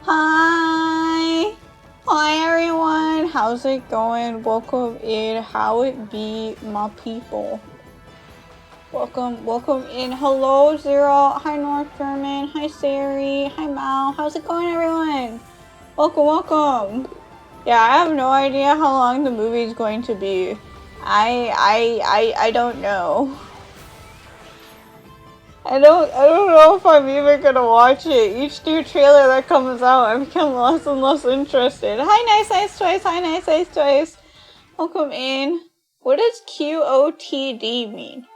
Hi! Hi everyone! How's it going? Welcome in. How it be, my people? Welcome in. Hello, Zero. Hi, North German. Hi, Sari. Hi, Mal. How's it going, everyone? Welcome. Yeah, I have no idea how long the movie's going to be. I don't know. I don't know if I'm even gonna watch it. Each new trailer that comes out, I become less and less interested. Hi, Nice Ice Toys. Hi, Nice Ice Toys. Welcome in. What does QOTD mean?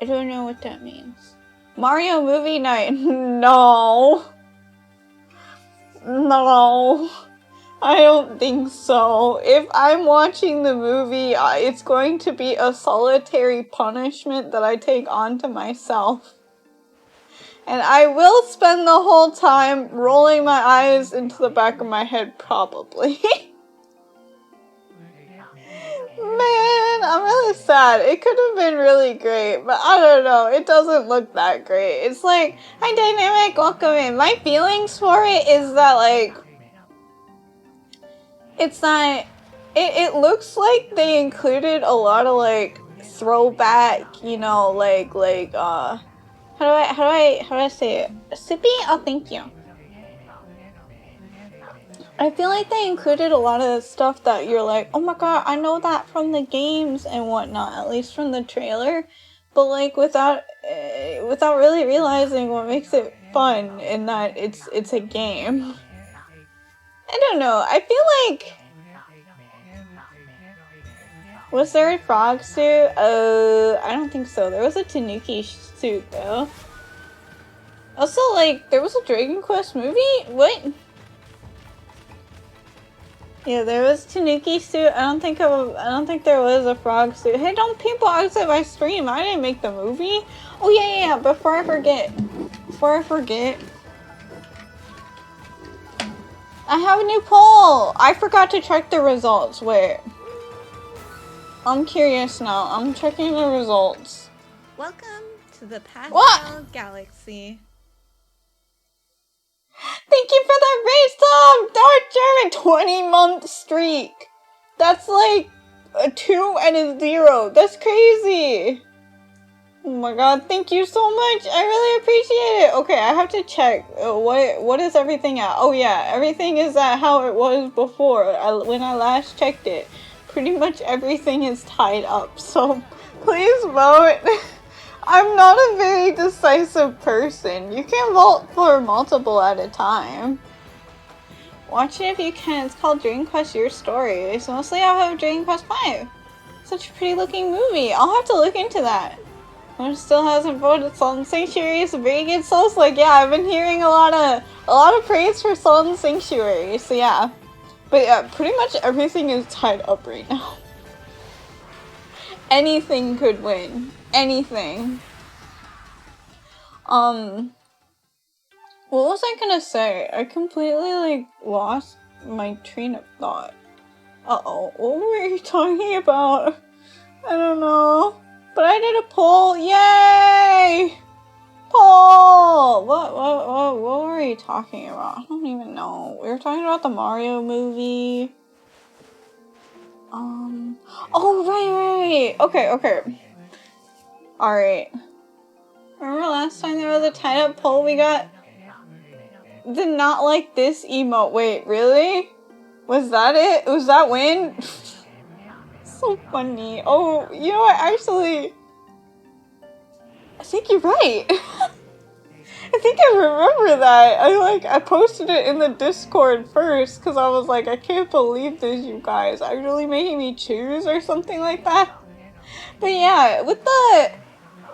I don't know what that means. Mario Movie Night. No. I don't think so. If I'm watching the movie, it's going to be a solitary punishment that I take onto myself. And I will spend the whole time rolling my eyes into the back of my head, probably. Man, I'm really sad. It could have been really great, but I don't know. It doesn't look that great. It's like, hi Dynamic, welcome in. My feelings for it is that, like, it's not, it looks like they included a lot of, like, throwback, you know, how do I say it? Sippy? Oh, thank you. I feel like they included a lot of stuff that you're like, oh my god, I know that from the games and whatnot, at least from the trailer, but like without really realizing what makes it fun and that it's a game. I don't know. I feel like, was there a frog suit? I don't think so. There was a Tanuki suit though. Also, like, there was a Dragon Quest movie? What? Yeah, there was Tanuki suit. I don't think there was a frog suit. Hey, don't people exit my stream. I didn't make the movie. Oh yeah. Before I forget. I have a new poll. I forgot to check the results. Wait. I'm curious now. I'm checking the results. Welcome to the Pastel Galaxy. Thank you for that race, Dark German 20-month streak. That's like a 2 and a 0. That's crazy. Oh my god, thank you so much. I really appreciate it. Okay, I have to check. What is everything at? Oh yeah, everything is at how it was before. When I last checked it. Pretty much everything is tied up. So please vote. I'm not a very decisive person. You can vote for multiple at a time. Watch it if you can. It's called Dragon Quest Your Story. It's mostly out of Dragon Quest V. Such a pretty looking movie. I'll have to look into that. One still hasn't voted. Salt and Sanctuary is a very good Souls. Like, yeah, I've been hearing a lot of praise for Salt and Sanctuary. So yeah. But yeah, pretty much everything is tied up right now. Anything could win. Anything. What was I gonna say? I completely, like, lost my train of thought. Uh-oh. What were you talking about? I don't know. But I did a poll. Yay! Poll! What were you talking about? I don't even know. We were talking about the Mario movie. Oh, right. Okay. Alright. Remember last time there was a tied-up poll we got? Did not like this emote. Wait, really? Was that it? Was that win? So funny. Oh, you know what? Actually, I think you're right. I think I remember that. I posted it in the Discord first because I was like, I can't believe this, you guys. Actually making me choose or something like that. But yeah, with the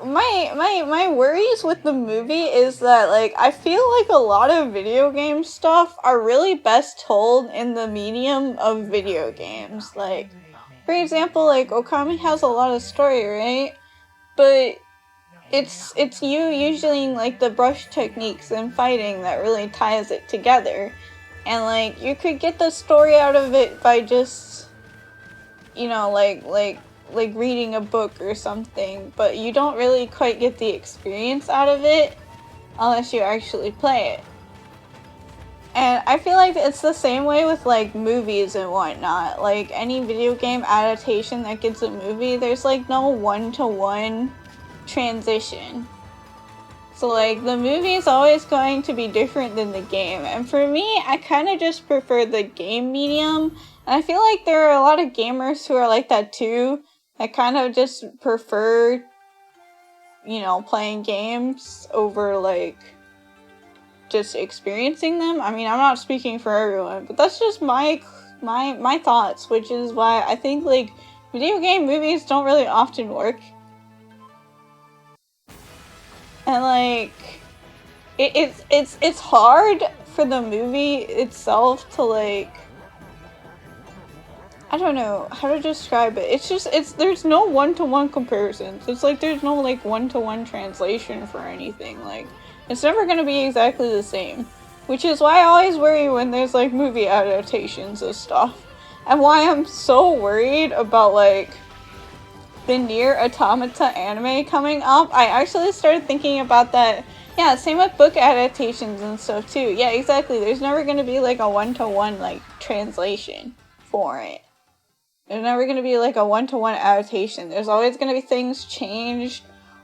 my worries with the movie is that, like, I feel like a lot of video game stuff are really best told in the medium of video games. Like, for example, like, Okami has a lot of story, right? But it's you using, like, the brush techniques and fighting that really ties it together. And, like, you could get the story out of it by just, you know, like reading a book or something, but you don't really quite get the experience out of it unless you actually play it. And I feel like it's the same way with like movies and whatnot. Like any video game adaptation that gets a movie, there's like no one-to-one transition. So like the movie is always going to be different than the game. And for me, I kind of just prefer the game medium. And I feel like there are a lot of gamers who are like that too. That kind of just prefer, you know, playing games over like just experiencing them. I mean, I'm not speaking for everyone, but that's just my thoughts, which is why I think like video game movies don't really often work. And like it's hard for the movie itself to like, I don't know how to describe it. There's no one-to-one comparisons. It's like there's no like one-to-one translation for anything. Like it's never gonna be exactly the same, which is why I always worry when there's like movie adaptations of stuff, and why I'm so worried about like the Nier Automata anime coming up. I actually started thinking about that. Yeah, same with book adaptations and stuff too. Yeah, exactly. There's never gonna be like a one-to-one like translation for it. There's never gonna be like a one-to-one adaptation. There's always gonna be things changed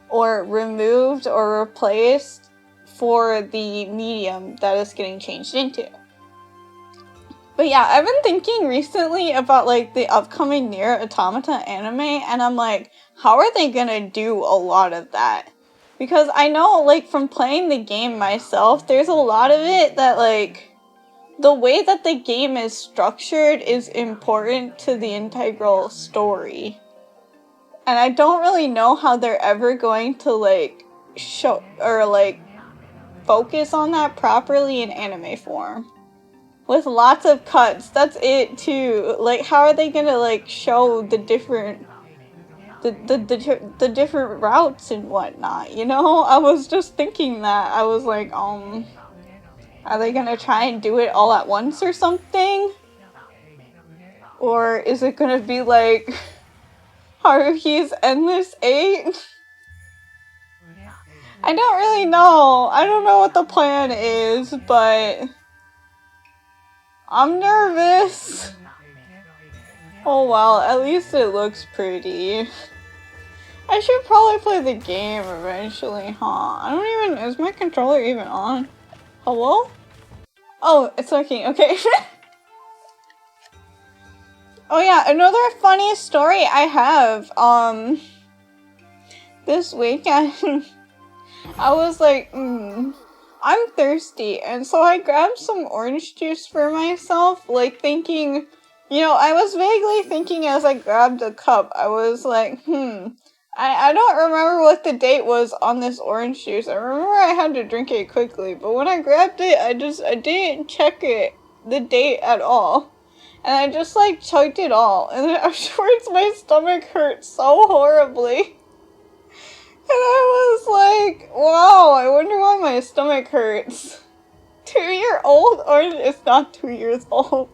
or removed or replaced for the medium that it's getting changed into. But yeah, I've been thinking recently about like the upcoming Nier Automata anime, and I'm like, how are they gonna do a lot of that? Because I know like from playing the game myself, there's a lot of it that like the way that the game is structured is important to the integral story. And I don't really know how they're ever going to like show or like focus on that properly in anime form. With lots of cuts, that's it too. Like how are they gonna like show the different the different routes and whatnot, you know? I was just thinking that. I was like, are they gonna try and do it all at once or something? Or is it gonna be like Haruhi's Endless 8? I don't really know. I don't know what the plan is, but I'm nervous. Oh well, at least it looks pretty. I should probably play the game eventually, huh? I don't even, is my controller even on? Hello? Oh, it's working, okay. Oh yeah, another funny story I have, this weekend, I was like, I'm thirsty, and so I grabbed some orange juice for myself, like thinking, you know, I was vaguely thinking as I grabbed a cup, I was like, I don't remember what the date was on this orange juice. I remember I had to drink it quickly, but when I grabbed it, I didn't check the date at all. And I just like chugged it all, and then afterwards my stomach hurt so horribly. And I was like, wow, I wonder why my stomach hurts. 2-year-old? Or it's not 2 years old.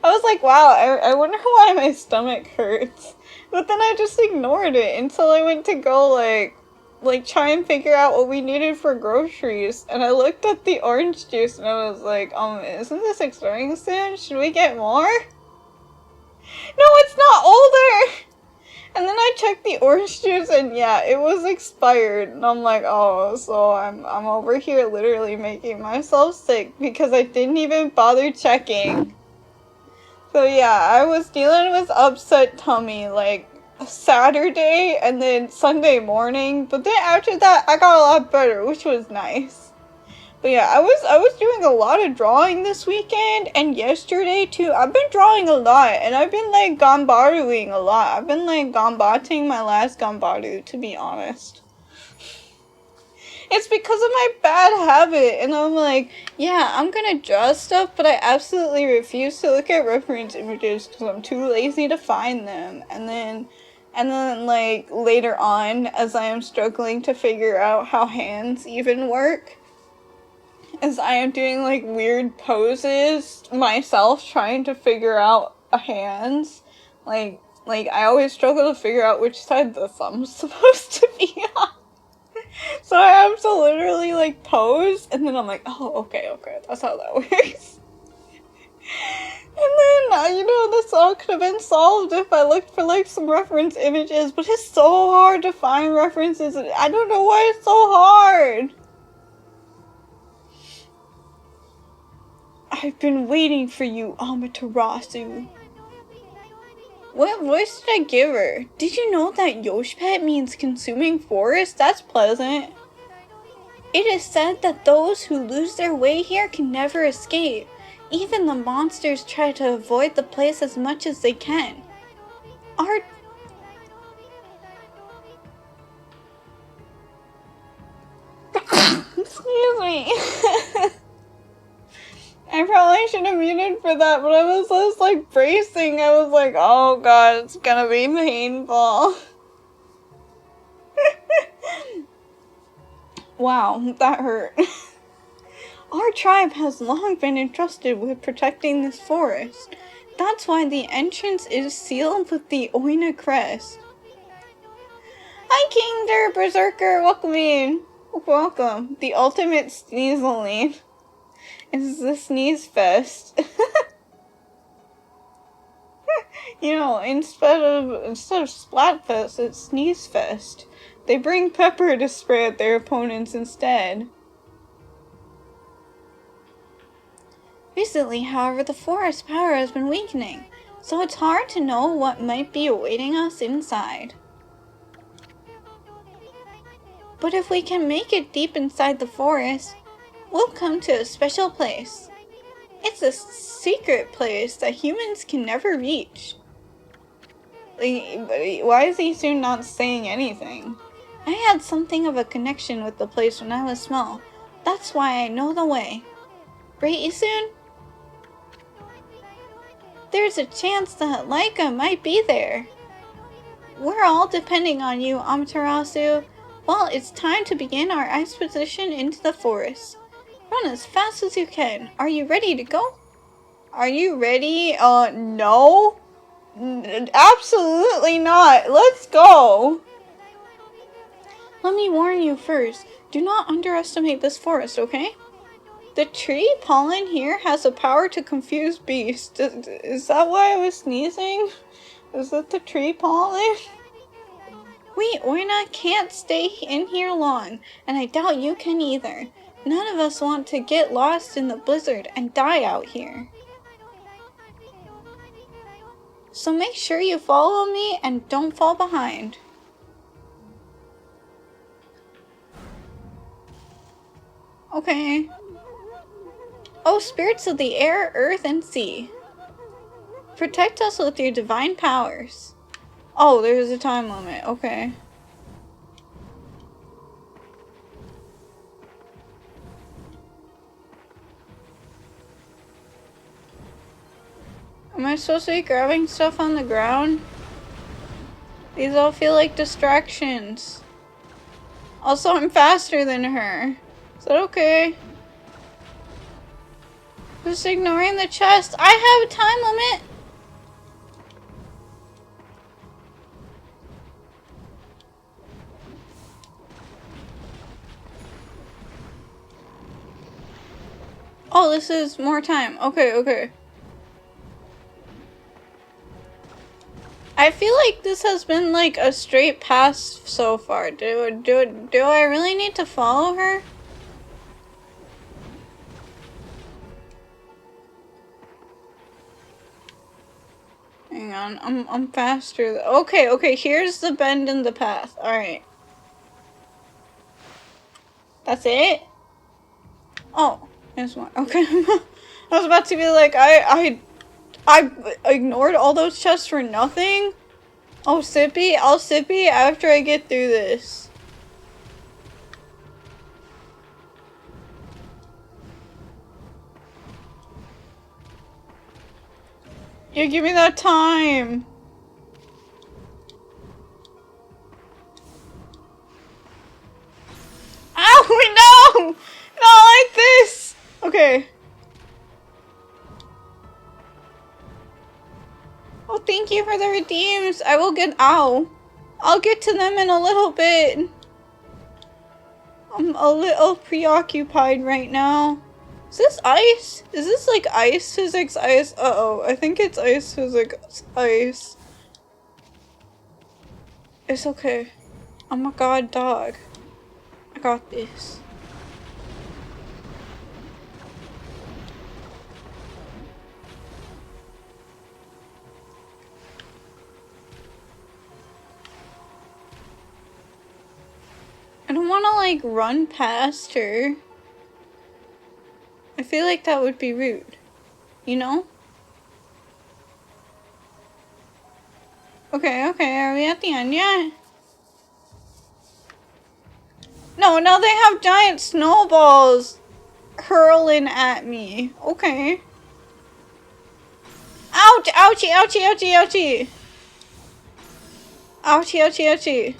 I was like, wow, I wonder why my stomach hurts. But then I just ignored it until I went to go, like try and figure out what we needed for groceries. And I looked at the orange juice and I was like, isn't this expiring soon? Should we get more? No, it's not older! And then I checked the orange juice and yeah, it was expired. And I'm like, oh, so I'm over here literally making myself sick because I didn't even bother checking. So yeah, I was dealing with upset tummy like Saturday and then Sunday morning, but then after that I got a lot better, which was nice. But yeah, I was doing a lot of drawing this weekend and yesterday too. I've been drawing a lot and I've been like ganbaruing a lot. I've been like ganbating my last ganbaru, to be honest. It's because of my bad habit, and I'm like, yeah, I'm gonna draw stuff, but I absolutely refuse to look at reference images because I'm too lazy to find them. And then like later on, as I am struggling to figure out how hands even work, as I am doing like weird poses myself, trying to figure out hands, like I always struggle to figure out which side the thumb's supposed to be on. So I have to literally like pose, and then I'm like, oh, okay, that's how that works. And then, you know, this all could have been solved if I looked for like some reference images, but it's so hard to find references. I don't know why it's so hard. I've been waiting for you, Amaterasu. What voice did I give her? Did you know that Yoshpet means consuming forest? That's pleasant. It is said that those who lose their way here can never escape. Even the monsters try to avoid the place as much as they can. Our... Excuse me. I probably should have muted for that, but I was just like bracing. I was like, oh god, it's gonna be painful. Wow, that hurt. Our tribe has long been entrusted with protecting this forest. That's why the entrance is sealed with the Oina crest. Hi, King Der Berserker, welcome in. Welcome. The ultimate sneezeling. It's the sneeze fest. You know, instead of Splatfest, it's Sneeze Fest. They bring pepper to spray at their opponents instead. Recently, however, the forest power has been weakening, so it's hard to know what might be awaiting us inside. But if we can make it deep inside the forest, we'll come to a special place. It's a secret place that humans can never reach. Why is he soon not saying anything? I had something of a connection with the place when I was small. That's why I know the way. Right, Isun? There's a chance that Laika might be there. We're all depending on you, Amaterasu. Well, it's time to begin our expedition into the forest. Run as fast as you can. Are you ready to go? Are you ready? No. Absolutely not. Let's go. Let me warn you first. Do not underestimate this forest, okay? The tree pollen here has the power to confuse beasts. Is that why I was sneezing? Is that the tree pollen? We Oina can't stay in here long, and I doubt you can either. None of us want to get lost in the blizzard and die out here. So make sure you follow me and don't fall behind. Okay. Oh, spirits of the air, earth, and sea. Protect us with your divine powers. Oh, there's a time limit. Okay. Am I supposed to be grabbing stuff on the ground? These all feel like distractions. Also, I'm faster than her. Is that okay? Just ignoring the chest. I have a time limit. Oh, this is more time. Okay. I feel like this has been like a straight pass so far. Do I really need to follow her? Hang on, I'm faster. Okay, here's the bend in the path. Alright. That's it? Oh, there's one. Okay. I was about to be like, I ignored all those chests for nothing? Oh, Sippy? I'll Sippy after I get through this. You give me that time. Ow, no! Not like this! Okay. Oh, thank you for the redeems. I will get, ow. I'll get to them in a little bit. I'm a little preoccupied right now. Is this ice? Is this like ice physics ice? Uh-oh, I think it's ice physics ice. It's okay. I'm a god dog. I got this. I don't want to like run past her. I feel like that would be rude. You know? Okay, okay, are we at the end yet? No, now they have giant snowballs hurling at me. Okay. Ouch! Ouchie! Ouchie! Ouchie! Ouchie! Ouchie! Ouchie! Ouchie!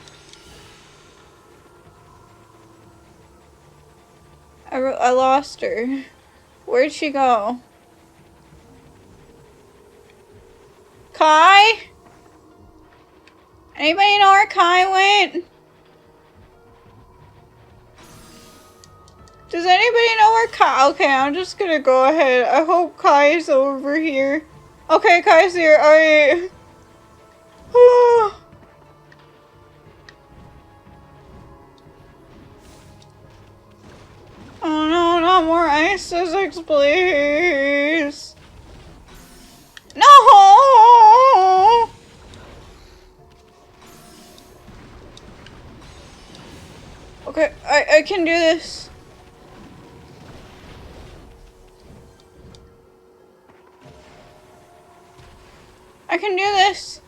I lost her. Where'd she go? Kai? Anybody know where Kai went? Does anybody know where Kai? Okay, I'm just gonna go ahead. I hope Kai's over here. Okay, Kai's here. Alright. Oh no, not more ice physics, please. No! Okay, I can do this. I can do this.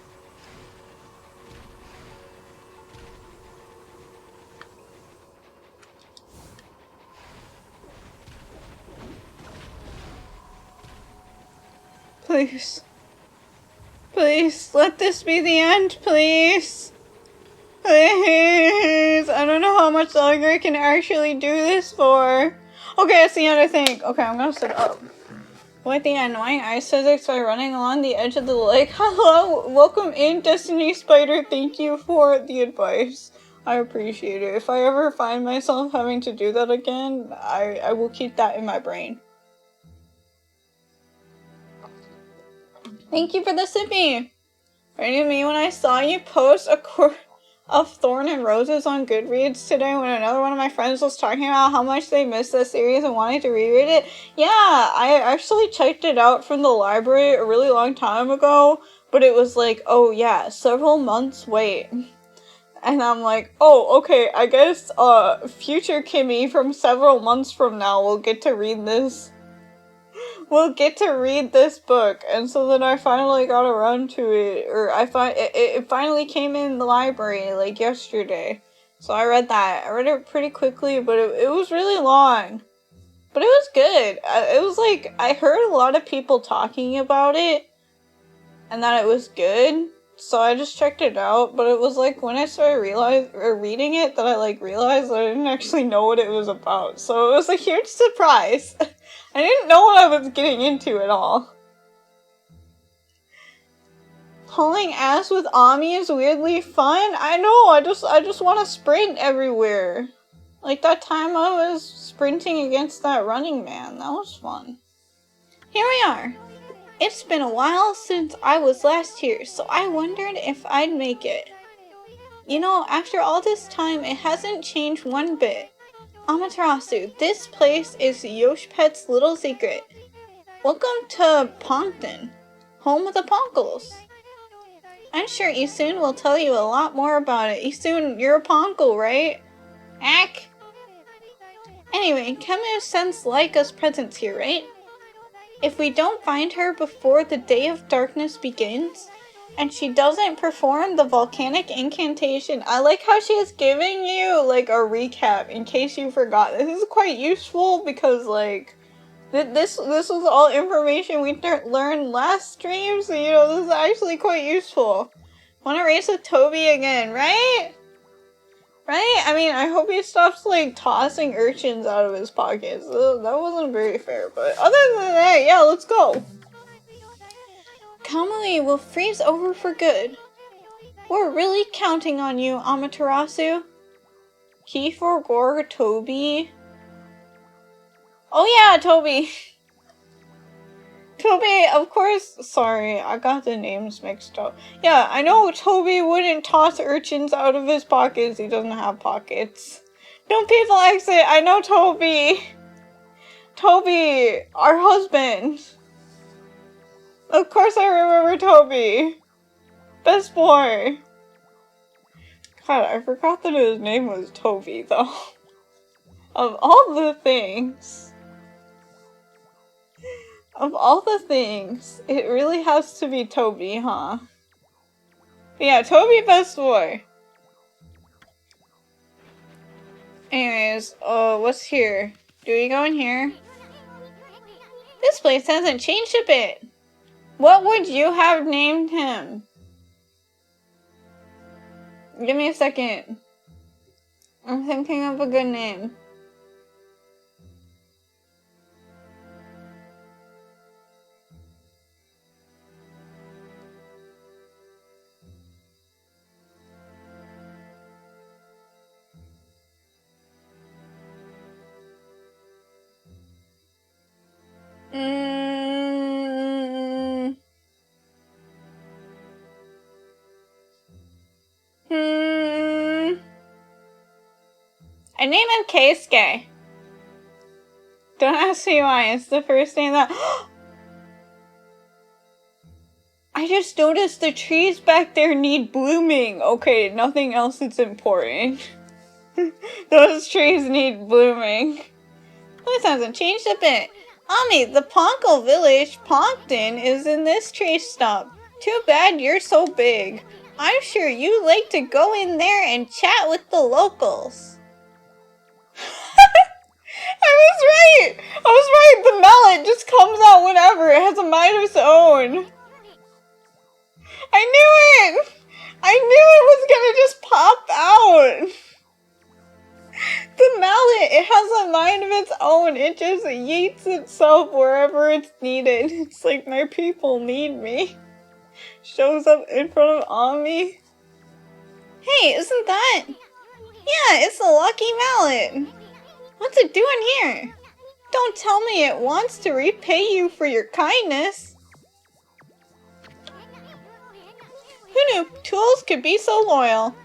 Please. Please, let this be the end, please. Please. I don't know how much longer I can actually do this for. Okay, it's the end, I think. Okay, I'm gonna sit up. With the annoying ice physics by running along the edge of the lake. Hello, welcome in, Destiny Spider. Thank you for the advice. I appreciate it. If I ever find myself having to do that again, I will keep that in my brain. Thank you for the sippy. Reminded me when I saw you post a quote of Thorn and Roses on Goodreads today when another one of my friends was talking about how much they missed the series and wanted to reread it. Yeah, I actually checked it out from the library a really long time ago, but it was like, oh yeah, several months wait. And I'm like, oh, okay, I guess future Kimmy from several months from now will get to read this. We'll get to read this book, and so then I finally got around to it, or it finally came in the library, like, yesterday. So I read that. I read it pretty quickly, but it was really long. But it was good. It was like, I heard a lot of people talking about it, and that it was good, so I just checked it out, but it was like, when I started reading it, that I, like, realized that I didn't actually know what it was about, so it was a huge surprise. I didn't know what I was getting into at all. Hauling ass with Ami is weirdly fun. I know, I just want to sprint everywhere. Like that time I was sprinting against that running man. That was fun. Here we are. It's been a while since I was last here, so I wondered if I'd make it. You know, after all this time, it hasn't changed one bit. Amaterasu, this place is Yoshpet's little secret. Welcome to Ponkton, home of the Ponkles. I'm sure Isun will tell you a lot more about it. Isun, you're a Ponkle, right? Ack! Anyway, Kemu sends Laika's presence here, right? If we don't find her before the Day of Darkness begins, and she doesn't perform the volcanic incantation. I like how she is giving you, like, a recap in case you forgot. This is quite useful because, like, this was all information we learned last stream, so, you know, this is actually quite useful. Wanna race with Toby again, right? Right? I mean, I hope he stops, like, tossing urchins out of his pockets. That wasn't very fair, but other than that, yeah, let's go. Kamui will freeze over for good. We're really counting on you, Amaterasu. Keith or Gore, Toby. Oh yeah, Toby. Toby, of course. Sorry, I got the names mixed up. Yeah, I know Toby wouldn't toss urchins out of his pockets. He doesn't have pockets. Don't people exit? I know Toby. Toby, our husband. Of course I remember Toby. Best boy. God, I forgot that his name was Toby, though. Of all the things. Of all the things, it really has to be Toby, huh? But yeah, Toby, best boy. Anyways, what's here? Do we go in here? This place hasn't changed a bit. What would you have named him? Give me a second. I'm thinking of a good name. I name him Keisuke. Don't ask me why, it's the first name that- I just noticed the trees back there need blooming. Okay, nothing else is important. Those trees need blooming. This hasn't changed a bit. Ami, the Ponko village, Ponkton, is in this tree stump. Too bad you're so big. I'm sure you like to go in there and chat with the locals. I was right! I was right! The mallet just comes out whenever. It has a mind of its own. I knew it! I knew it was gonna just pop out! The mallet, it has a mind of its own. It just yeets itself wherever it's needed. It's like my people need me. Shows up in front of Ami. Hey, isn't that? Yeah, it's the lucky mallet. What's it doing here? Don't tell me it wants to repay you for your kindness. Who knew tools could be so loyal?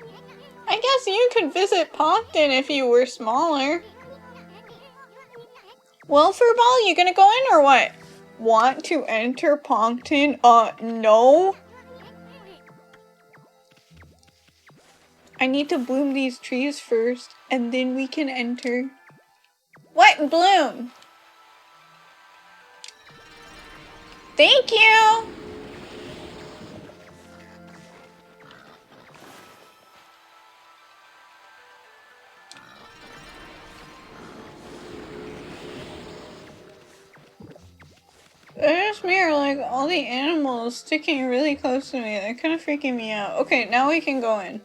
I guess you could visit Ponkton if you were smaller. Well, Furball, you gonna go in or what? Want to enter Ponkton? No. I need to bloom these trees first, and then we can enter. What bloom? Thank you! There's me or like all the animals sticking really close to me. They're kind of freaking me out. Okay, now we can go in.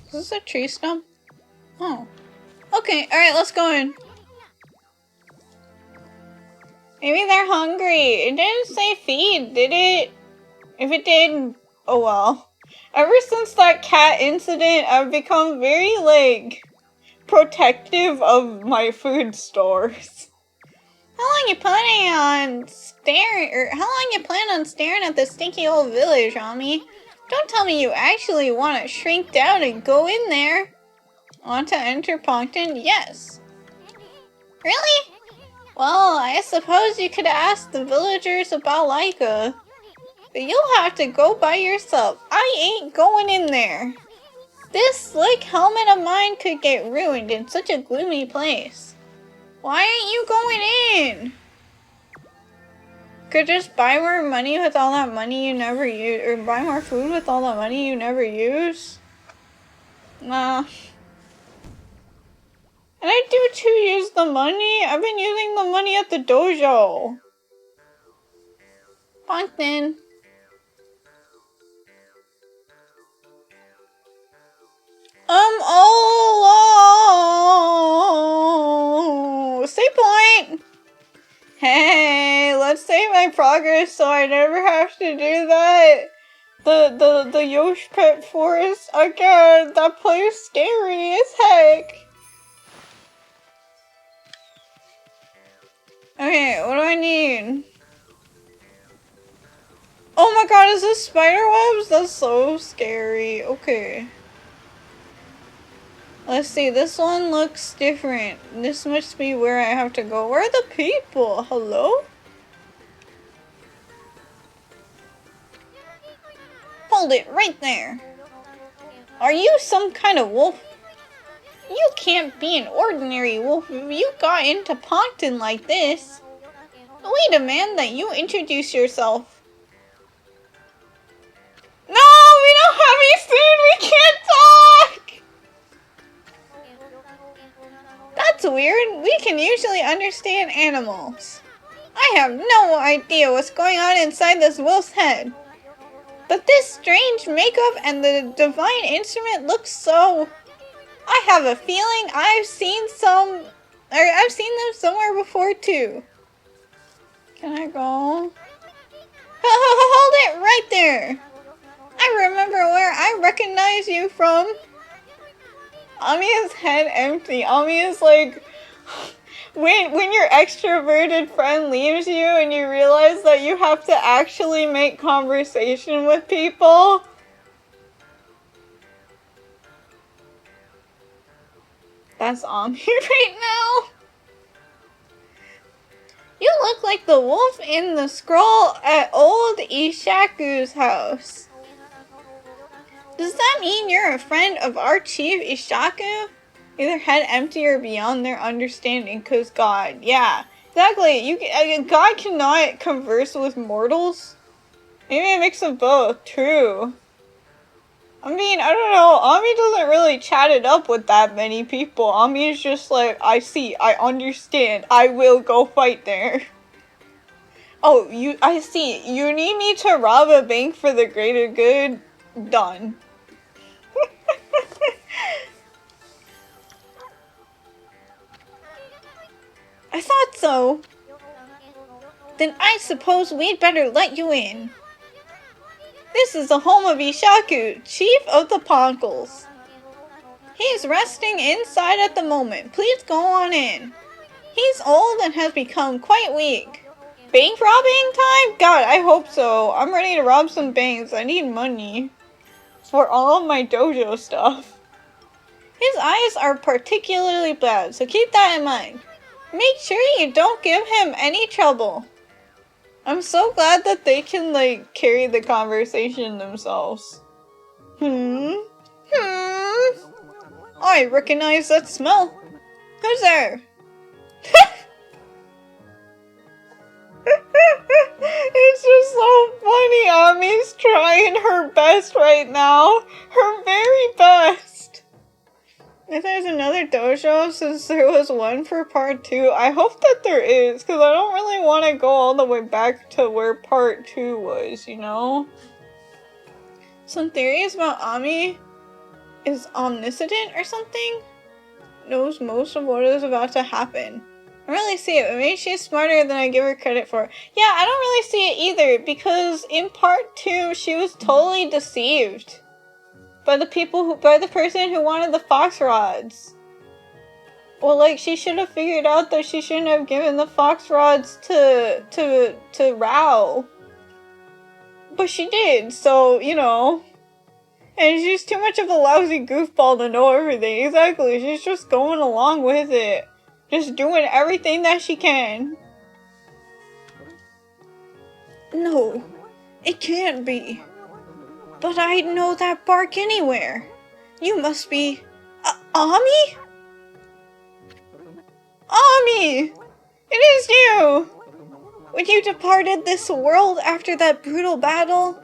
Is this a tree stump? Oh. Okay, alright, let's go in. Maybe they're hungry. It didn't say feed, did it? If it did, oh well. Ever since that cat incident, I've become very, like, protective of my food stores. How long you planning on staring at this stinky old village, Ami? Don't tell me you actually want to shrink down and go in there. Want to enter Ponkton? Yes. Really? Well, I suppose you could ask the villagers about Laika. But you'll have to go by yourself. I ain't going in there. This slick helmet of mine could get ruined in such a gloomy place. Why ain't you going in? Could just buy more money with all that money you never use, or buy more food with all that money you never use? Nah. And I do too use the money. I've been using the money at the dojo. Ponkton. Oh, save point. Hey, let's save my progress so I never have to do that. The Yosh Pet Forest again. That place scary as heck. Okay, what do I need? Oh my god, is this spider webs? That's so scary. Okay. Let's see, this one looks different. This must be where I have to go. Where are the people? Hello? Hold it right there. Are you some kind of wolf? You can't be an ordinary wolf if you got into Ponkton like this. We demand that you introduce yourself. No, we don't have any food. We can't talk. That's weird. We can usually understand animals. I have no idea what's going on inside this wolf's head. But this strange makeup and the divine instrument looks so... I have a feeling I've seen them somewhere before too. Can I go? Hold it right there. I remember where I recognize you from. Amiya's head empty. Amiya's like, when your extroverted friend leaves you and you realize that you have to actually make conversation with people. That's Ami right now. You look like the wolf in the scroll at old Ishaku's house. Does that mean you're a friend of our chief Ishaku? Either head empty or beyond their understanding, cause God, yeah. Exactly, God cannot converse with mortals. Maybe a mix of both, true. I mean, I don't know, Ami doesn't really chat it up with that many people. Ami is just like, I see, I understand, I will go fight there. Oh, I see, you need me to rob a bank for the greater good? Done. I thought so. Then I suppose we'd better let you in. This is the home of Ishaku, chief of the Ponkles. He's resting inside at the moment. Please go on in. He's old and has become quite weak. Bank robbing time? God, I hope so. I'm ready to rob some banks. I need money for all of my dojo stuff. His eyes are particularly bad, so keep that in mind. Make sure you don't give him any trouble. I'm so glad that they can, like, carry the conversation themselves. I recognize that smell. Who's there? It's just so funny. Ami's trying her best right now. Her very best. If there's another dojo, since there was one for part 2, I hope that there is, because I don't really want to go all the way back to where part 2 was, you know? Some theories about Ami is omniscient or something? Knows most of what is about to happen. I don't really see it, but maybe she's smarter than I give her credit for. Yeah, I don't really see it either, because in part 2, she was totally deceived. By the person who wanted the fox rods. Well, like, she should have figured out that she shouldn't have given the fox rods to Rao. But she did, so, you know. And she's too much of a lousy goofball to know everything. Exactly, she's just going along with it. Just doing everything that she can. No, it can't be. But I'd know that bark anywhere. You must be... Ami? Ami! It is you! When you departed this world after that brutal battle,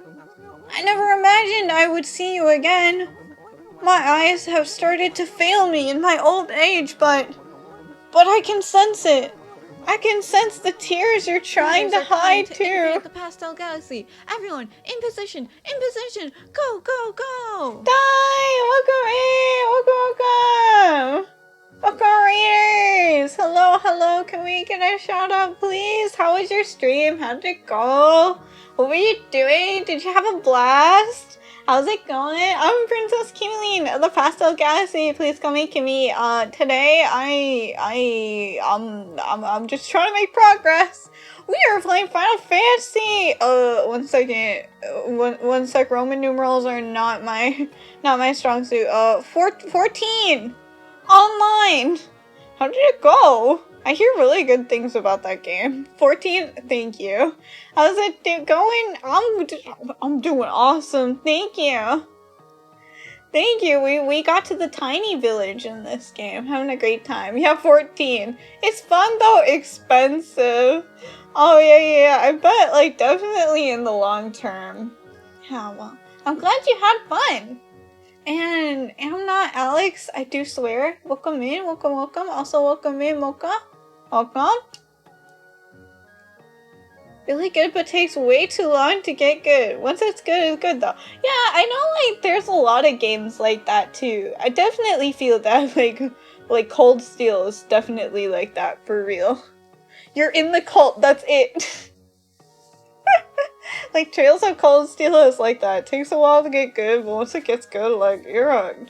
I never imagined I would see you again. My eyes have started to fail me in my old age, but I can sense it. I can sense the tears you're trying to hide too. The pastel galaxy. Everyone, in position, in position. Go, go, go. Die! Welcome in! Welcome, welcome! Welcome readers! Hello, hello, can we get a shout out please? How was your stream? How did it go? What were you doing? Did you have a blast? How's it going? I'm Princess Kimmeline of the Pastel Galaxy. Please call me Kimmy. Today I'm just trying to make progress. We are playing Final Fantasy. One second. One sec. Roman numerals are not my strong suit. 14 online. How did it go? I hear really good things about that game. 14. Thank you. How's it going? I'm doing awesome. Thank you. Thank you. We got to the tiny village in this game. Having a great time. Yeah, 14. It's fun though. Expensive. Oh yeah. I bet like definitely in the long term. Yeah, well, I'm glad you had fun. And I'm not Alex, I do swear. Welcome in, welcome. Also welcome in, Mocha. Welcome. Really good, but takes way too long to get good. Once it's good though. Yeah, I know like there's a lot of games like that too. I definitely feel that like Cold Steel is definitely like that for real. You're in the cult, that's it. Like Trails of Cold Steel is like that. It takes a while to get good, but once it gets good, like you're on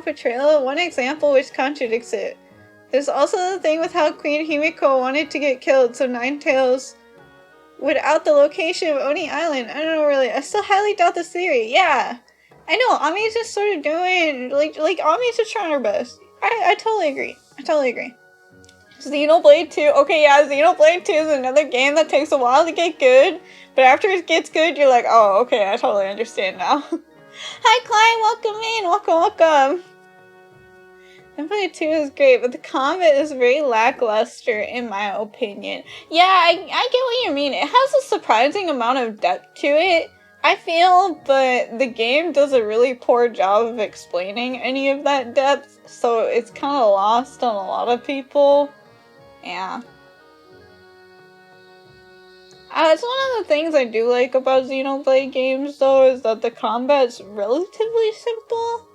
Betrayal. One example which contradicts it. There's also the thing with how Queen Himiko wanted to get killed, so Ninetales without the location of Oni Island. I don't know really. I still highly doubt this theory. Yeah. I know, Ami's just sort of doing like Ami's just trying her best. I totally agree. Xenoblade 2. Okay, yeah, Xenoblade 2 is another game that takes a while to get good, but after it gets good, you're like, oh, okay, I totally understand now. Hi, Klein, welcome. Xenoblade 2 is great, but the combat is very lackluster, in my opinion. Yeah, I get what you mean. It has a surprising amount of depth to it, I feel, but the game does a really poor job of explaining any of that depth, so it's kind of lost on a lot of people. Yeah. It's one of the things I do like about Xenoblade games, though, is that the combat's relatively simple.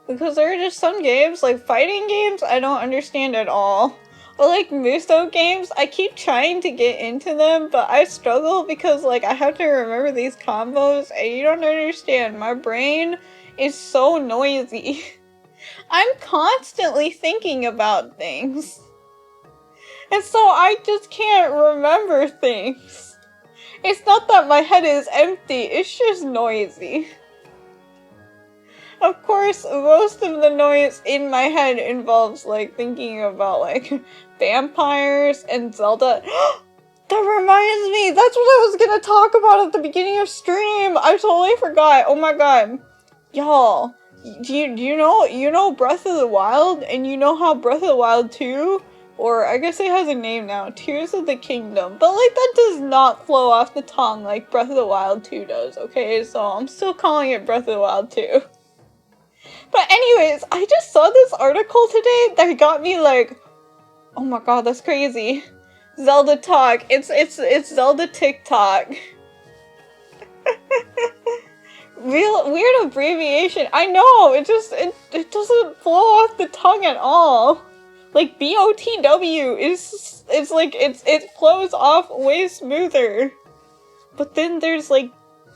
Because there are just some games, like fighting games, I don't understand at all. Or like Muso games, I keep trying to get into them, but I struggle because like I have to remember these combos, and you don't understand, my brain is so noisy. I'm constantly thinking about things. And so I just can't remember things. It's not that my head is empty, it's just noisy. Of course, most of the noise in my head involves like thinking about like vampires and Zelda. That reminds me, that's what I was gonna talk about at the beginning of stream. I totally forgot. Oh my god. Y'all, do you know Breath of the Wild, and you know how Breath of the Wild 2, or I guess it has a name now, Tears of the Kingdom, but like that does not flow off the tongue like Breath of the Wild 2 does, okay? So I'm still calling it Breath of the Wild 2. But anyways, I just saw this article today that got me like, oh my god, that's crazy. Zelda talk. It's Zelda TikTok. Real weird abbreviation. I know, it doesn't flow off the tongue at all. Like BOTW is it flows off way smoother. But then there's like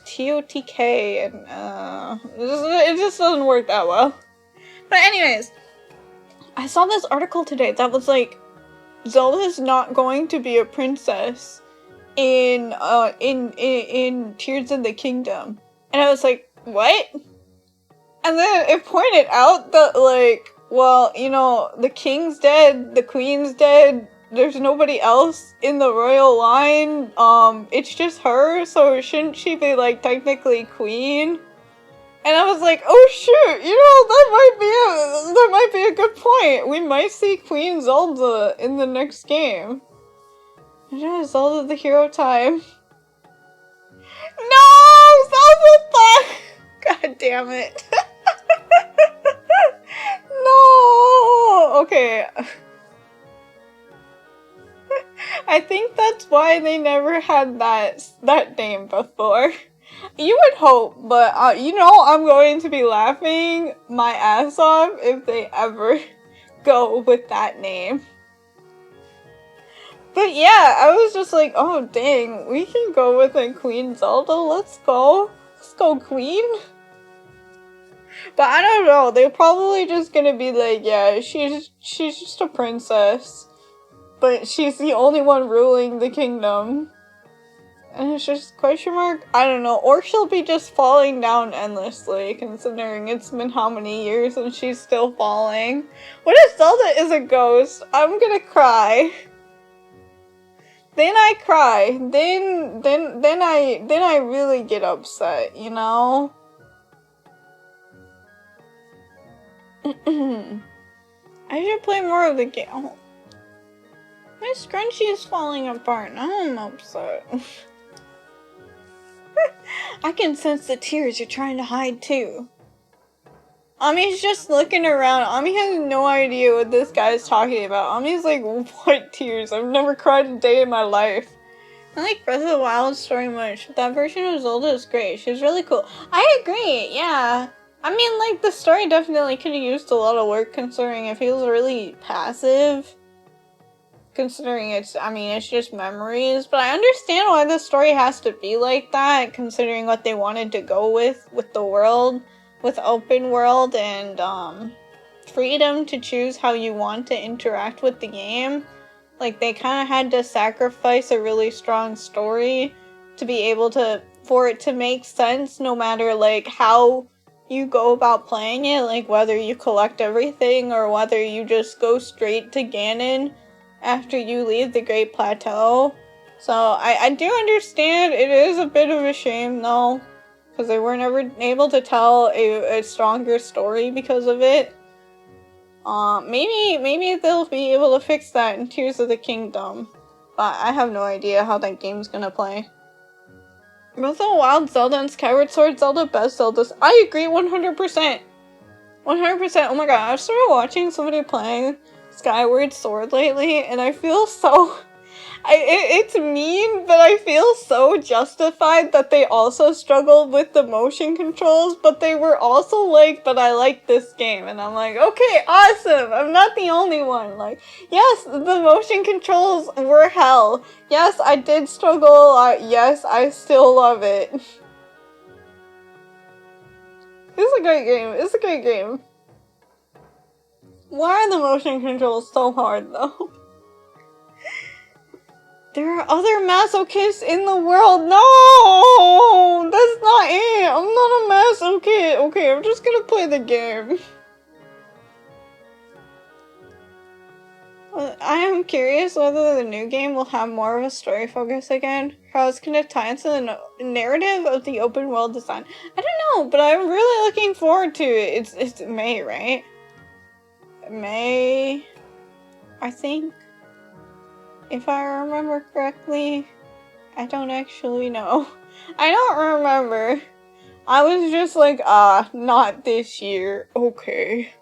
TOTK and it just doesn't work that well. But anyways, I saw this article today that was like, Zelda's not going to be a princess in Tears of the Kingdom. And I was like, what? And then it pointed out that like, well, you know, the king's dead, the queen's dead, there's nobody else in the royal line, it's just her, so shouldn't she be like technically queen? And I was like, oh shoot, you know, that might be a good point. We might see Queen Zelda in the next game. Zelda the hero time. No! Zelda! God damn it. No! Okay. I think that's why they never had that name before. You would hope, but you know I'm going to be laughing my ass off if they ever go with that name. But yeah, I was just like, oh dang, we can go with a Queen Zelda, let's go. Let's go, Queen. But I don't know, they're probably just gonna be like, yeah, she's just a princess. But she's the only one ruling the kingdom. And it's just question mark? I don't know. Or she'll be just falling down endlessly, considering it's been how many years and she's still falling. What if Zelda is a ghost? I'm gonna cry. Then I cry. Then I really get upset, you know? I should play more of the game. Oh. My scrunchie is falling apart. Now I'm upset. I can sense the tears you're trying to hide too. Ami's just looking around. Ami has no idea what this guy's talking about. Ami's like, what tears? I've never cried a day in my life. I like Breath of the Wild story much. That version of Zelda is great. She's really cool. I agree, yeah. I mean, like, the story definitely could have used a lot of work considering it feels really passive. Considering it's just memories, but I understand why the story has to be like that, considering what they wanted to go with the world, with open world and, freedom to choose how you want to interact with the game. Like, they kind of had to sacrifice a really strong story to be able to, for it to make sense, no matter, like, how you go about playing it, like, whether you collect everything or whether you just go straight to Ganon after you leave the Great Plateau. So, I do understand it is a bit of a shame, though, because they were never able to tell a stronger story because of it. Maybe they'll be able to fix that in Tears of the Kingdom, but I have no idea how that game's gonna play. Breath of the Wild Zelda and Skyward Sword Zelda best Zeldas. I agree 100%. 100%. Oh my god, I've started watching somebody playing Skyward Sword lately, and I feel so... it's mean, but I feel so justified that they also struggled with the motion controls, but they were also like, but I like this game, and I'm like, okay, awesome, I'm not the only one. Like, yes, the motion controls were hell. Yes, I did struggle, yes, I still love it. It's a great game, it's a great game. Why are the motion controls so hard, though? There are other masochists in the world. No! That's not it! I'm not a masochist! Okay, I'm just gonna play the game. I am curious whether the new game will have more of a story focus again. How it's gonna tie into the narrative of the open world design. I don't know, but I'm really looking forward to it. It's May, right? May, I think. If I remember correctly, I don't actually know. I don't remember. I was just like, not this year. Okay.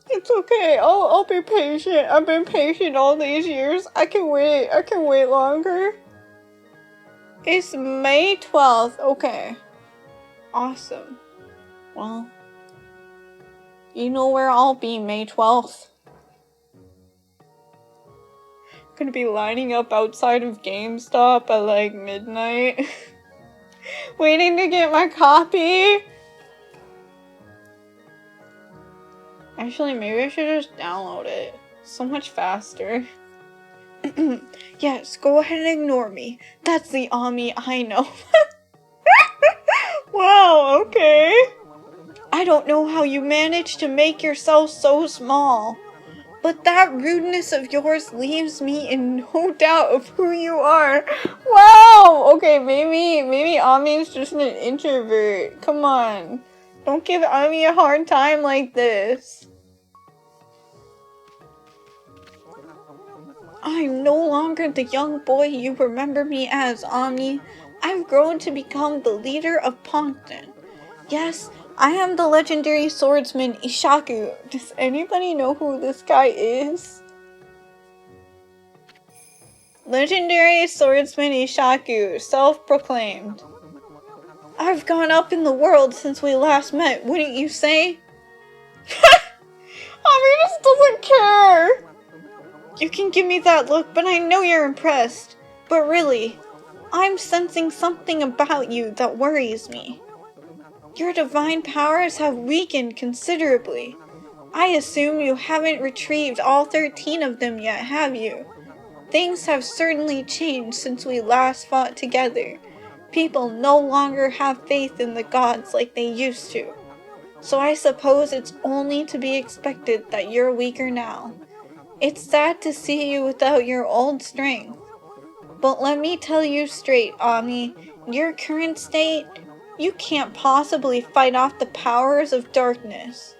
It's okay. I'll be patient. I've been patient all these years. I can wait. I can wait longer. It's May 12th. Okay. Awesome. Well, you know where I'll be May 12th. Gonna be lining up outside of GameStop at like midnight. Waiting to get my copy. Actually, maybe I should just download it. So much faster. Yes, go ahead and ignore me. That's the Ami I know. Wow, okay. I don't know how you managed to make yourself so small. But that rudeness of yours leaves me in no doubt of who you are. Wow! Okay, maybe Ami's just an introvert. Come on. Don't give Ami a hard time like this. I'm no longer the young boy you remember me as, Ami. I've grown to become the leader of Pongton. Yes, I am the legendary swordsman Ishaku. Does anybody know who this guy is? Legendary swordsman Ishaku, self-proclaimed. I've gone up in the world since we last met, wouldn't you say? Ami just doesn't care. You can give me that look, but I know you're impressed. But really, I'm sensing something about you that worries me. Your divine powers have weakened considerably. I assume you haven't retrieved all 13 of them yet, have you? Things have certainly changed since we last fought together. People no longer have faith in the gods like they used to. So I suppose it's only to be expected that you're weaker now. It's sad to see you without your old strength. But let me tell you straight, Ami, your current state, you can't possibly fight off the powers of darkness.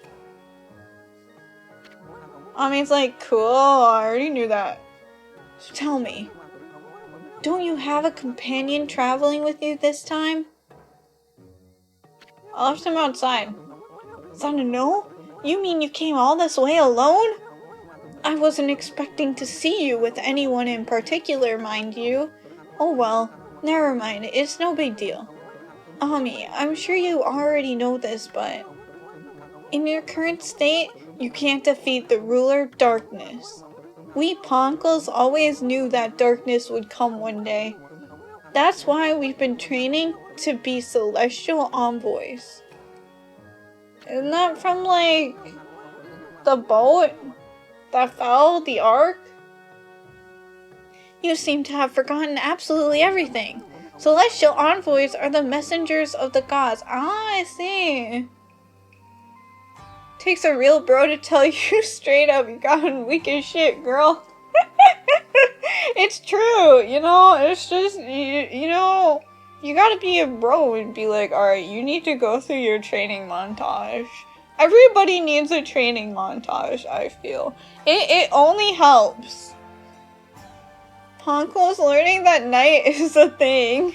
Ami's like, cool, I already knew that. So tell me, don't you have a companion traveling with you this time? I left him outside. Is that a no? You mean you came all this way alone? I wasn't expecting to see you with anyone in particular, mind you. Oh well, never mind, it's no big deal. Ami, I'm sure you already know this, but in your current state, you can't defeat the ruler of darkness. We Ponkles always knew that darkness would come one day. That's why we've been training to be celestial envoys. Isn't that from, like, the boat that fell, the Ark? You seem to have forgotten absolutely everything. Celestial envoys are the messengers of the gods. Ah, I see. Takes a real bro to tell you straight up you gotten weak as shit, girl. It's true, you know, it's just, you know, you gotta be a bro and be like, alright, you need to go through your training montage. Everybody needs a training montage, I feel. It only helps. Ponko's learning that night is a thing.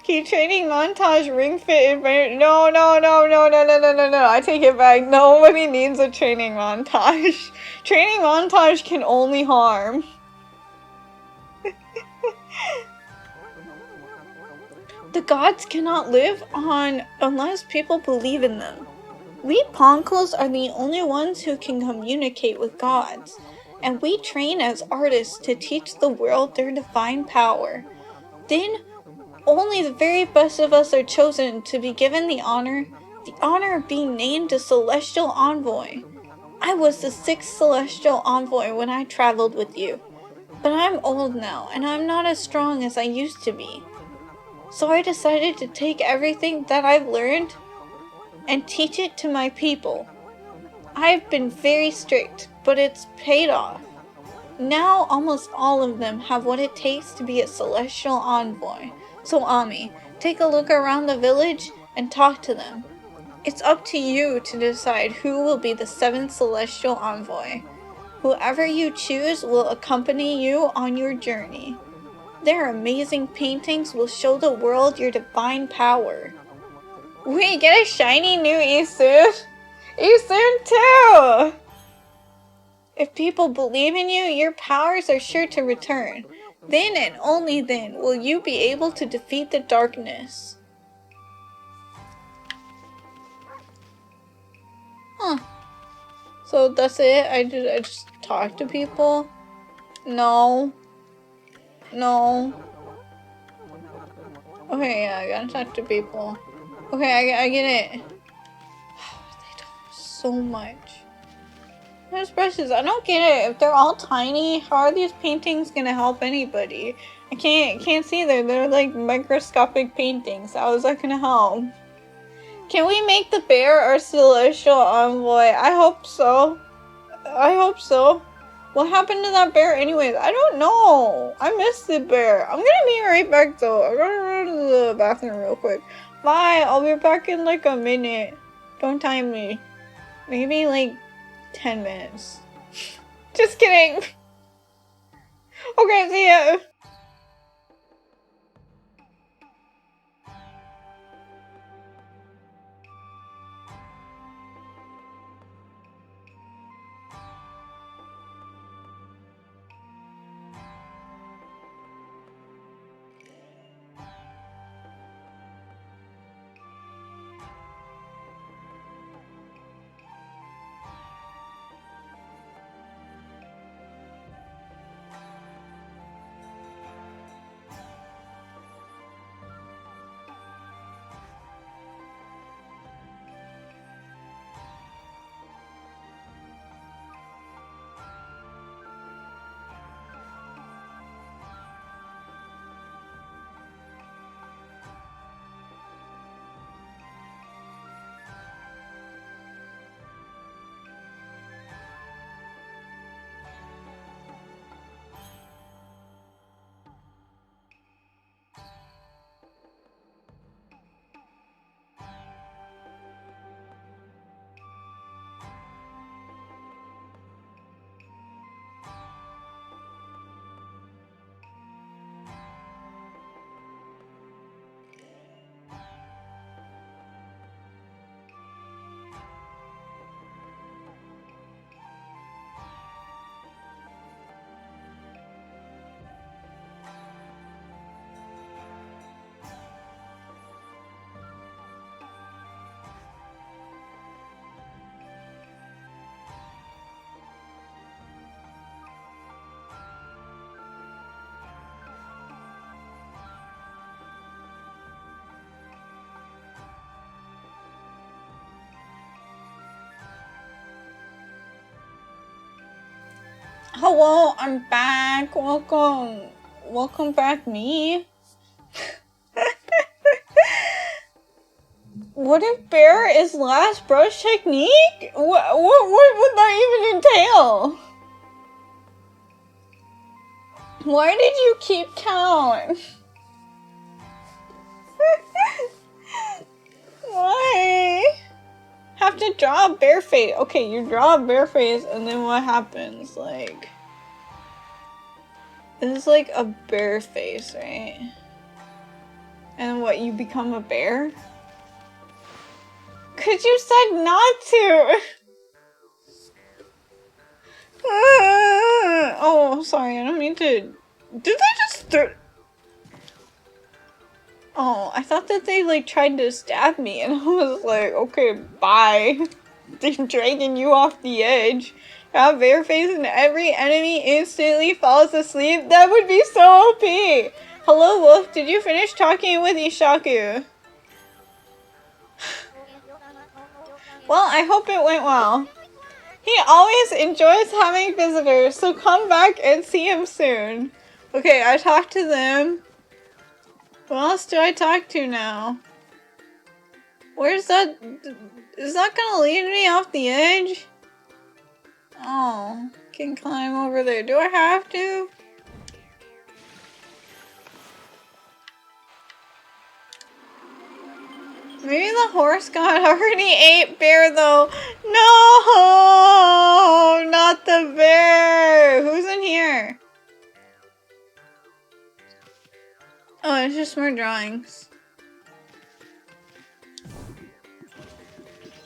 Key training montage, ring fit advantage. No, I take it back. Nobody needs a training montage. Training montage can only harm. The gods cannot live on unless people believe in them. We Ponkles are the only ones who can communicate with gods, and we train as artists to teach the world their divine power. Then, only the very best of us are chosen to be given the honor of being named a Celestial Envoy. I was the 6th Celestial Envoy when I traveled with you, but I'm old now, and I'm not as strong as I used to be. So I decided to take everything that I've learned and teach it to my people. I've been very strict, but it's paid off. Now almost all of them have what it takes to be a Celestial Envoy. So Ami, take a look around the village and talk to them. It's up to you to decide who will be the 7th Celestial Envoy. Whoever you choose will accompany you on your journey. Their amazing paintings will show the world your divine power. We get a shiny new Isun! Isun too! If people believe in you, your powers are sure to return. Then and only then will you be able to defeat the darkness. Huh. So that's it? I just talk to people? No. No. Okay, yeah, I gotta talk to people. Okay, I get it. They talk so much. Those brushes, I don't get it. If they're all tiny, how are these paintings gonna help anybody? I can't see them. They're like microscopic paintings. How is that gonna help? Can we make the bear our celestial envoy? I hope so. I hope so. What happened to that bear anyways? I don't know. I missed the bear. I'm gonna be right back though. I'm gonna run to the bathroom real quick. Bye. I'll be back in like a minute. Don't time me. Maybe like 10 minutes. Just kidding. Okay, see ya. Hello, I'm back. Welcome. Welcome back, me. What if bear is last brush technique? What would that even entail? Why did you keep count? Why? Have to draw a bear face. Okay, you draw a bear face and then what happens? Like, this is like a bear face, right? And what, you become a bear? Cause you said not to! Oh, sorry, I don't mean to... Did they just Oh, I thought that they like tried to stab me and I was like, okay, bye. They're dragging you off the edge. Have bear face and every enemy instantly falls asleep? That would be so OP! Hello, Wolf, did you finish talking with Ishaku? Well, I hope it went well. He always enjoys having visitors, so come back and see him soon. Okay, I talked to them. Who else do I talk to now? Where's that? Is that gonna lead me off the edge? Oh, can climb over there. Do I have to? Maybe the horse god already ate bear though. No, not the bear. Who's in here? Oh, it's just more drawings.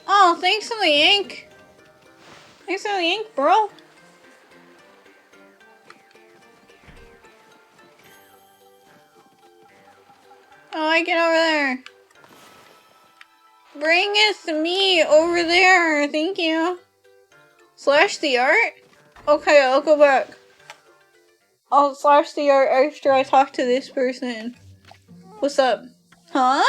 Oh, thanks for the ink. Thanks for the ink, bro. Oh, I get over there. Bringeth me over there. Thank you. Slash the art? Okay, I'll go back. I'll slash the art after I talk to this person. What's up? Huh?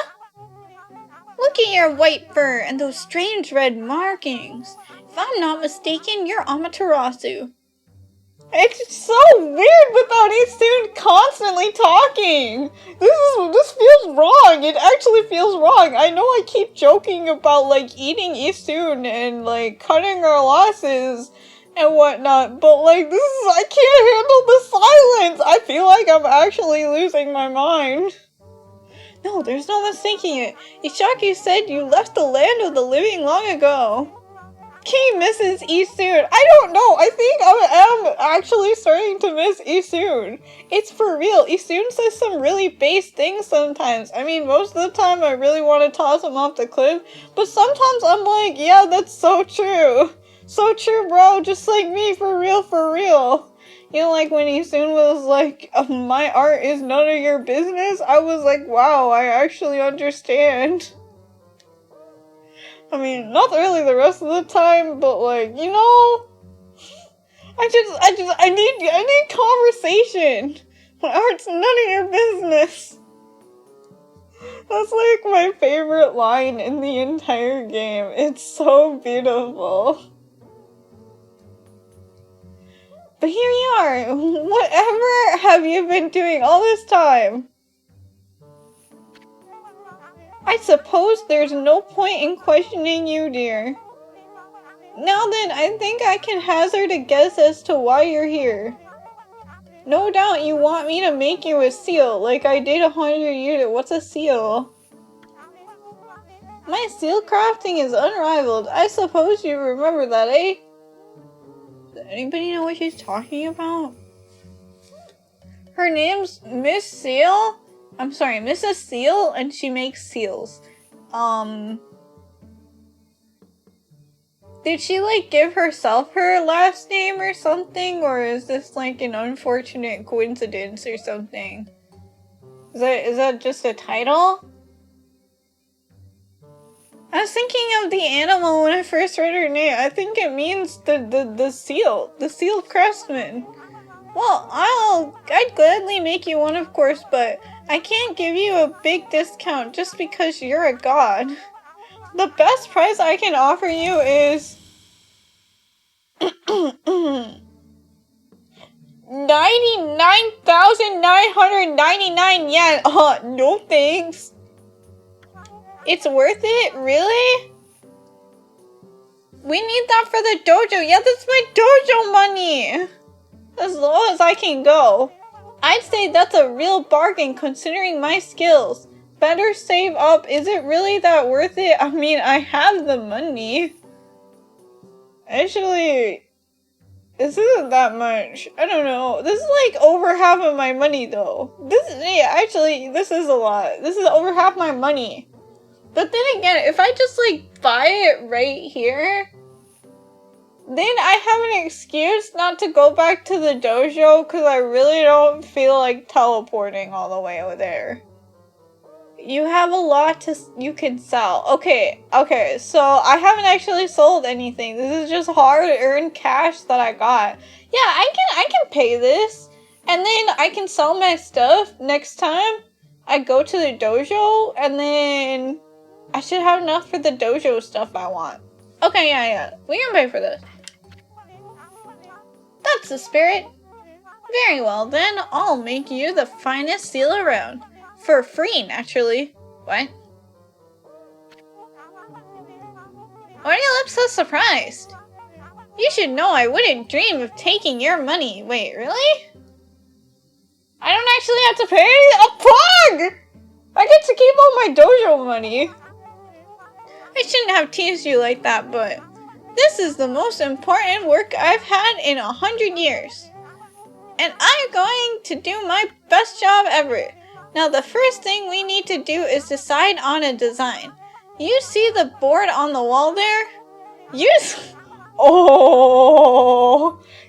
Look at your white fur and those strange red markings. If I'm not mistaken, you're Amaterasu. It's so weird without Issun constantly talking. This feels wrong. It actually feels wrong. I know I keep joking about like eating Issun and like cutting our losses and whatnot, but like I can't handle the silence. I feel like I'm actually losing my mind. No, there's no mistaking it. Ishaku said you left the land of the living long ago. He misses Issun. I don't know. I think I am actually starting to miss Issun. It's for real. Issun says some really base things sometimes. I mean, most of the time I really want to toss him off the cliff, but sometimes I'm like, yeah, that's so true. So true, bro. Just like me, for real, for real. You know, like when Issun was like, my art is none of your business, I was like, wow, I actually understand. I mean, not really the rest of the time, but like, you know, I need conversation. My art's none of your business. That's like my favorite line in the entire game. It's so beautiful. But here you are. Whatever have you been doing all this time? I suppose there's no point in questioning you, dear. Now then, I think I can hazard a guess as to why you're here. No doubt you want me to make you a seal, like I did 100 years ago. What's a seal? My seal crafting is unrivaled. I suppose you remember that, eh? Does anybody know what she's talking about? Her name's Miss Seal? I'm sorry, Mrs. Seal, and she makes seals. Did she, like, give herself her last name or something? Or is this, like, an unfortunate coincidence or something? Is that just a title? I was thinking of the animal when I first read her name. I think it means the seal craftsman. Well, I'd gladly make you one, of course, but I can't give you a big discount just because you're a god. The best price I can offer you is 99,999 yen. No thanks. It's worth it? Really? We need that for the dojo. Yeah, that's my dojo money. As low as I can go. I'd say that's a real bargain considering my skills. Better save up. Is it really that worth it? I mean, I have the money. Actually, this isn't that much. I don't know. This is like over half of my money though. This is a lot. This is over half my money. But then again, if I just like buy it right here, then I have an excuse not to go back to the dojo because I really don't feel like teleporting all the way over there. You have a lot you can sell. Okay, so I haven't actually sold anything. This is just hard-earned cash that I got. Yeah, I can pay this. And then I can sell my stuff next time I go to the dojo, and then I should have enough for the dojo stuff I want. Okay, yeah. We can pay for this. That's the spirit. Very well then, I'll make you the finest seal around. For free, naturally. What? Why are you look so surprised? You should know I wouldn't dream of taking your money. Wait, really? I don't actually have to pay? A plug! I get to keep all my dojo money. I shouldn't have teased you like that, but this is the most important work I've had in 100 years. And I'm going to do my best job ever. Now the first thing we need to do is decide on a design. You see the board on the wall there? Use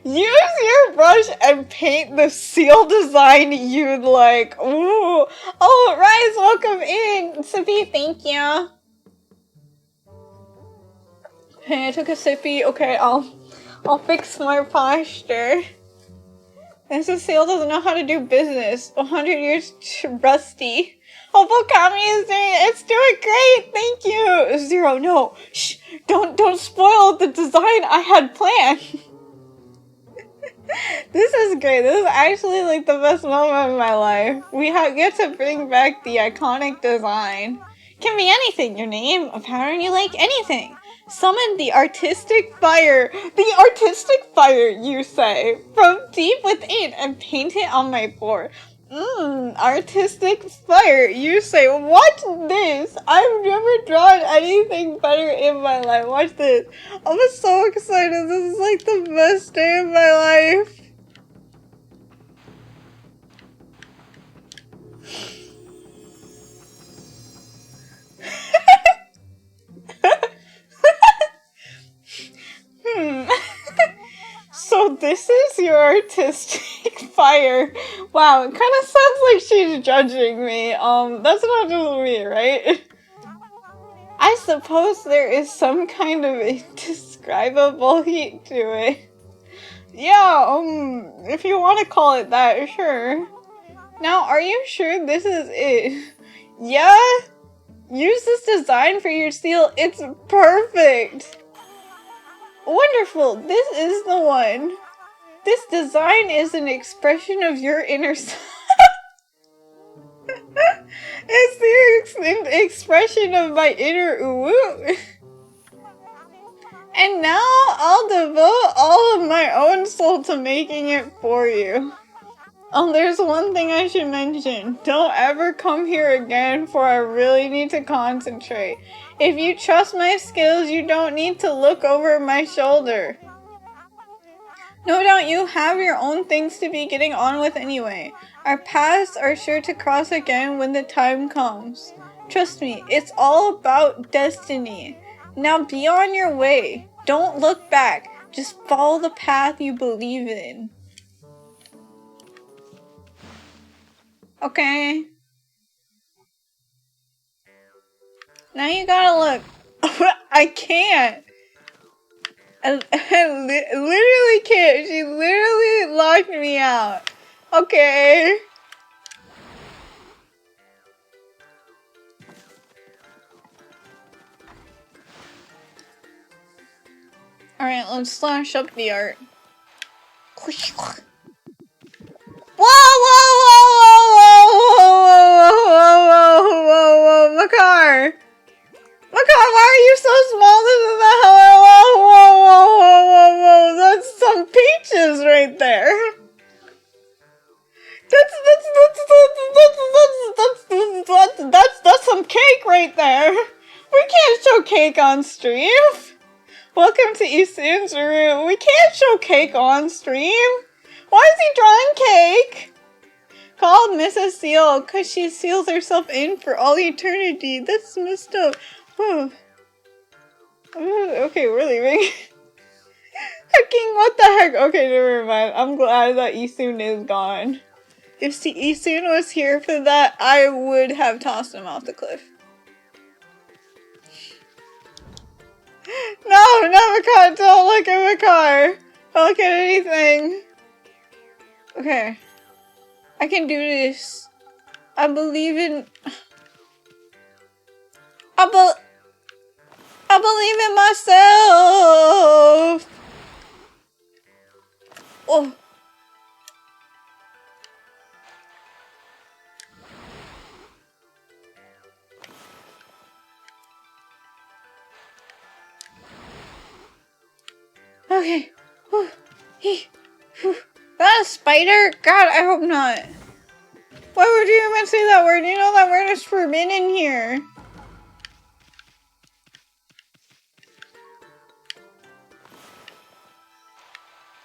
your brush and paint the seal design you'd like. Ooh. Oh, Rise, welcome in. Sippy, thank you. Hey, I took a sippy. Okay, I'll fix my posture. This seal doesn't know how to do business. 100 years rusty. Oh, POGami is doing it. It's doing great. Thank you. Zero, no. Shh. Don't spoil the design I had planned. This is great. This is actually like the best moment of my life. We get to bring back the iconic design. Can be anything. Your name, a pattern you like, anything. Summon the artistic fire. The artistic fire, you say, from deep within and paint it on my board. Artistic fire, you say. Watch this. I've never drawn anything better in my life. Watch this. I'm so excited. This is like the best day of my life. So this is your artistic fire. Wow, it kind of sounds like she's judging me. That's not just me, right? I suppose there is some kind of indescribable heat to it. Yeah, if you want to call it that, sure. Now, are you sure this is it? Yeah? Use this design for your seal. It's perfect. Wonderful. This is the one. This design is an expression of your inner self. It's the expression of my inner uwu. And now I'll devote all of my own soul to making it for you. Oh, there's one thing I should mention. Don't ever come here again, for I really need to concentrate. If you trust my skills, you don't need to look over my shoulder. No doubt you have your own things to be getting on with anyway. Our paths are sure to cross again when the time comes. Trust me, it's all about destiny. Now be on your way. Don't look back. Just follow the path you believe in. Okay. Now you gotta look. I can't. I literally can't. She literally locked me out. Okay. Alright, let's slash up the art. whoa, Makar! Makar, why are you so small? This is the hell. Whoa. That's some peaches right there. That's some cake right there. We can't show cake on stream. Welcome to Isun's room. We can't show cake on stream. Why is he drawing cake? Called Mrs. Seal because she seals herself in for all eternity. That's messed up. Okay, we're leaving. Fucking what the heck? Okay, never mind. I'm glad that Isun is gone. If Isun was here for that, I would have tossed him off the cliff. No, Makar, don't look at Makar. Don't look at anything. Okay. I can do this. I believe in... I believe in myself. Oh. Okay. That a spider? God, I hope not. Why would you even say that word? You know that word is forbidden here.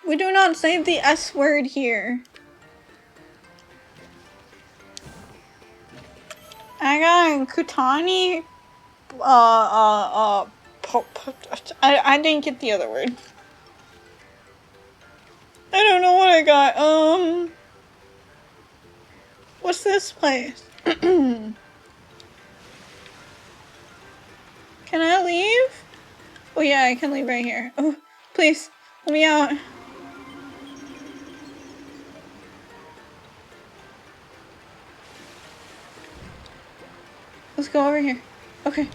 We do not say the S word here. I got a Kutani. I didn't get the other word. I don't know what I got. What's this place? Can I leave? Oh yeah, I can leave right here. Oh, please, let me out. Let's go over here. Okay.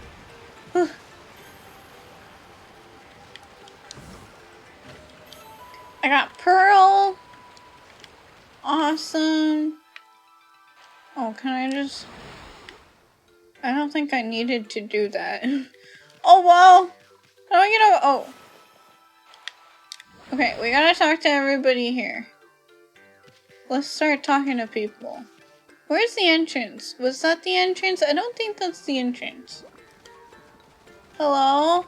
I got Pearl. Awesome. Oh, can I just... I don't think I needed to do that. Oh, wow. How do I get over... Oh. Okay, we gotta talk to everybody here. Let's start talking to people. Where's the entrance? Was that the entrance? I don't think that's the entrance. Hello?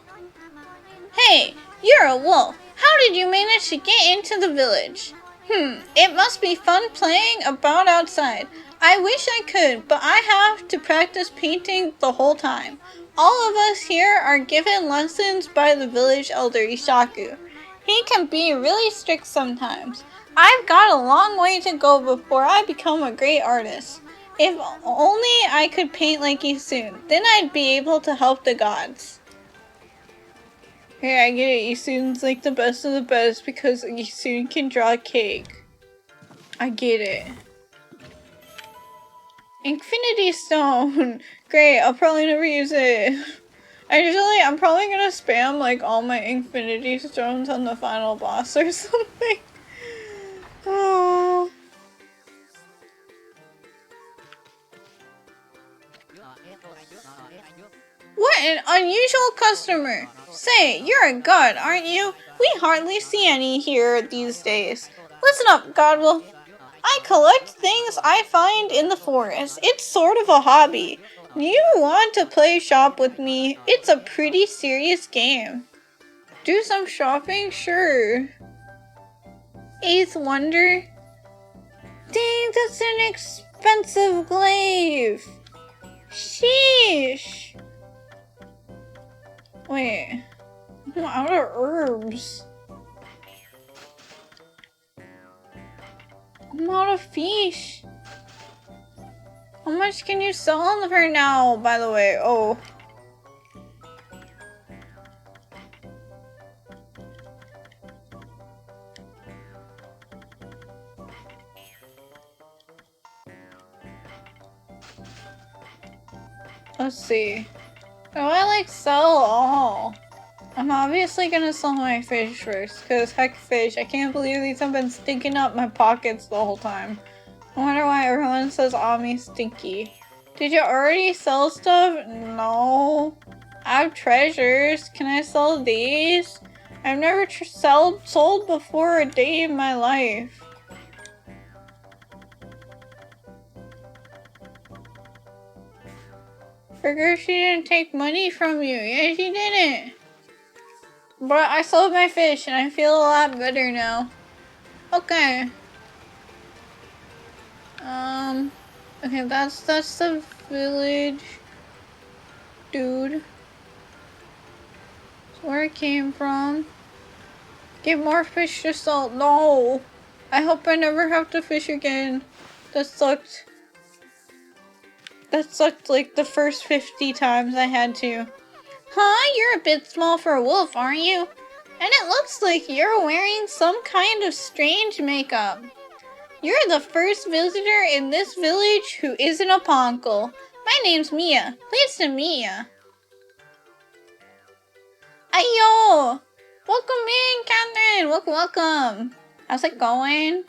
Hey, you're a wolf. How did you manage to get into the village? It must be fun playing about outside. I wish I could, but I have to practice painting the whole time. All of us here are given lessons by the village elder Ishaku. He can be really strict sometimes. I've got a long way to go before I become a great artist. If only I could paint like Isun, then I'd be able to help the gods. Okay, I get it. Isun's like the best of the best because Isun can draw cake. I get it. Infinity Stone! Great, I'll probably never use it. I'm probably gonna spam like all my Infinity Stones on the final boss or something. Oh. What an unusual customer! Say, you're a god, aren't you? We hardly see any here these days. Listen up, Godwell. I collect things I find in the forest. It's sort of a hobby. You want to play shop with me? It's a pretty serious game. Do some shopping? Sure. Eighth Wonder? Dang, that's an expensive glaive. Sheesh. Wait. I'm out of herbs. I'm out of fish. How much can you sell on her now, by the way? Oh. Let's see. Do I like sell all? I'm obviously gonna sell my fish first, because heck fish, I can't believe these have been stinking up my pockets the whole time. I wonder why everyone says Ami stinky. Did you already sell stuff? No. I have treasures. Can I sell these? I've never sold before a day in my life. Figure she didn't take money from you. Yeah, she didn't. But I sold my fish and I feel a lot better now. Okay. Okay, that's the village. Dude. That's where it came from. Get more fish to sell. No! I hope I never have to fish again. That sucked. That sucked like the first 50 times I had to. Huh? You're a bit small for a wolf, aren't you? And it looks like you're wearing some kind of strange makeup. You're the first visitor in this village who isn't a Ponkel. My name's Mia. Pleased to meet ya. Ayo! Welcome in, Catherine! Welcome. How's it going?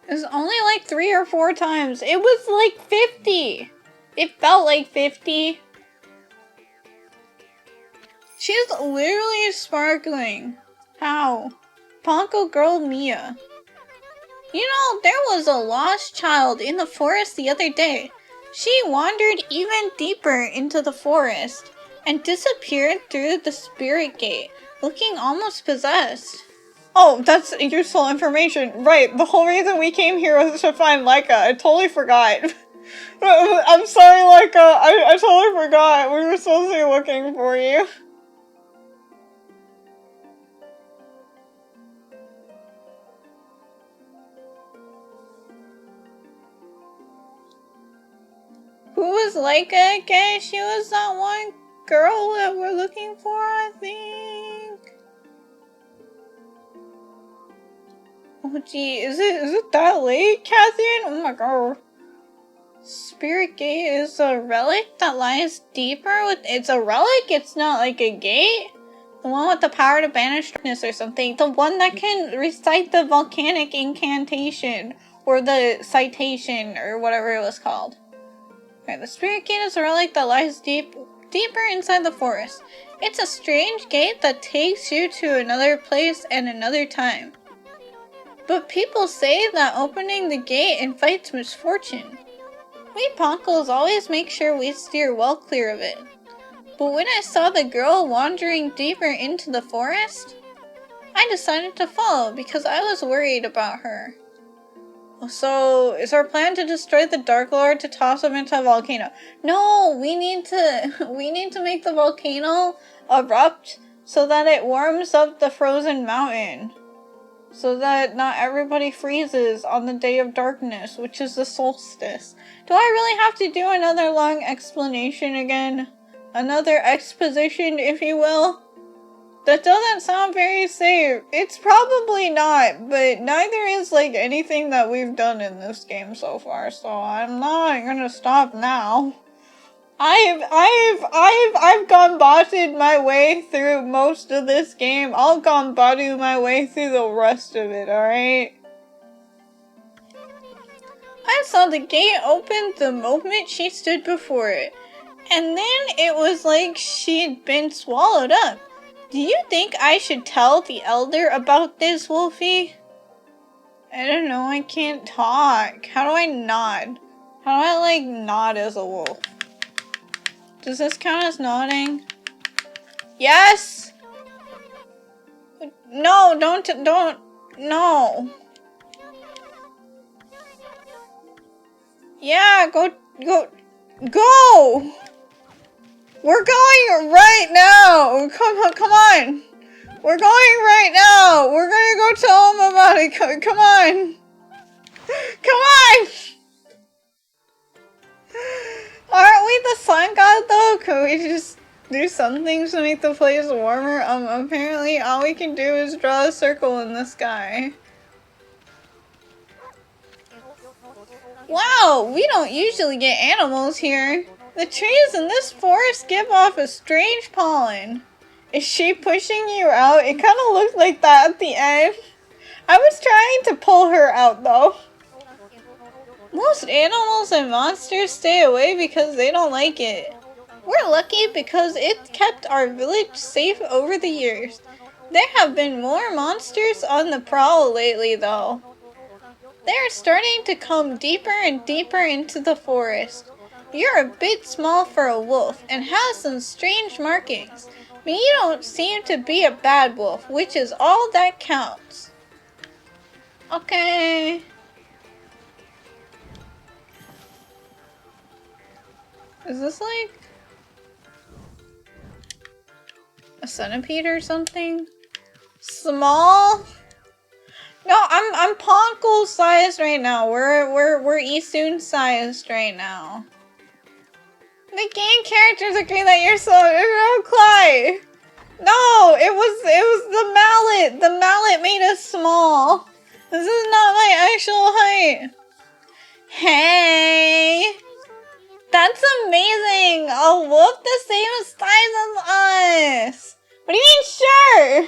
It was only like 3 or 4 times. It was like 50. It felt like 50. She's literally sparkling. How? Ponko girl Mia. You know, there was a lost child in the forest the other day. She wandered even deeper into the forest and disappeared through the spirit gate, looking almost possessed. Oh, that's useful information. Right, the whole reason we came here was to find Leica. I totally forgot. I'm sorry, Leica. I totally forgot. We were supposed to be looking for you. Who was Leica again? She was that one girl that we're looking for, I think. Oh gee, is it that late, Catherine? Oh my god. Spirit Gate is a relic that lies deeper with— it's a relic? It's not like a gate? The one with the power to banish darkness or something. The one that can recite the volcanic incantation. Or the citation, or whatever it was called. Okay, the Spirit Gate is a relic that lies deeper inside the forest. It's a strange gate that takes you to another place and another time. But people say that opening the gate invites misfortune. We Ponkles always make sure we steer well clear of it. But when I saw the girl wandering deeper into the forest, I decided to follow because I was worried about her. So, is our plan to destroy the Dark Lord to toss him into a volcano? No, we need to make the volcano erupt so that it warms up the frozen mountain. So that not everybody freezes on the day of darkness, which is the solstice. Do I really have to do another long explanation again? Another exposition, if you will? That doesn't sound very safe. It's probably not, but neither is like anything that we've done in this game so far, so I'm not gonna stop now. I've gone-botted my way through most of this game. I'll gone-bottu my way through the rest of it, alright? I saw the gate open the moment she stood before it. And then it was like she'd been swallowed up. Do you think I should tell the elder about this, Wolfie? I don't know, I can't talk. How do I nod? How do I, like, nod as a wolf? Does this count as nodding? Yes! No, don't, no. Yeah, go! We're going right now! Come on! We're going right now! We're gonna go tell him about it! Come on! Come on! Aren't we the sun god though? Can we just do some things to make the place warmer? Apparently all we can do is draw a circle in the sky. Wow, we don't usually get animals here. The trees in this forest give off a strange pollen. Is she pushing you out? It kind of looked like that at the end. I was trying to pull her out though. Most animals and monsters stay away because they don't like it. We're lucky because it kept our village safe over the years. There have been more monsters on the prowl lately, though. They're starting to come deeper and deeper into the forest. You're a bit small for a wolf and have some strange markings, but you don't seem to be a bad wolf, which is all that counts. Okay. Is this like a centipede or something? Small? No, I'm Ponkel sized right now. We're Isun sized right now. The game characters agree that you're so Clyde. No, it was the mallet. The mallet made us small. This is not my actual height. Hey. That's amazing! A wolf the same size as us! What do you mean, sure?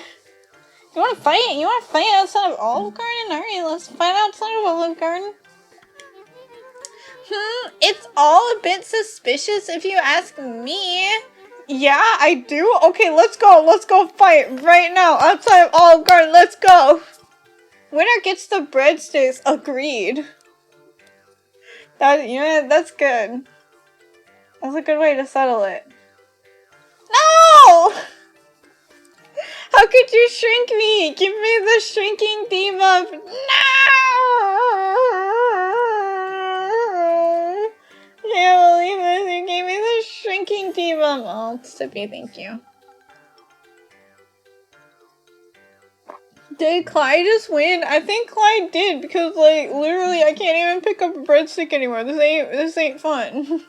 You wanna fight? You wanna fight outside of Olive Garden? Alright, let's fight outside of Olive Garden. It's all a bit suspicious if you ask me. Yeah, I do? Okay, let's go fight right now outside of Olive Garden, let's go! Winner gets the breadsticks, agreed. That's good. That's a good way to settle it. No! How could you shrink me? Give me the shrinking debuff. No! Can't believe this. You gave me the shrinking debuff. Oh, Sippy, thank you. Did Clyde just win? I think Clyde did because, like, literally, I can't even pick up a breadstick anymore. This ain't fun.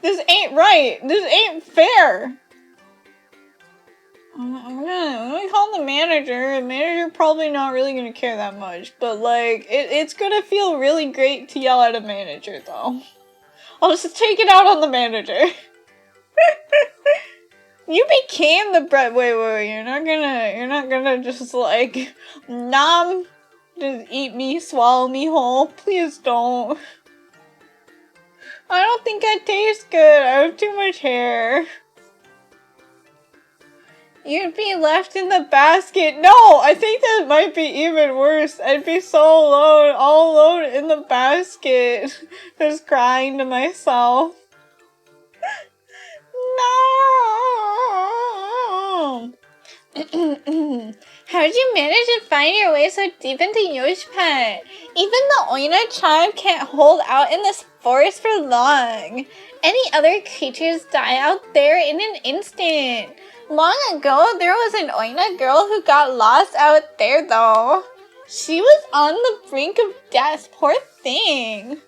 This ain't right. This ain't fair. I'm gonna call the manager. The manager probably not really gonna care that much, but like it's gonna feel really great to yell at a manager though. I'll just take it out on the manager. You became the bread. Wait. You're not gonna just like nom. Just eat me, swallow me whole. Please don't. I don't think I taste good. I have too much hair. You'd be left in the basket. No, I think that might be even worse. I'd be so alone, all alone in the basket, just crying to myself. No. How'd you manage to find your way so deep into Yoshpet? Even the Oina tribe can't hold out in this forest for long. Any other creatures die out there in an instant. Long ago, there was an Oina girl who got lost out there though. She was on the brink of death, poor thing.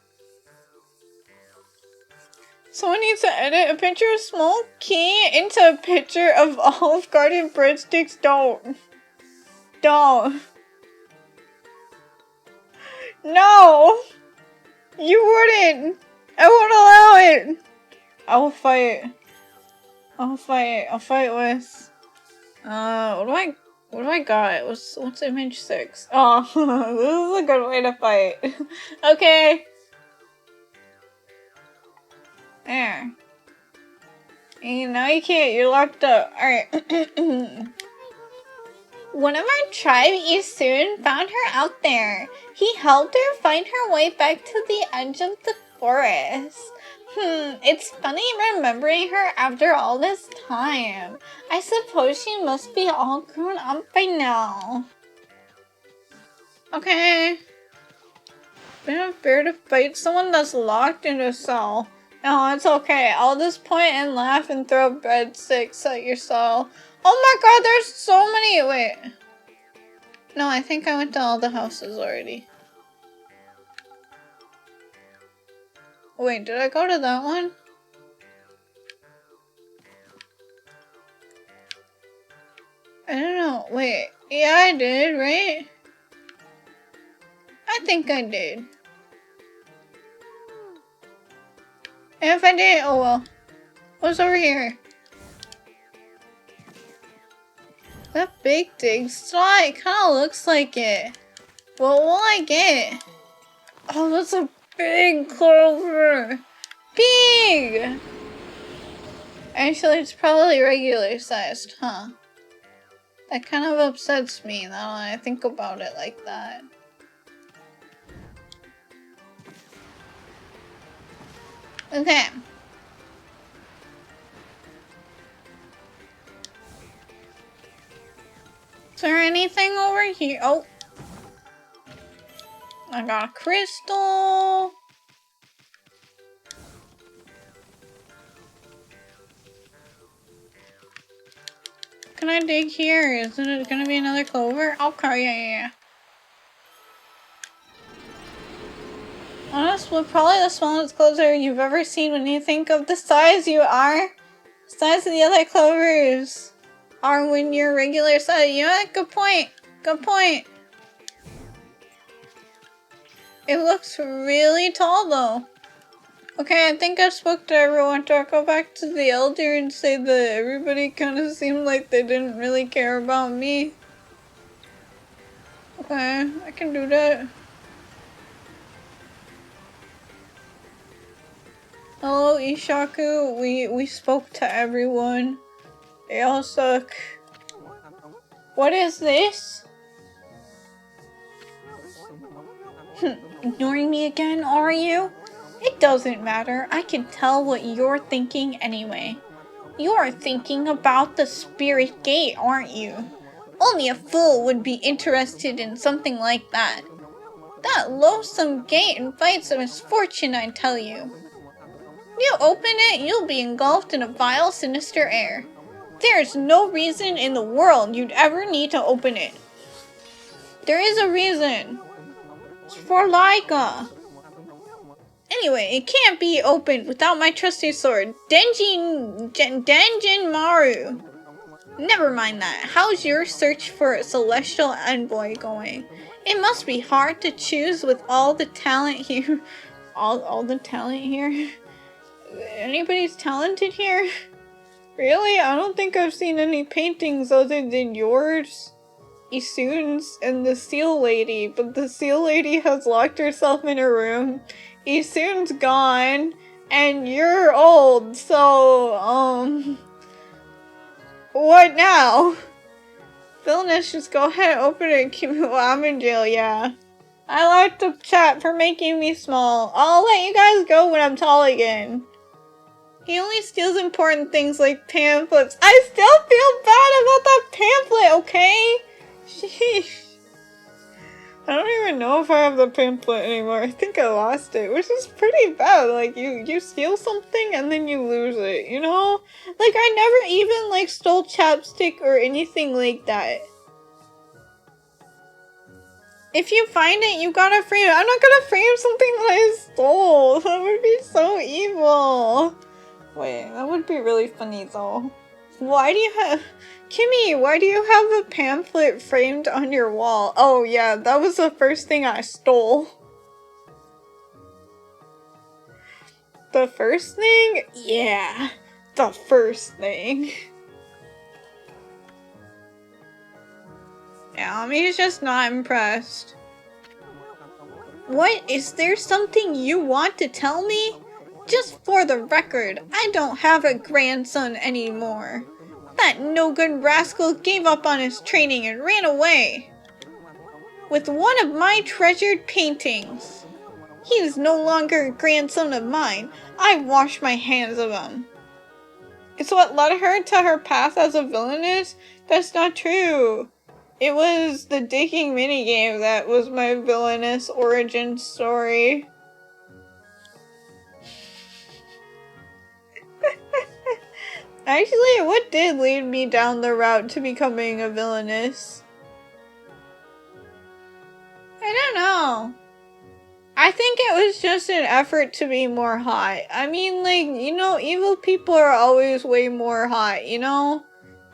Someone needs to edit a picture of Small Key into a picture of Olive Garden breadsticks. Don't. No! You wouldn't! I won't allow it! I'll fight. I'll fight with... what do I got? What's image 6? Oh, this is a good way to fight. Okay. There. And now you can't, you're locked up. Alright. One of our tribe, Isun, found her out there. He helped her find her way back to the edge of the forest. It's funny remembering her after all this time. I suppose she must be all grown up by now. Okay. Been unfair to fight someone that's locked in a cell. No, it's okay. I'll just point and laugh and throw breadsticks at your cell. Oh my god, there's so many! Wait. No, I think I went to all the houses already. Wait, did I go to that one? I don't know. Wait. Yeah, I did, right? I think I did. And if I didn't, oh well. What's over here? That big dig slot, it kinda looks like it. What will I get? Oh, that's a Big clover! Big! Actually, it's probably regular sized, huh? That kind of upsets me now when I think about it like that. Okay. Is there anything over here? Oh. I got a crystal. Can I dig here? Isn't it gonna be another clover? Okay, yeah. Honestly, probably the smallest clover you've ever seen when you think of the size you are. The size of the other clovers are when you're regular size. You know what? Good point. Good point. It looks really tall though. Okay, I think I spoke to everyone. Do I go back to the elder and say that everybody kind of seemed like they didn't really care about me? Okay, I can do that. Hello, Ishaku. We spoke to everyone. They all suck. What is this? Ignoring me again, are you? It doesn't matter. I can tell what you're thinking anyway. You're thinking about the spirit gate, aren't you? Only a fool would be interested in something like that. That loathsome gate invites a misfortune, I tell you. You open it, you'll be engulfed in a vile, sinister air. There's no reason in the world you'd ever need to open it. There is a reason. It's for Laika. Anyway, it can't be opened without my trusty sword, Denjin Maru. Never mind that. How's your search for a celestial envoy going? It must be hard to choose with all the talent here. All the talent here? Anybody's talented here? Really? I don't think I've seen any paintings other than yours, Isun's, and the seal lady, but the seal lady has locked herself in her room. Isun's gone, and you're old, so, what now? Villainous, just go ahead and open it and keep me while I'm in jail, yeah. I like the chat for making me small. I'll let you guys go when I'm tall again. He only steals important things like pamphlets. I still feel bad about that pamphlet, okay? Sheesh. I don't even know if I have the pamphlet anymore. I think I lost it, which is pretty bad. Like, you steal something and then you lose it, you know? Like, I never even, like, stole chapstick or anything like that. If you find it, you gotta frame it. I'm not gonna frame something that I stole. That would be so evil. Wait, that would be really funny though. Why do you have... Kimmy, why do you have a pamphlet framed on your wall? Oh yeah, that was the first thing I stole. The first thing? Yeah, the first thing. Yeah, Ami's just not impressed. What? Is there something you want to tell me? Just for the record, I don't have a grandson anymore. That no-good rascal gave up on his training and ran away with one of my treasured paintings. He is no longer a grandson of mine. I wash my hands of him. It's what led her to her path as a villainess? That's not true. It was the digging minigame that was my villainous origin story. Actually, what did lead me down the route to becoming a villainess? I don't know. I think it was just an effort to be more hot. I mean, like, you know, evil people are always way more hot, you know?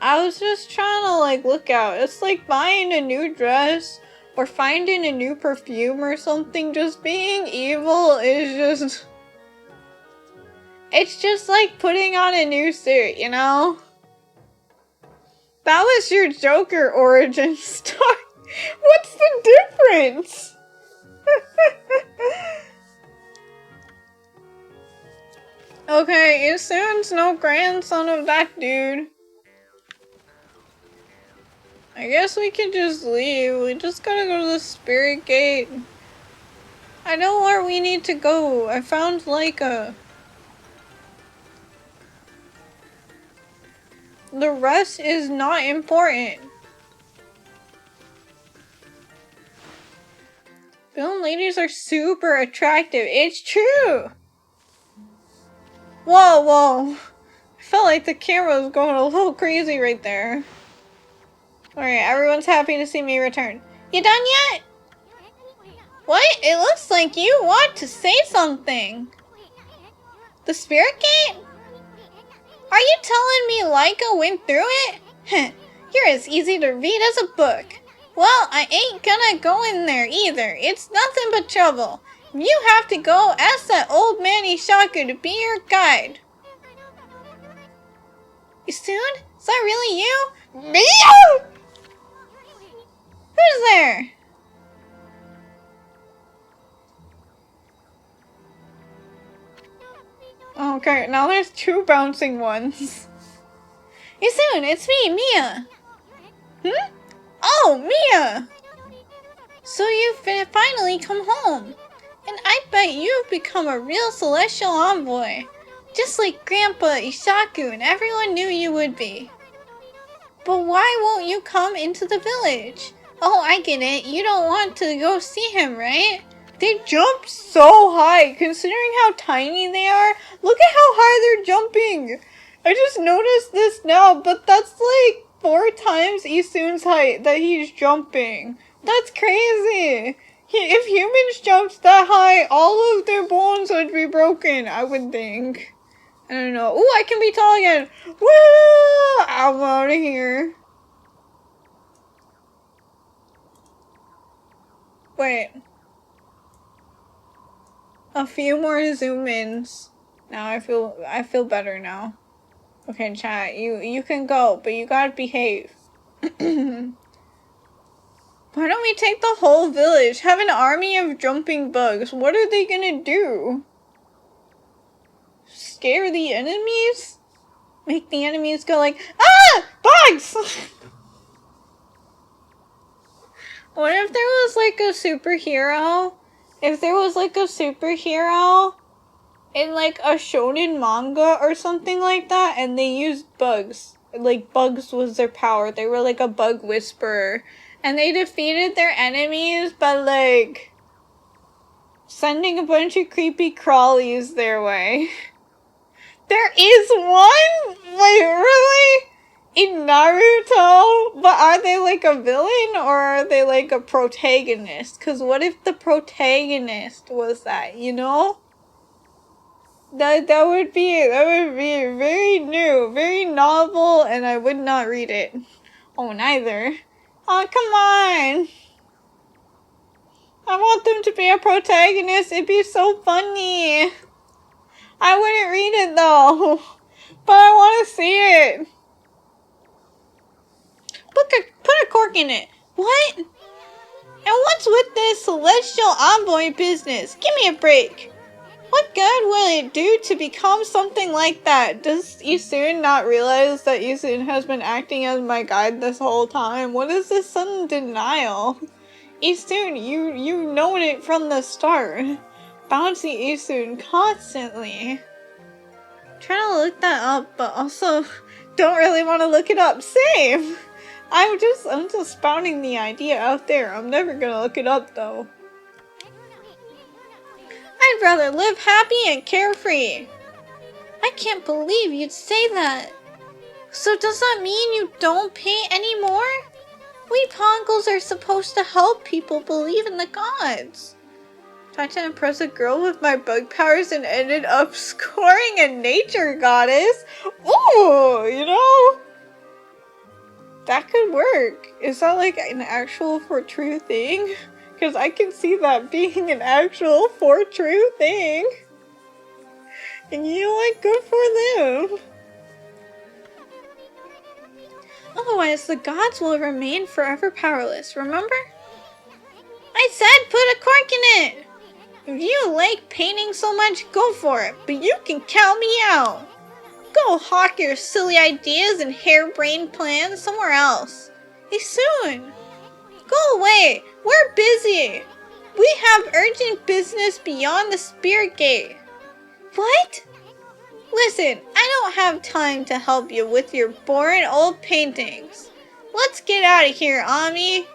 I was just trying to, like, look out. It's like buying a new dress or finding a new perfume or something. Just being evil is just... It's just like putting on a new suit, you know? That was your Joker origin story. What's the difference? Okay, Isun's no grandson of that dude. I guess we can just leave. We just gotta go to the spirit gate. I know where we need to go. I found like a... The rest is not important. Villain ladies are super attractive. It's true! Whoa, whoa. I felt like the camera was going a little crazy right there. Alright, everyone's happy to see me return. You done yet? What? It looks like you want to say something. The spirit gate? Are you telling me Laika went through it? Heh, you're as easy to read as a book. Well, I ain't gonna go in there either. It's nothing but trouble. You have to go ask that old man Ishaku to be your guide. Isun? Is that really you? Mia! Who's there? Okay, now there's two bouncing ones. Isun, it's me, Mia. Hmm? Oh, Mia! So you've finally come home. And I bet you've become a real celestial envoy. Just like Grandpa Ishaku and everyone knew you would be. But why won't you come into the village? Oh, I get it. You don't want to go see him, right? They jump so high, considering how tiny they are. Look at how high they're jumping. I just noticed this now, but that's like 4 times Isun's height that he's jumping. That's crazy. If humans jumped that high, all of their bones would be broken, I would think. I don't know. Ooh, I can be tall again. Woo! I'm out of here. Wait. A few more zoom-ins. Now I feel better now. Okay, chat, you can go, but you gotta behave. Why don't we take the whole village? Have an army of jumping bugs. What are they gonna do? Scare the enemies? Make the enemies go like, ah! Bugs! What if there was like a superhero? If there was like a superhero in like a shonen manga or something like that, and they used bugs. Like bugs was their power. They were like a bug whisperer. And they defeated their enemies by like sending a bunch of creepy crawlies their way. There is one? Wait, really? In Naruto? But are they like a villain or are they like a protagonist? Because what if the protagonist was that, you know? That would be very new, very novel, and I would not read it. Oh, neither. Oh, come on. I want them to be a protagonist. It'd be so funny. I wouldn't read it though, but I want to see it. Put a cork in it. What? And what's with this celestial envoy business? Give me a break. What good will it do to become something like that? Does Isun not realize that Isun has been acting as my guide this whole time? What is this sudden denial? Isun, you known it from the start. Bouncy Isun constantly. Trying to look that up, but also don't really want to look it up. Same! I'm just spouting the idea out there. I'm never gonna look it up though. I'd rather live happy and carefree. I can't believe you'd say that. So does that mean you don't paint anymore? We Pongles are supposed to help people believe in the gods. Tried to impress a girl with my bug powers and ended up scoring a nature goddess. Ooh, you know? That could work. Is that like an actual for true thing? Because I can see that being an actual for true thing. And you know what? Good for them. Otherwise, the gods will remain forever powerless, remember? I said put a cork in it! If you like painting so much, go for it, but you can count me out. Go hawk your silly ideas and harebrained plans somewhere else. Hey, soon. Go away. We're busy. We have urgent business beyond the spirit gate. What? Listen, I don't have time to help you with your boring old paintings. Let's get out of here, Ami.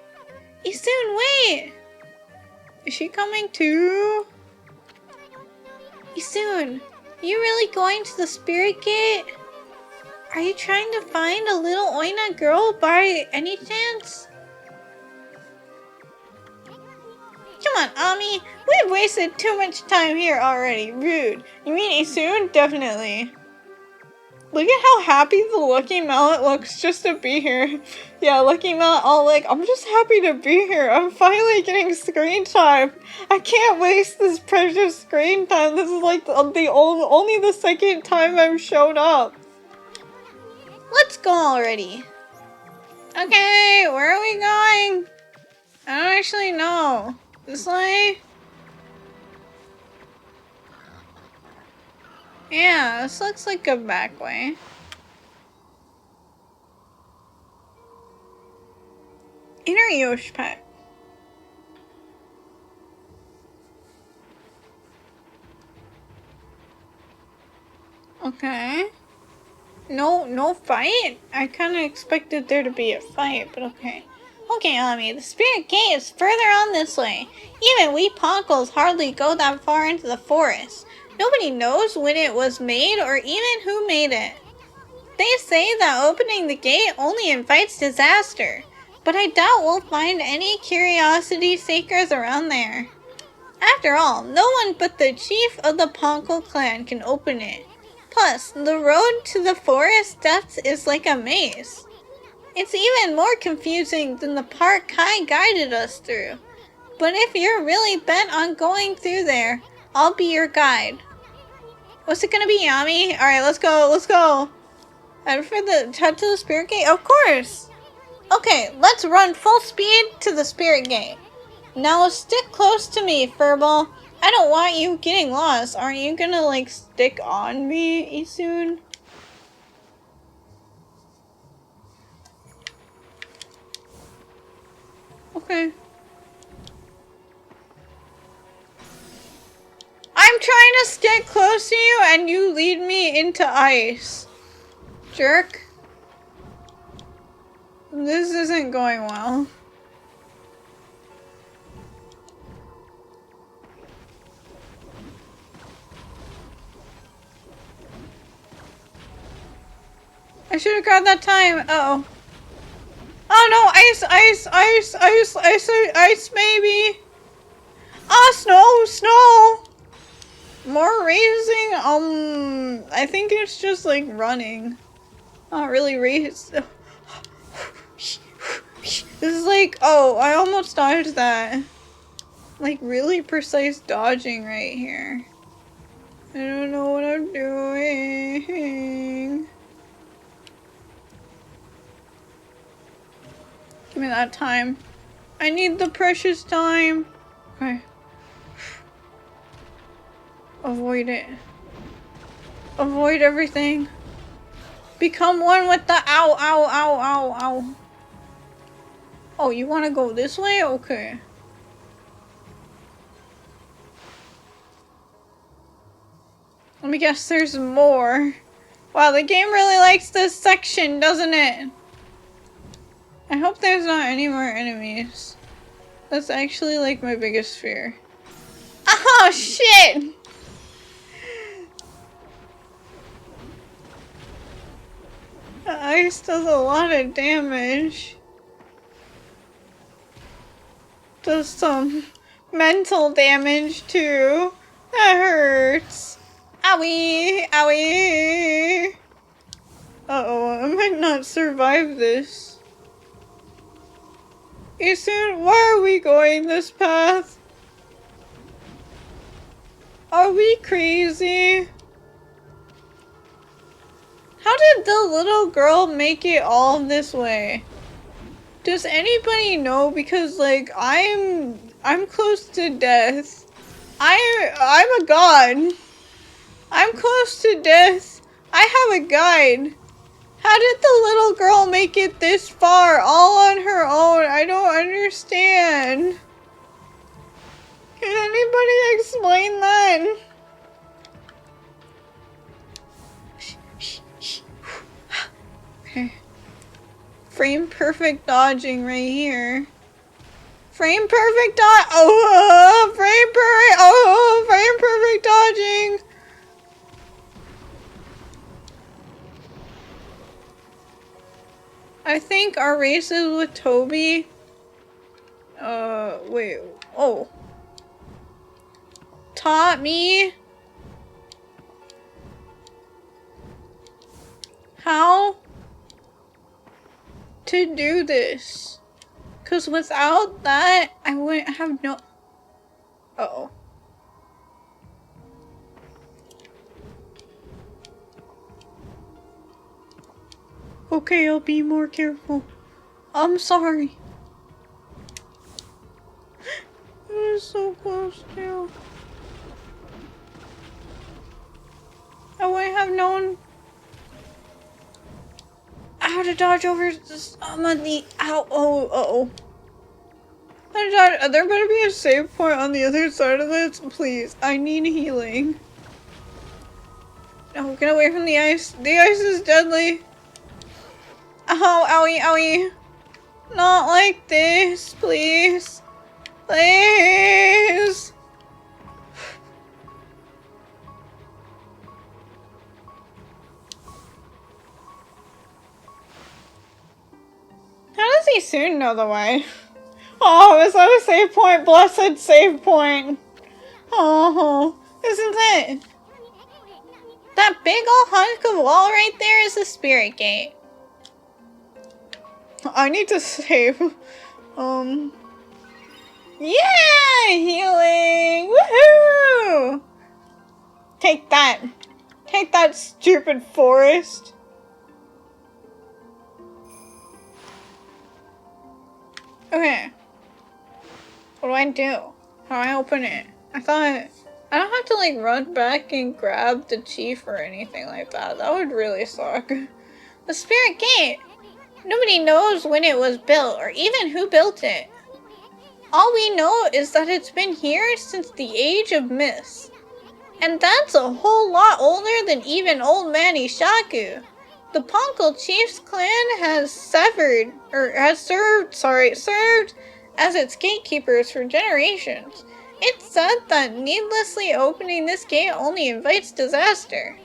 Soon, wait. Is she coming too? Soon, you really going to the spirit gate? Are you trying to find a little Oina girl by any chance? Come on, Ami. We've wasted too much time here already. Rude. You mean Isoon? Definitely. Look at how happy the Lucky Mallet looks just to be here. Yeah, Lucky Mallet all like, I'm just happy to be here. I'm finally getting screen time. I can't waste this precious screen time. This is like only the second time I've shown up. Let's go already. Okay, where are we going? I don't actually know. This way? Yeah, this looks like a back way. Inner Yosh pet. Okay. No fight? I kind of expected there to be a fight, but okay. Okay, Ami, the spirit gate is further on this way. Even we Ponkles hardly go that far into the forest. Nobody knows when it was made or even who made it. They say that opening the gate only invites disaster, but I doubt we'll find any curiosity seekers around there. After all, no one but the chief of the Ponkle clan can open it. Plus, the road to the forest depths is like a maze. It's even more confusing than the part Kai guided us through. But if you're really bent on going through there, I'll be your guide. What's it gonna be, Yami? Alright, let's go. And for the head to the spirit gate? Of course! Okay, let's run full speed to the spirit gate. Now stick close to me, Furball. I don't want you getting lost. Aren't you gonna, like, stick on me soon? Okay. I'm trying to stick close to you and you lead me into ice. Jerk. This isn't going well. I should have grabbed that time. Uh-oh. Oh no, ice, baby. Ah, snow. More racing? I think it's just like running. Not really race. This is like, oh, I almost dodged that. Like really precise dodging right here. I don't know what I'm doing. Give me that time. I need the precious time. Okay. Avoid it. Avoid everything. Become one with the ow. Oh, you want to go this way? Okay. Let me guess there's more. Wow, the game really likes this section, doesn't it? I hope there's not any more enemies. That's actually like my biggest fear. Oh shit! The ice does a lot of damage. Does some mental damage too. That hurts. Owie! Uh-oh, I might not survive this. Isun, why are we going this path? Are we crazy? How did the little girl make it all this way? Does anybody know? Because like I'm close to death. I'm a god. I'm close to death. I have a guide. How did the little girl make it this far all on her own? I don't understand. Can anybody explain that? Okay. Frame perfect dodging right here. Frame perfect dodge. Oh, frame perfect. Oh, frame perfect dodging. I think our races with Toby. Wait. Oh. Taught me how to do this. Because without that, I wouldn't have no. Uh-oh. Okay, I'll be more careful. I'm sorry. It was so close to. I wouldn't have known how to dodge over some of the. Ow! Oh! Uh-oh! How to dodge? There better be a save point on the other side of this, please. I need healing. No, get away from the ice. The ice is deadly. Ow! Owie! Owie! Not like this, please. Please. How does he soon know the way? Oh, is that a save point? Blessed save point. Oh, isn't it? That big ol' hunk of wall right there is the spirit gate. I need to save. Yeah! Healing! Woohoo! Take that. Take that, stupid forest. Okay. What do I do? How do I open it? I thought I don't have to like run back and grab the chief or anything like that. That would really suck. The spirit gate! Nobody knows when it was built or even who built it. All we know is that it's been here since the age of myths. And that's a whole lot older than even old man Ishaku. The Ponkel Chief's clan has served as its gatekeepers for generations. It's said that needlessly opening this gate only invites disaster.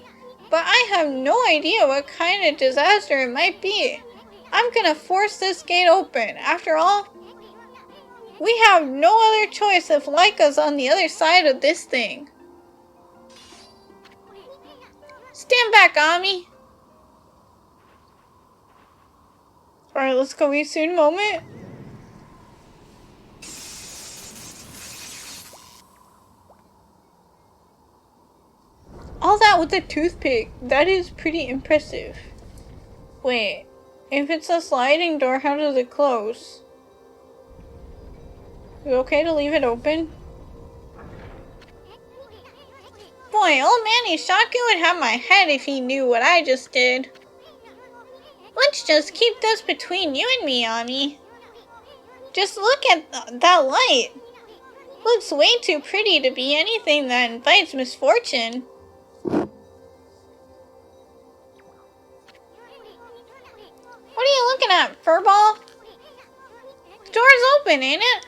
But I have no idea what kind of disaster it might be. I'm gonna force this gate open. After all, we have no other choice if Laika's on the other side of this thing. Stand back, Ami. Alright, let's go eat soon moment. All that with a toothpick. That is pretty impressive. Wait, if it's a sliding door, how does it close? Is it okay to leave it open? Boy, old man Ishaku would have my head if he knew what I just did. Let's just keep this between you and me, Ami. Just look at that light. Looks way too pretty to be anything that invites misfortune. What are you looking at, furball? The door's open, ain't it?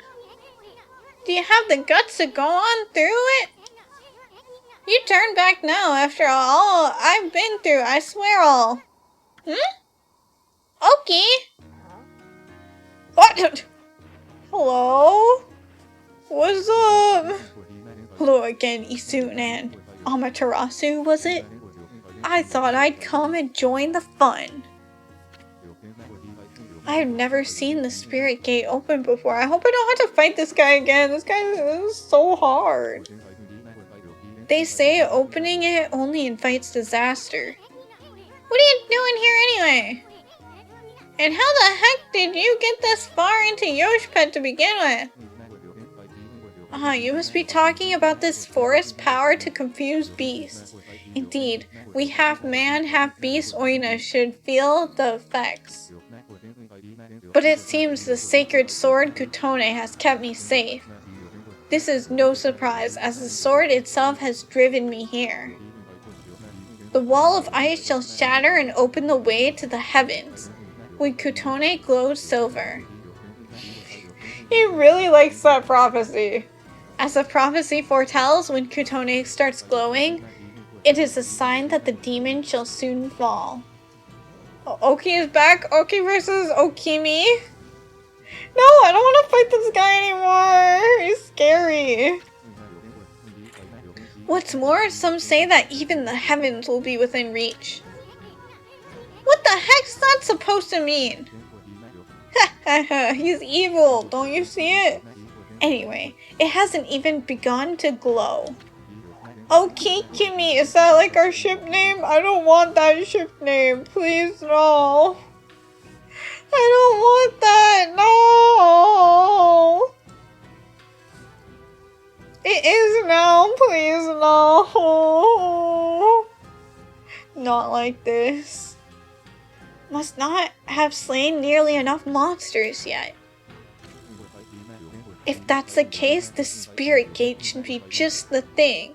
Do you have the guts to go on through it? You turn back now after all I've been through, I swear all. Okay. What? Hello? What's up? Hello again, Isune and Amaterasu, was it? I thought I'd come and join the fun. I've never seen the spirit gate open before. I hope I don't have to fight this guy again. This guy is so hard. They say opening it only invites disaster. What are you doing here anyway? And how the heck did you get this far into Yoshpet to begin with? You must be talking about this forest power to confuse beasts. Indeed, we half man, half beast Oina should feel the effects. But it seems the sacred sword Kutone has kept me safe. This is no surprise, as the sword itself has driven me here. The wall of ice shall shatter and open the way to the heavens, when Kutone glows silver. He really likes that prophecy. As the prophecy foretells, when Kutone starts glowing, it is a sign that the demon shall soon fall. Oki is back. Oki versus Okami. No, I don't want to fight this guy anymore. He's scary. What's more, some say that even the heavens will be within reach. What the heck's that supposed to mean? He's evil, don't you see it? Anyway, it hasn't even begun to glow. Okami, is that like our ship name? I don't want that ship name, please no. I don't want that, no. It is now, please no. Not like this. Must not have slain nearly enough monsters yet. If that's the case, the spirit gate should be just the thing.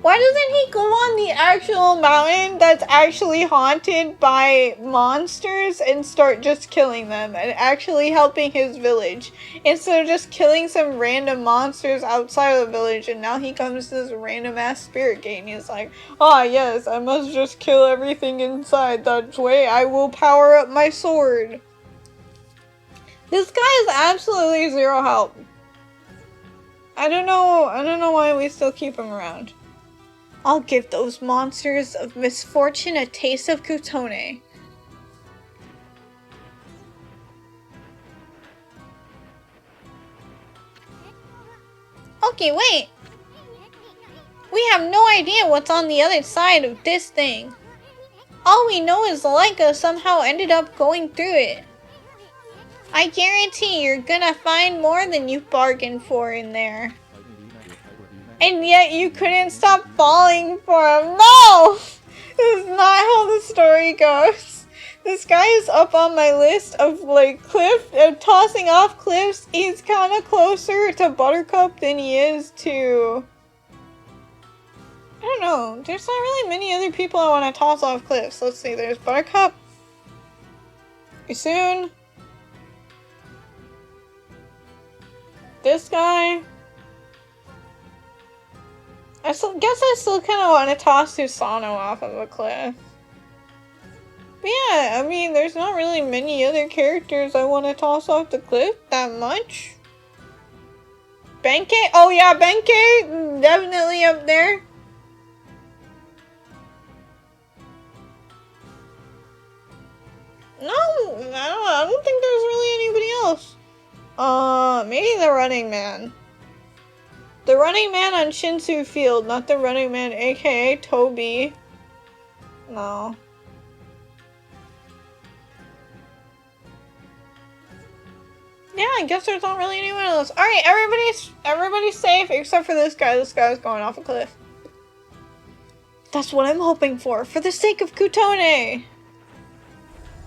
Why doesn't he go on the actual mountain that's actually haunted by monsters and start just killing them and actually helping his village instead of just killing some random monsters outside of the village? And now he comes to this random ass spirit gate and he's like, ah yes, I must just kill everything inside. That way I will power up my sword. This guy is absolutely zero help. I don't know why we still keep him around. I'll give those monsters of misfortune a taste of Kutone. Okay, wait. We have no idea what's on the other side of this thing. All we know is Leica somehow ended up going through it. I guarantee you're gonna find more than you bargained for in there. And yet you couldn't stop falling for him. No! This is not how the story goes. This guy is up on my list of like tossing off cliffs. He's kind of closer to Buttercup than he is to... I don't know. There's not really many other people I want to toss off cliffs. Let's see. There's Buttercup. Soon. This guy. I guess I still kind of want to toss Susano off of a cliff. But yeah, I mean, there's not really many other characters I want to toss off the cliff that much. Benkei? Oh yeah, Benkei! Definitely up there. No, I don't think there's really anybody else. Maybe the Running Man. The Running Man on Shinsu Field, not the Running Man aka Toby. No. Yeah, I guess there's not really anyone else. Alright, everybody's safe except for this guy. This guy's going off a cliff. That's what I'm hoping for the sake of Kutone.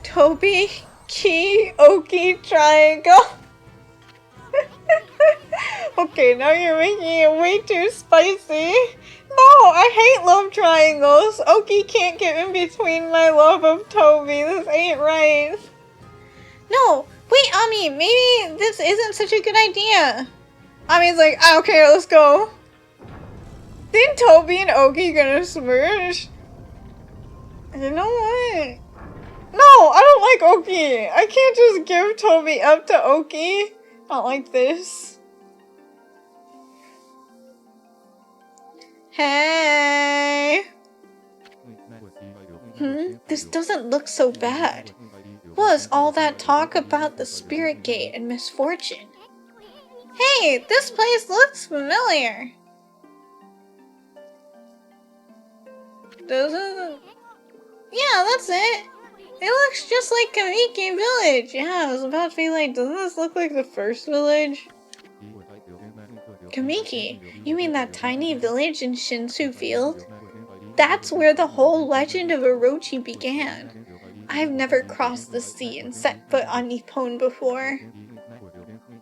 Toby, Ki, Oki, Triangle. Okay, now you're making it way too spicy. No, I hate love triangles. Oki can't get in between my love of Toby. This ain't right. No, wait, Ami, maybe this isn't such a good idea. Ami's like, okay, let's go. Then Toby and Oki gonna smooch? You know what? No, I don't like Oki. I can't just give Toby up to Oki. Not like this. Hey! This doesn't look so bad. What was all that talk about the Spirit Gate and misfortune? Hey, this place looks familiar. Does it? Yeah, that's it. It looks just like Kamiki Village. Yeah, I was about to be like, doesn't this look like the first village? Kamiki, you mean that tiny village in Shinsu Field? That's where the whole legend of Orochi began. I've never crossed the sea and set foot on Nippon before.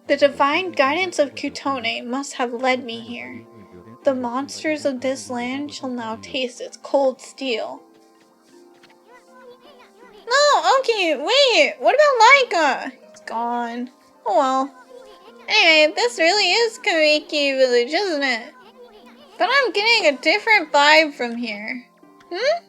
The divine guidance of Kutone must have led me here. The monsters of this land shall now taste its cold steel. No, okay, wait, what about Laika? It's gone. Oh well. Anyway, this really is Kamiki Village, isn't it? But I'm getting a different vibe from here. Hmm?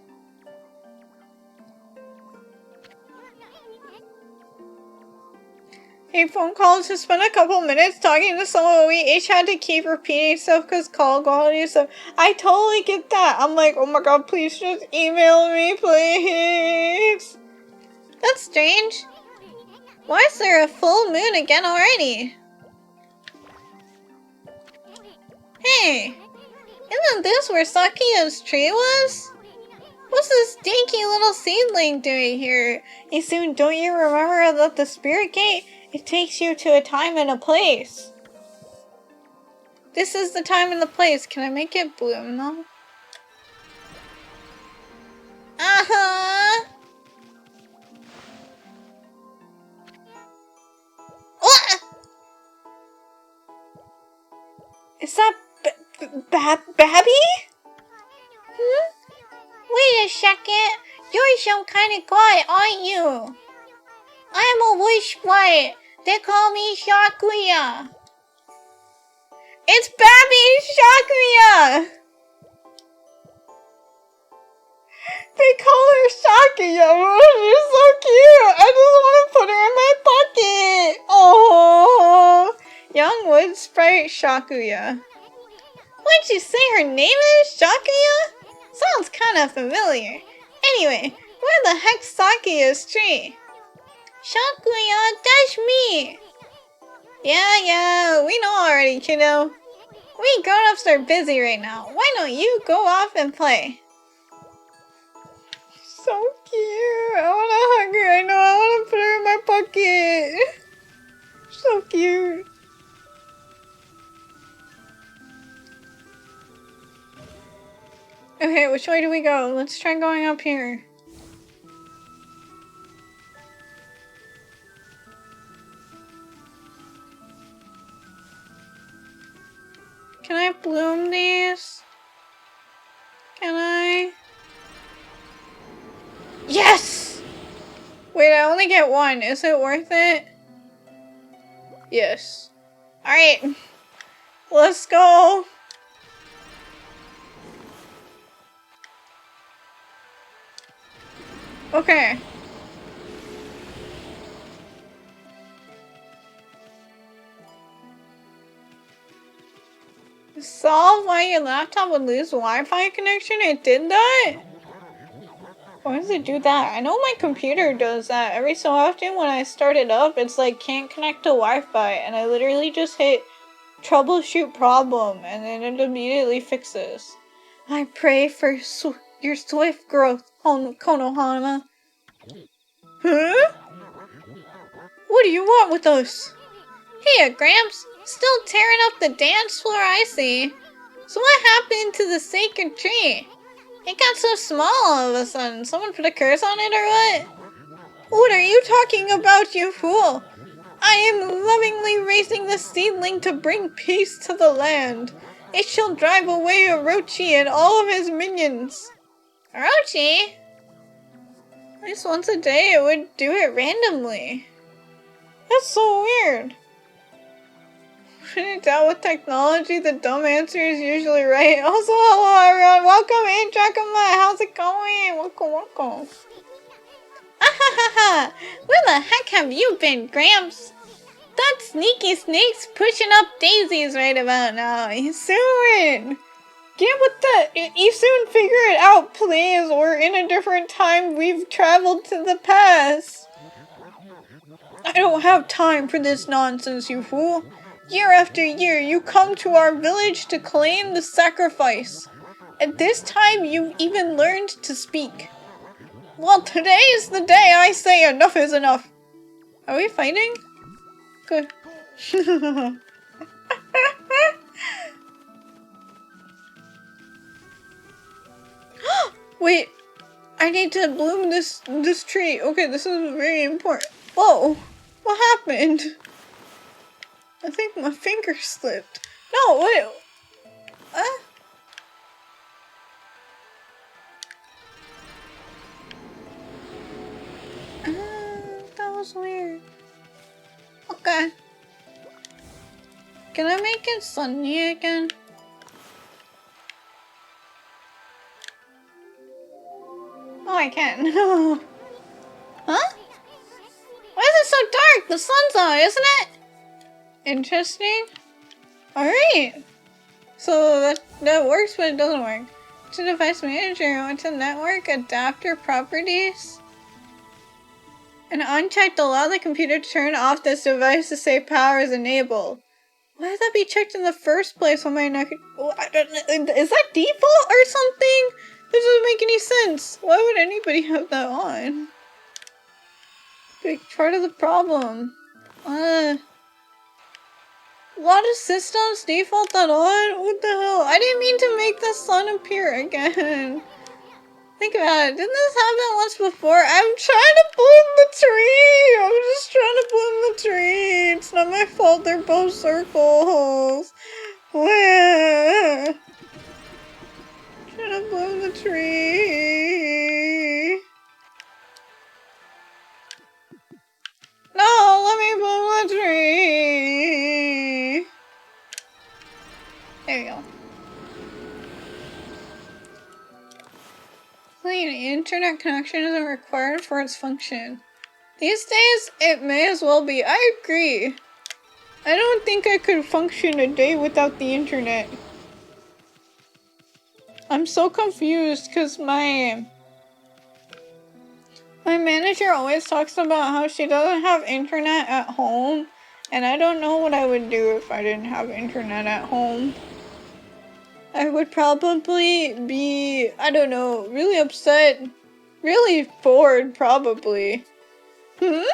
A phone call to spend a couple minutes talking to someone. We each had to keep repeating stuff because call quality and stuff. I totally get that. I'm like, oh my god, please just email me, please. That's strange. Why is there a full moon again already? Hey, isn't this where Sakiya's tree was? What's this stinky little seedling doing here? Isun, don't you remember that the spirit gate? It takes you to a time and a place. This is the time and the place. Can I make it bloom though? Uh-huh. What? Is that Babby? Hmm? Wait a second. You're some kind of guy, aren't you? I'm a wish sprite. They call me Shakuya. It's Babby Shakuya! They call her Shakuya. Oh, she's so cute. I just want to put her in my pocket. Oh, young wood sprite Shakuya. Why'd you say her name is Shakuya? Sounds kind of familiar. Anyway, where the heck's Sakuya's tree? Shakuya, that's me! Yeah, we know already, kiddo. We grown-ups are busy right now. Why don't you go off and play? So cute. I wanna hug her. I know, I wanna put her in my pocket. So cute. Okay, which way do we go? Let's try going up here. Can I bloom these? Can I? Yes! Wait, I only get one. Is it worth it? Yes. Alright. Let's go. Okay. Solve why your laptop would lose Wi-Fi connection? It did that? Why does it do that? I know my computer does that. Every so often when I start it up, it's like can't connect to Wi-Fi, and I literally just hit troubleshoot problem, and then it immediately fixes. I pray for your swift growth, Konohama. Huh? What do you want with us? Hey, Gramps. Still tearing up the dance floor, I see. So what happened to the sacred tree? It got so small all of a sudden. Someone put a curse on it or what? What are you talking about, you fool? I am lovingly raising the seedling to bring peace to the land. It shall drive away Orochi and all of his minions. Orochi? At least once a day it would do it randomly. That's so weird. When in doubt with technology, the dumb answer is usually right. Also, hello everyone. Welcome in, Dracoma. How's it going? Welcome. Ahahaha! Where the heck have you been, Gramps? That sneaky snake's pushing up daisies right about now. Soon! Get with the... You soon figure it out, please. We're in a different time. We've traveled to the past. I don't have time for this nonsense, you fool. Year after year, you come to our village to claim the sacrifice. At this time, you've even learned to speak. Well, today is the day I say enough is enough. Are we fighting? Good. I need to bloom this tree. Okay, this is very important. Whoa, what happened? I think my finger slipped. No, wait. That was weird. Okay. Can I make it sunny again? Oh, I can. Huh? Why is it so dark? The sun's out, isn't it? Interesting. Alright. So that works, but it doesn't work. To device manager, went to network adapter properties. And unchecked, allow the computer to turn off this device to say power is enabled. Why did that be checked in the first place on my neck? Is that default or something? This doesn't make any sense. Why would anybody have that on? Big part of the problem. A lot of systems default that on? What the hell? I didn't mean to make the sun appear again. Think about it. Didn't this happen once before? I'm trying to bloom the tree! I'm just trying to bloom the tree. It's not my fault they're both circles. Where? Trying to bloom the tree. No, let me bloom the tree. There you go. An internet connection isn't required for its function. These days, it may as well be. I agree. I don't think I could function a day without the internet. I'm so confused because my manager always talks about how she doesn't have internet at home, and I don't know what I would do if I didn't have internet at home. I would probably be, I don't know, really upset, really bored, probably. You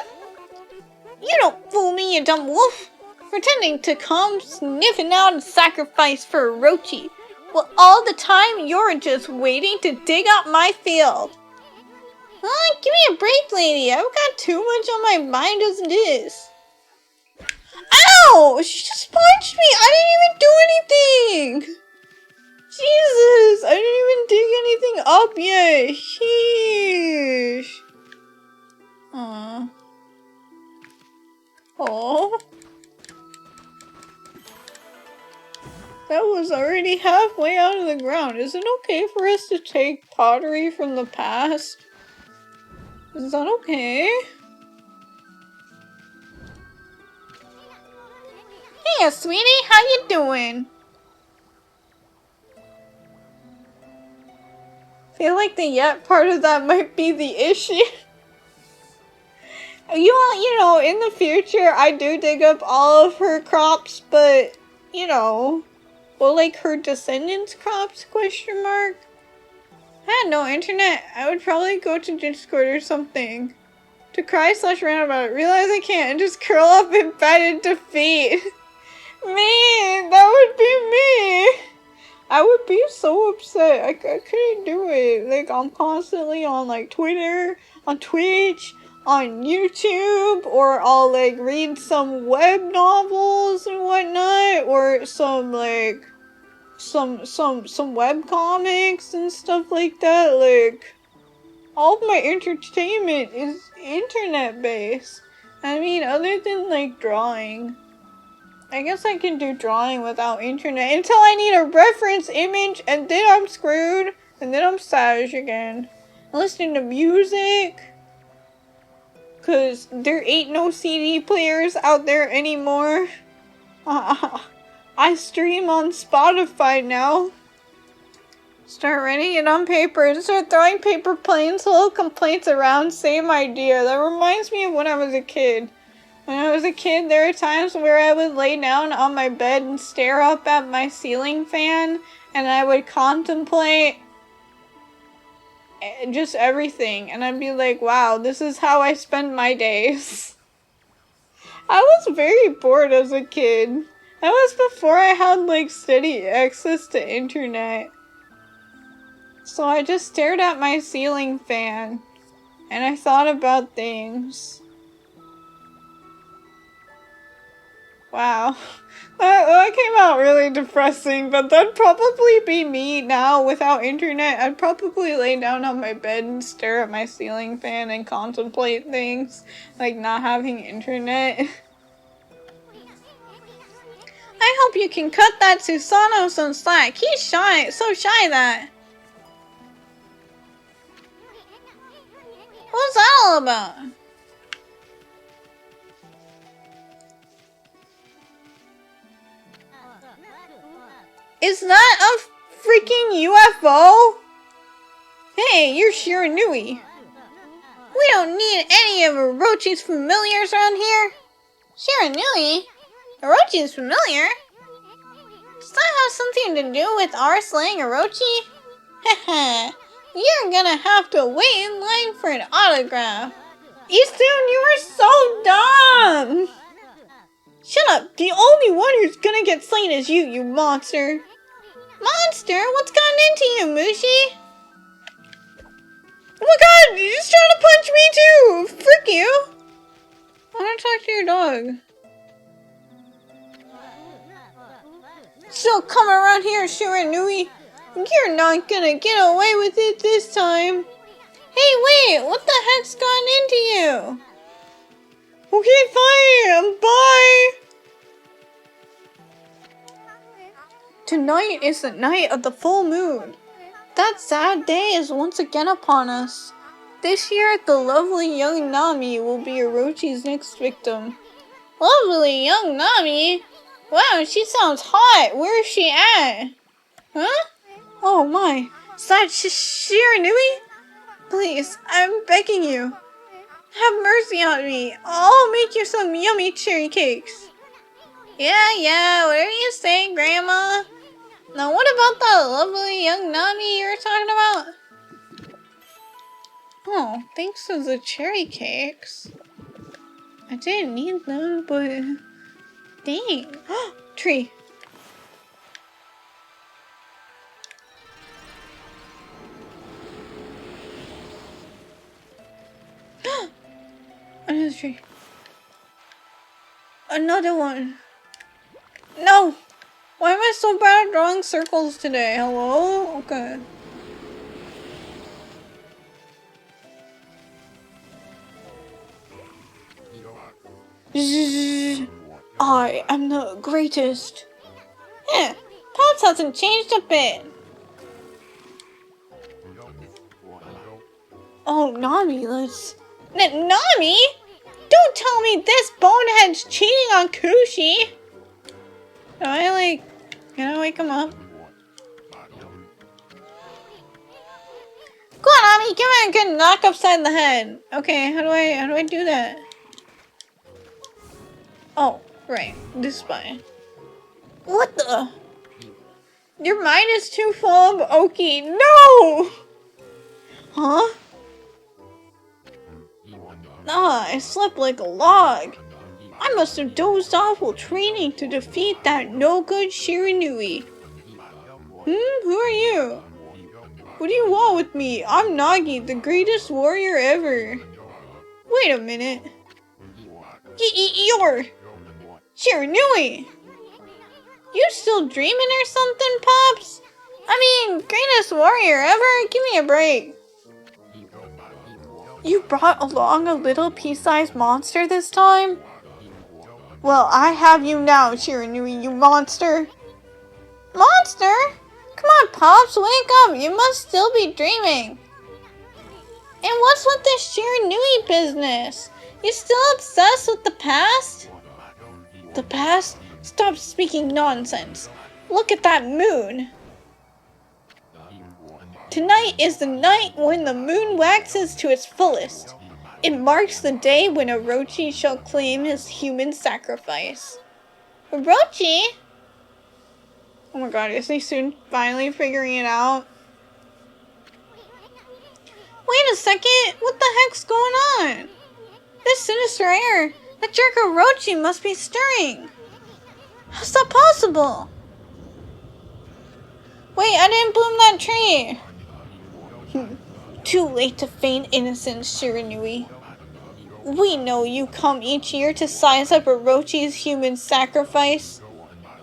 don't fool me, you dumb wolf! Pretending to come sniffing out a sacrifice for Orochi. Well, all the time you're just waiting to dig up my field. Give me a break, lady. I've got too much on my mind as it is. Ow! She just punched me! I didn't even do anything! Jesus! I didn't even dig anything up yet! Sheesh! Aww. Oh. That was already halfway out of the ground. Is it okay for us to take pottery from the past? Is that okay? Hey, sweetie, how you doing? Feel like the yet part of that might be the issue. You know, in the future, I do dig up all of her crops, but, you know, well, like her descendants' crops, question mark? I had no internet. I would probably go to Discord or something. To cry/rant about it. Realize I can't and just curl up in bed in defeat. Me! That would be me! I would be so upset. I couldn't do it. Like, I'm constantly on, like, Twitter, on Twitch, on YouTube, or I'll, like, read some web novels and whatnot, or some, like, some web comics and stuff like that. Like, all of my entertainment is internet-based. I mean, other than, like, drawing. I guess I can do drawing without internet until I need a reference image, and then I'm screwed, and then I'm savage again. I'm listening to music, cause there ain't no CD players out there anymore. I stream on Spotify now. Start writing it on paper and start throwing paper planes, little complaints around, same idea. That reminds me of when I was a kid. When I was a kid, there were times where I would lay down on my bed and stare up at my ceiling fan, and I would contemplate just everything, and I'd be like, wow, this is how I spend my days. I was very bored as a kid. That was before I had, like, steady access to internet. So I just stared at my ceiling fan and I thought about things. Wow. That came out really depressing, but that'd probably be me now without internet. I'd probably lay down on my bed and stare at my ceiling fan and contemplate things, like not having internet. I hope you can cut that Susano some slack. He's shy, so shy that. What's that all about? Is that a freaking UFO? Hey, you're Shiranui. We don't need any of Orochi's familiars around here. Shiranui? Orochi's familiar? Does that have something to do with our slaying Orochi? Haha, you're gonna have to wait in line for an autograph. Easton, you are so dumb! Shut up, the only one who's gonna get slain is you, you monster. Monster? What's gotten into you, Mushi? Oh my god, he's trying to punch me too! Frick you! I wanna talk to your dog. So come around here, Shiranui. You're not gonna get away with it this time. Hey, wait, what the heck's gotten into you? Okay, fine, bye! Tonight is the night of the full moon. That sad day is once again upon us. This year, the lovely young Nami will be Orochi's next victim. Lovely young Nami? Wow, she sounds hot. Where is she at? Huh? Oh my. Is that Shiranui? Please, I'm begging you. Have mercy on me. I'll make you some yummy cherry cakes. Yeah, whatever you say, Grandma. Now what about that lovely young Nami you were talking about? Oh, thanks to the cherry cakes. I didn't need them, but... Dang. Tree. Another tree. Another one. No! Why am I so bad at drawing circles today? Hello? Okay. I am the greatest. Pops hasn't changed a bit. Oh, Nami, let's... Nami? Don't tell me this bonehead's cheating on Kushi! Can I wake him up? Go on, Nami, give me a good knock upside the head. Okay, how do I do that? Oh, right, this button. What the? Your mind is too full of Oki. No! Huh? Ah, I slept like a log. I must have dozed off while training to defeat that no-good Shiranui. Who are you? What do you want with me? I'm Nagi, the greatest warrior ever. Wait a minute. You're... Shiranui! You still dreaming or something, Pops? I mean, greatest warrior ever? Give me a break. You brought along a little pea-sized monster this time? Well, I have you now, Shiranui, you monster. Monster? Come on, Pops, wake up. You must still be dreaming. And what's with this Shiranui business? You still obsessed with the past? The past? Stop speaking nonsense. Look at that moon. Tonight is the night when the moon waxes to its fullest. It marks the day when Orochi shall claim his human sacrifice. Orochi? Oh my god, is he soon finally figuring it out? Wait a second, what the heck's going on? This sinister air, that jerk Orochi must be stirring. How's that possible? Wait, I didn't bloom that tree. Too late to feign innocence, Shiranui. We know you come each year to size up Orochi's human sacrifice.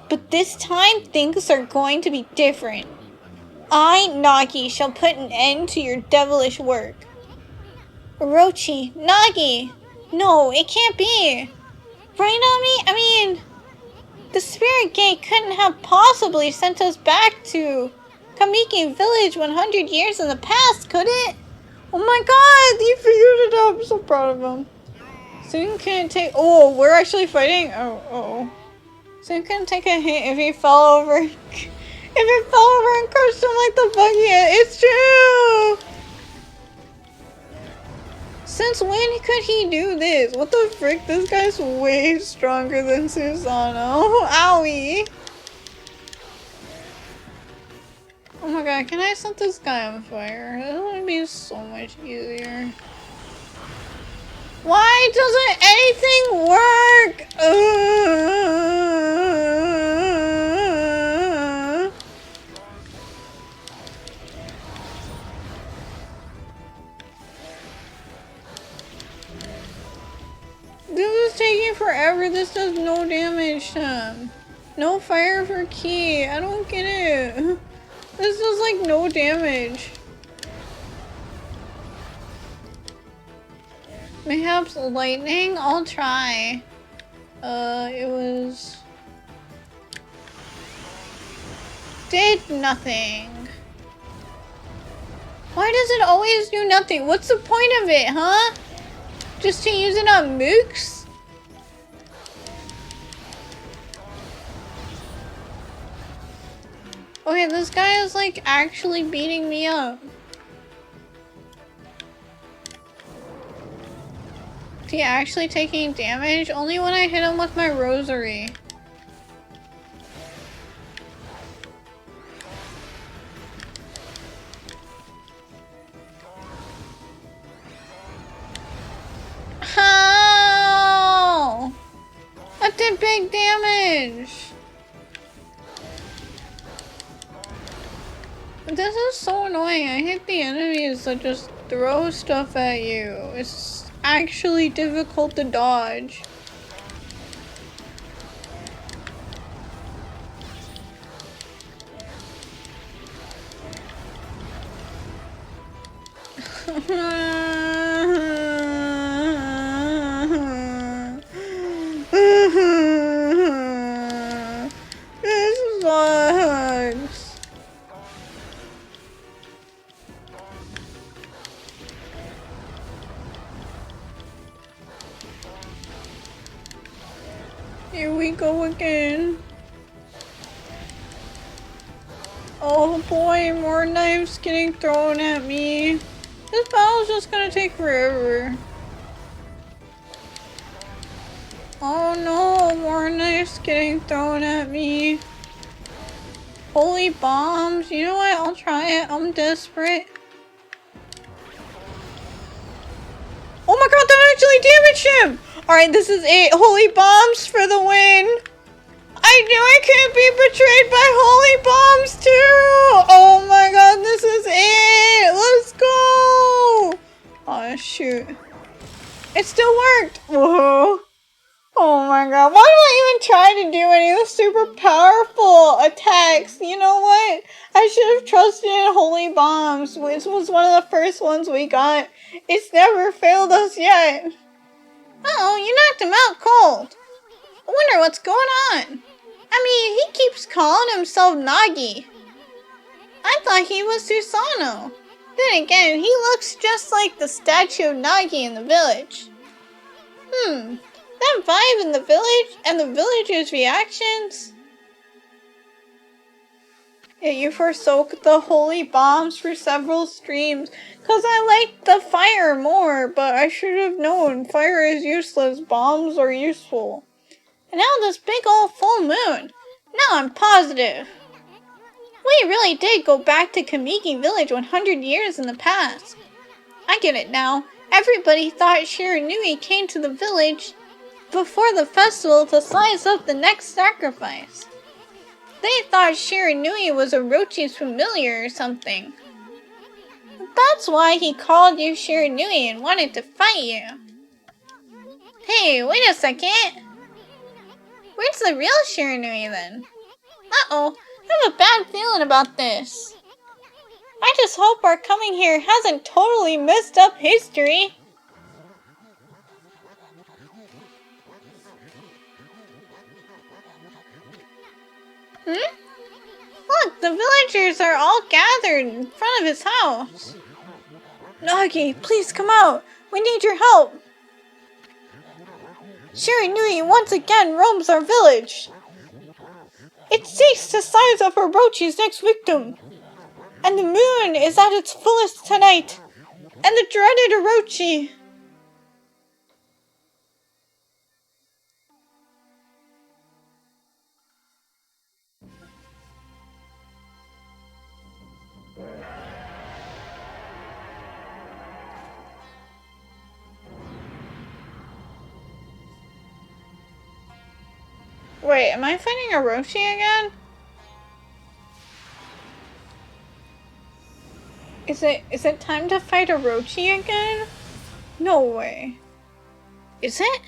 But this time, things are going to be different. I, Nagi, shall put an end to your devilish work. Orochi, Nagi! No, it can't be! Right, Nami? I mean, the Spirit Gate couldn't have possibly sent us back to Kamiki Village 100 years in the past, could it? Oh my god, he figured it out. I'm so proud of him. Soon can take. Oh, we're actually fighting? Oh. Soon can take a hit if he fell over. If he fell over and crushed him like the buggy. It's true! Since when could he do this? What the frick? This guy's way stronger than Susanoo. Owie! Oh my god, can I set this guy on fire? That would be so much easier. Why doesn't anything work? This is taking forever. This does no damage to him. No fire for Ki. I don't get it. This does like no damage. Mayhaps lightning? I'll try. It was... Did nothing. Why does it always do nothing? What's the point of it, huh? Just to use it on mooks? Okay, this guy is like actually beating me up. Is he actually taking damage? Only when I hit him with my rosary. How? That did big damage. This is so annoying. I hate the enemies that just throw stuff at you. It's actually difficult to dodge. This sucks. Here we go again. Oh boy, more knives getting thrown at me. This battle's just gonna take forever. Oh no, more knives getting thrown at me. Holy bombs. You know what? I'll try it. I'm desperate. Oh my god, that actually damaged him! Alright, this is it. Holy bombs for the win! I knew I couldn't be betrayed by holy bombs too! Oh my god, this is it! Let's go! Oh shoot. It still worked! Whoa. Oh my god, why do I even try to do any of the super powerful attacks? You know what? I should have trusted in holy bombs, which was one of the first ones we got. It's never failed us yet. Uh-oh, you knocked him out cold. I wonder what's going on. I mean, he keeps calling himself Nagi. I thought he was Susanoo. Then again, he looks just like the statue of Nagi in the village. That vibe in the village and the villagers' reactions. Yeah, you forsook the holy bombs for several streams because I liked the fire more, but I should have known fire is useless, bombs are useful. And now this big old full moon. Now I'm positive. We really did go back to Kamiki Village 100 years in the past. I get it now. Everybody thought Shiranui came to the village before the festival to size up the next sacrifice. They thought Shiranui was Orochi's familiar or something. That's why he called you Shiranui and wanted to fight you. Hey, wait a second. Where's the real Shiranui then? Uh-oh, I have a bad feeling about this. I just hope our coming here hasn't totally messed up history. Look, the villagers are all gathered in front of his house. Nagi, please come out. We need your help. Shiranui once again roams our village. It seeks the size of Orochi's next victim. And the moon is at its fullest tonight. And the dreaded Orochi. Wait, am I fighting Orochi again? Is it time to fight Orochi again? No way. Is it?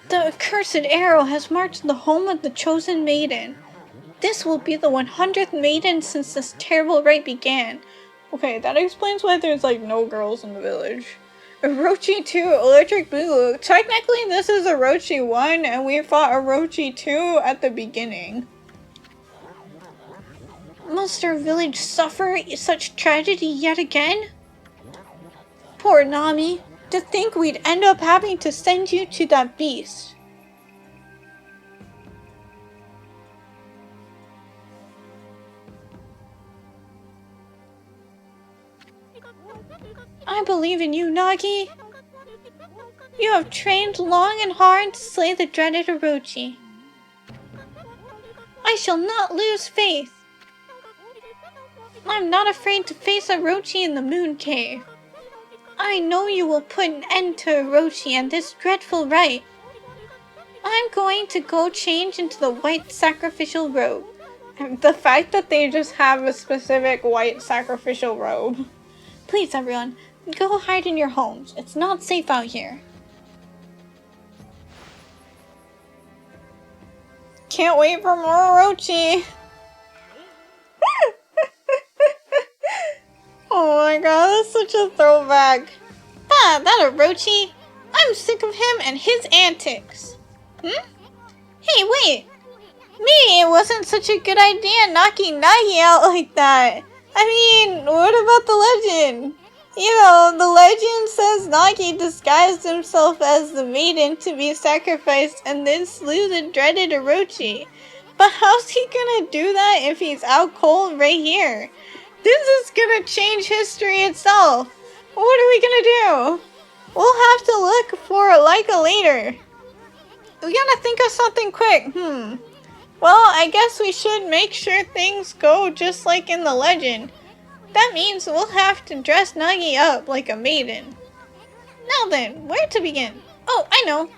The accursed arrow has marked the home of the chosen maiden. This will be the 100th maiden since this terrible rite began. Okay, that explains why there's like no girls in the village. Orochi 2, Electric Boogaloo. Technically this is Orochi 1 and we fought Orochi 2 at the beginning. Must our village suffer such tragedy yet again? Poor Nami. To think we'd end up having to send you to that beast. I believe in you, Nagi. You have trained long and hard to slay the dreaded Orochi. I shall not lose faith. I'm not afraid to face Orochi in the Moon Cave. I know you will put an end to Orochi and this dreadful rite. I'm going to go change into the white sacrificial robe. The fact that they just have a specific white sacrificial robe. Please, everyone, go hide in your homes. It's not safe out here. Can't wait for more Orochi. Oh my god, that's such a throwback. Ah, that Orochi. I'm sick of him and his antics. Hey, wait. Maybe it wasn't such a good idea knocking Nagi out like that. I mean, what about the legend? You know, the legend says Nagi disguised himself as the maiden to be sacrificed and then slew the dreaded Orochi. But how's he gonna do that if he's out cold right here? This is gonna change history itself. What are we gonna do? We'll have to look for Leica later. We gotta think of something quick. Well, I guess we should make sure things go just like in the legend. That means we'll have to dress Nagi up like a maiden. Now then, where to begin? Oh, I know.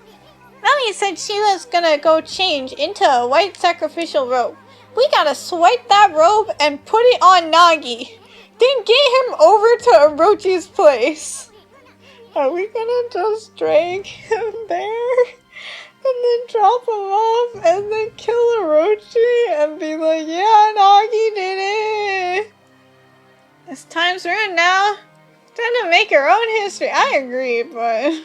Nami said she was gonna go change into a white sacrificial robe. We gotta swipe that robe and put it on Nagi. Then get him over to Orochi's place. Are we gonna just drag him there? And then drop him off and then kill Orochi and be like, yeah, Nagi did it. This time's ruined now. Time to make our own history. I agree, but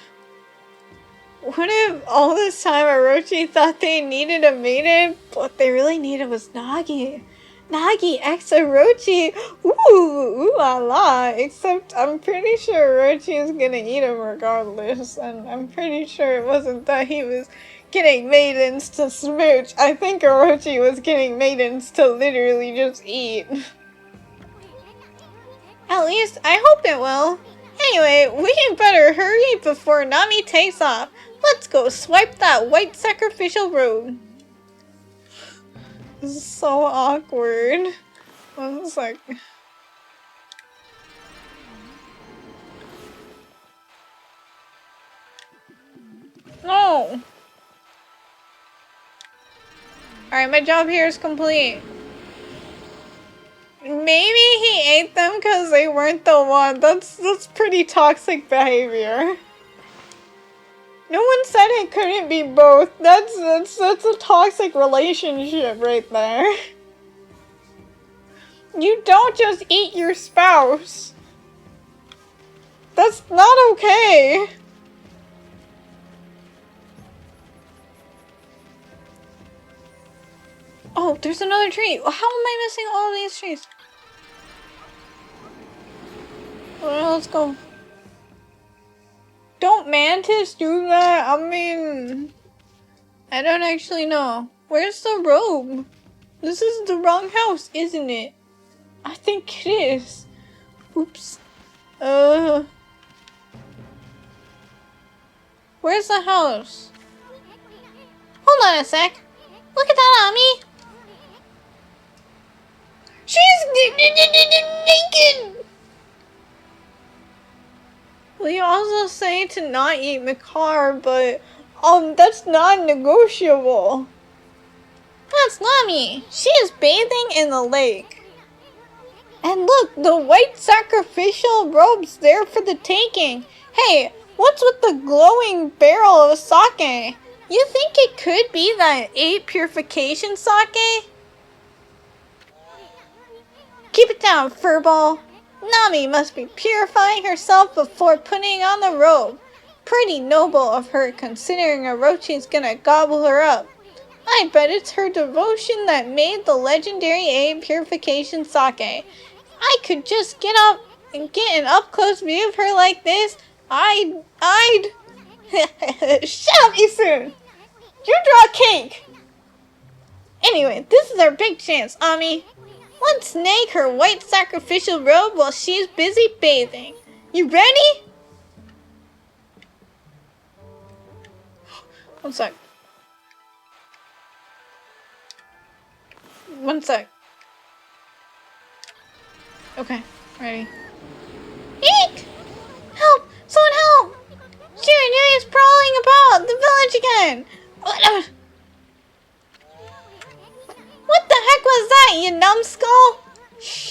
what if all this time Orochi thought they needed a maiden, but they really needed was Nagi? Nagi x Orochi. Ooh la la. Except I'm pretty sure Orochi is gonna eat him regardless. And I'm pretty sure it wasn't that he was getting maidens to smooch. I think Orochi was getting maidens to literally just eat. At least, I hope it will. Anyway, we better hurry before Nami takes off. Let's go swipe that white sacrificial robe. This is so awkward. 1 sec. No! Alright, my job here is complete. Maybe he ate them because they weren't the one. That's pretty toxic behavior. No one said it couldn't be both. That's a toxic relationship right there. You don't just eat your spouse. That's not okay. Oh, there's another tree. How am I missing all these trees? Well, let's go. Don't mantis do that? I mean, I don't actually know. Where's the robe? This is the wrong house, isn't it? I think it is. Oops. Where's the house? Hold on a sec. Look at that, Ami. She's naked! Well, you also say to not eat Makar, but, that's non-negotiable. That's Nami. She is bathing in the lake. And look, the white sacrificial robe's there for the taking. Hey, what's with the glowing barrel of sake? You think it could be that 8 purification sake? Keep it down, furball. Nami must be purifying herself before putting on the robe. Pretty noble of her, considering Orochi's gonna gobble her up. I bet it's her devotion that made the legendary 8 purification sake. I could just get up and get an up-close view of her like this. I'd... Shut up, Isun! You draw cake! Anyway, this is our big chance, Ami. Let's snag her white sacrificial robe while she's busy bathing. You ready? 1 sec. 1 sec. Okay, ready. Eek! Help! Someone help! Shiranui is prowling about the village again! What the heck was that, you numbskull?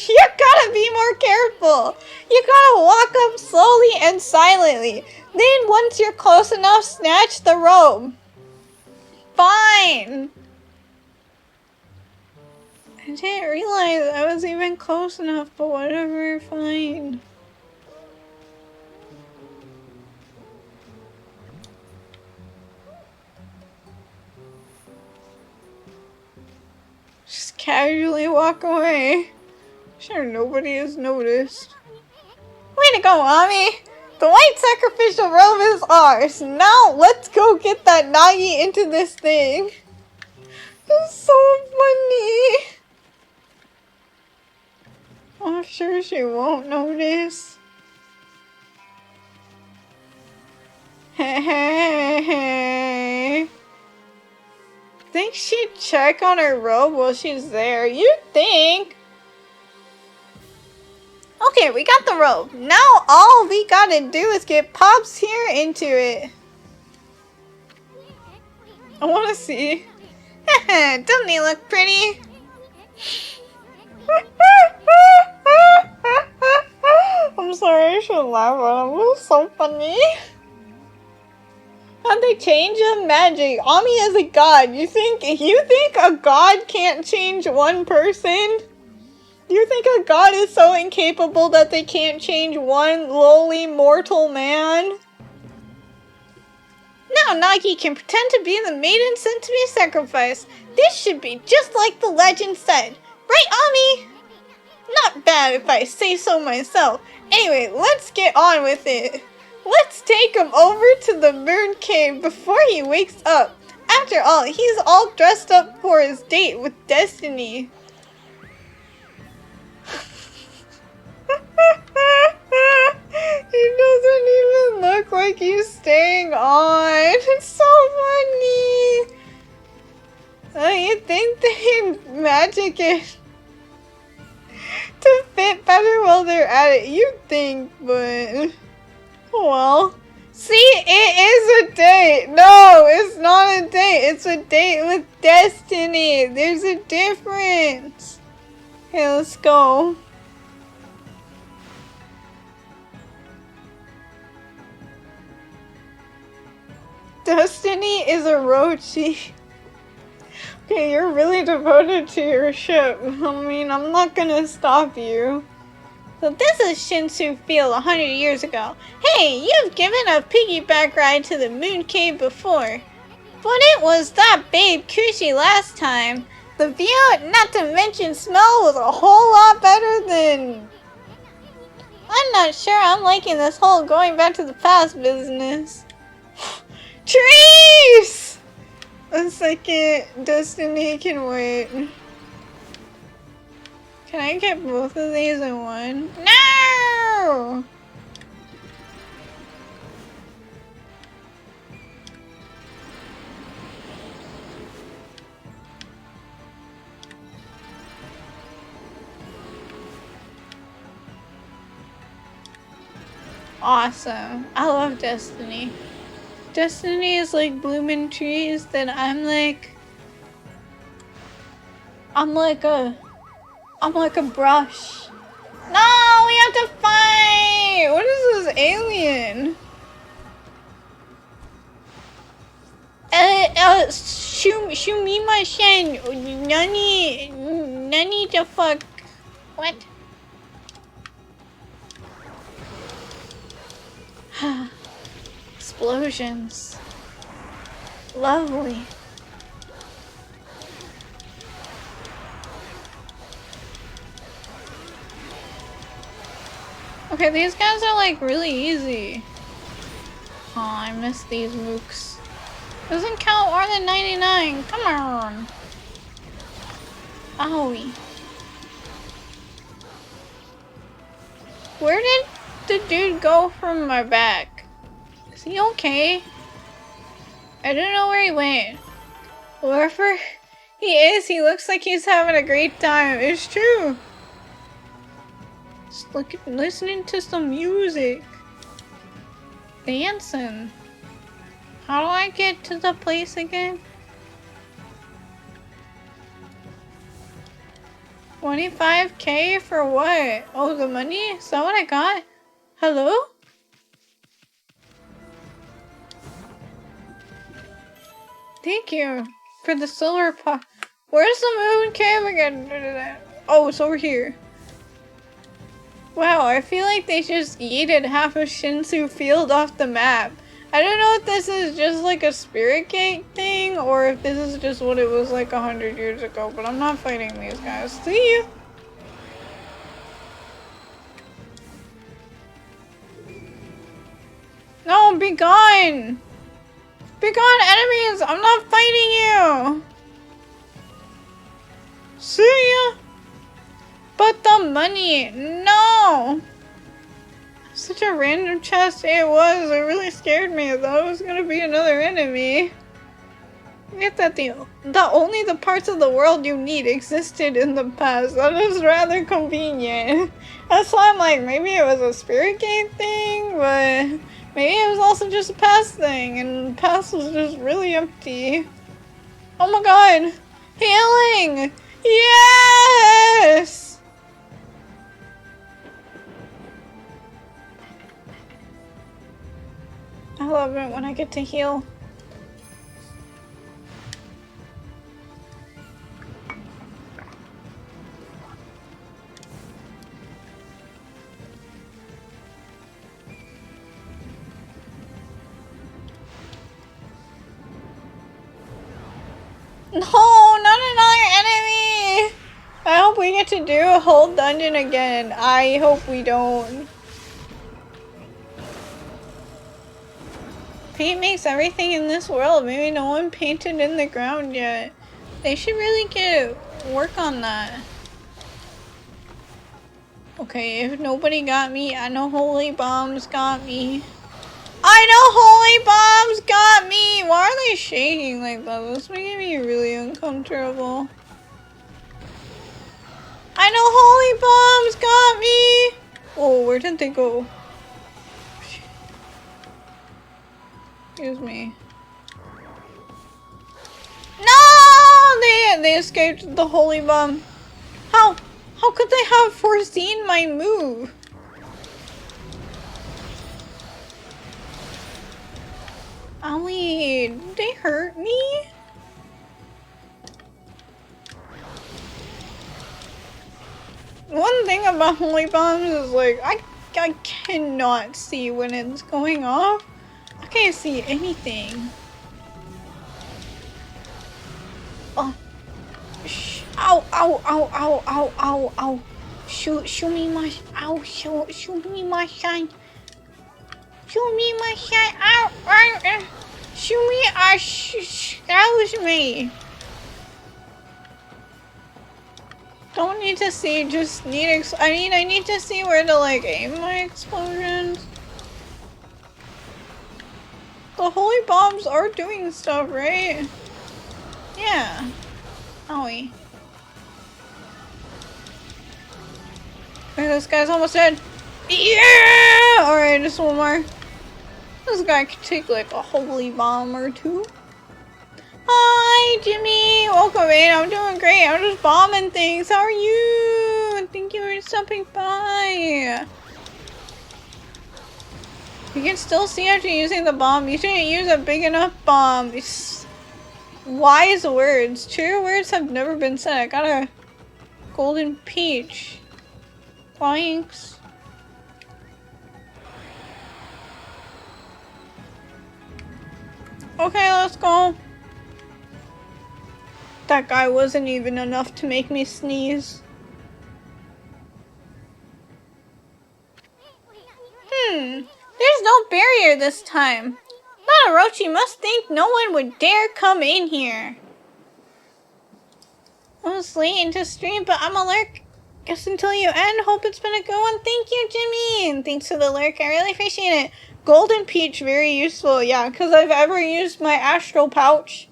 You gotta be more careful. You gotta walk up slowly and silently. Then once you're close enough, snatch the robe. Fine. I didn't realize I was even close enough, but whatever, fine. Just casually walk away. Sure, nobody has noticed. Way to go, Ami! The white sacrificial robe is ours. Now let's go get that Nagi into this thing. It's so funny. I'm sure she won't notice. Hey. Think she'd check on her robe while she's there? You'd think. Okay, we got the robe. Now all we gotta do is get Pops here into it. I wanna see. Doesn't he look pretty? I'm sorry, I shouldn't laugh at him. It was so funny. How'd they change him? Magic. Ami is a god. You think a god can't change one person? You think a god is so incapable that they can't change one lowly mortal man? Now Nagi can pretend to be the maiden sent to be sacrificed. This should be just like the legend said. Right, Ami? Not bad if I say so myself. Anyway, let's get on with it. Let's take him over to the moon cave before he wakes up. After all, he's all dressed up for his date with Destiny. He doesn't even look like he's staying on. It's so funny. Oh, you think they magic it to fit better while they're at it? You think, but well. See, it is a date. No, it's not a date. It's a date with destiny. There's a difference. Okay, let's go. Destiny is a Rochi. Okay, you're really devoted to your ship. I mean, I'm not gonna stop you. So this is Shinsu Field 100 years ago. Hey, you've given a piggyback ride to the moon cave before. But it was that babe Kushi last time. The view, not to mention smell, was a whole lot better than... I'm not sure I'm liking this whole going back to the past business. Trees! A second, Destiny can wait. Can I get both of these in one? No! Awesome. I love Destiny. Destiny is like blooming trees that I'm like a brush. No, we have to fight! What is this alien? Shumima-shen, nani the fuck? What? Explosions. Lovely. Okay, these guys are like really easy. Oh, I missed these mooks. Doesn't count more than 99. Come on. Owie. Where did the dude go from my back? Is he okay? I don't know where he went. Wherever he is, he looks like he's having a great time. It's true. Just listening to some music. Dancing. How do I get to the place again? 25K for what? Oh, the money? Is that what I got? Hello? Thank you for the silver pot. Where's the moon cave again? Oh, it's over here. Wow, I feel like they just yeeted half of Shinsu Field off the map. I don't know if this is just like a spirit gate thing or if this is just what it was like 100 years ago, but I'm not fighting these guys. See you! No, be gone! Be gone, enemies! I'm not fighting you! See ya! But the money! No! Such a random chest it was. It really scared me. I thought it was gonna be another enemy. Get that deal. Only the parts of the world you need existed in the past. That is rather convenient. That's why I'm like, maybe it was a spirit gate thing, but maybe it was also just a past thing, and the past was just really empty. Oh my god! Healing! Yes! I love it when I get to heal. No, not another enemy! I hope we get to do a whole dungeon again. I hope we don't. Paint makes everything in this world. Maybe no one painted in the ground yet. They should really work on that. Okay, if nobody got me, I know Holy Bombs got me. I know Holy Bombs got me! Why are you shaking like that? That's making me really uncomfortable. I know holy bombs got me! Oh, where did they go? Excuse me. No! They escaped the holy bomb. How could they have foreseen my move? Owie, did they hurt me? One thing about holy bombs is like, I cannot see when it's going off. I can't see anything. Oh. Ow, ow, ow, ow, ow, ow, ow. Show me my, ow, show me my shine. Show me my shine, ow, ow, show me, that was me. Don't need to see, just need, I need to see where to like aim my explosions. The holy bombs are doing stuff, right? Yeah. Owie. Okay, this guy's almost dead. Yeah! Alright, just one more. This guy could take like a holy bomb or two. Hi, Jimmy! Welcome in. I'm doing great. I'm just bombing things. How are you? Thank you for stopping by. You can still see after using the bomb. You shouldn't use a big enough bomb. It's wise words. True words have never been said. I got a golden peach. Thanks. Okay, let's go. That guy wasn't even enough to make me sneeze. There's no barrier this time. Orochi must think no one would dare come in here. I was late into stream, but I'm a lurk. Guess until you end. Hope it's been a good one. Thank you, Jimmy. And thanks for the lurk. I really appreciate it. Golden peach, very useful. Yeah, because I've ever used my astral pouch.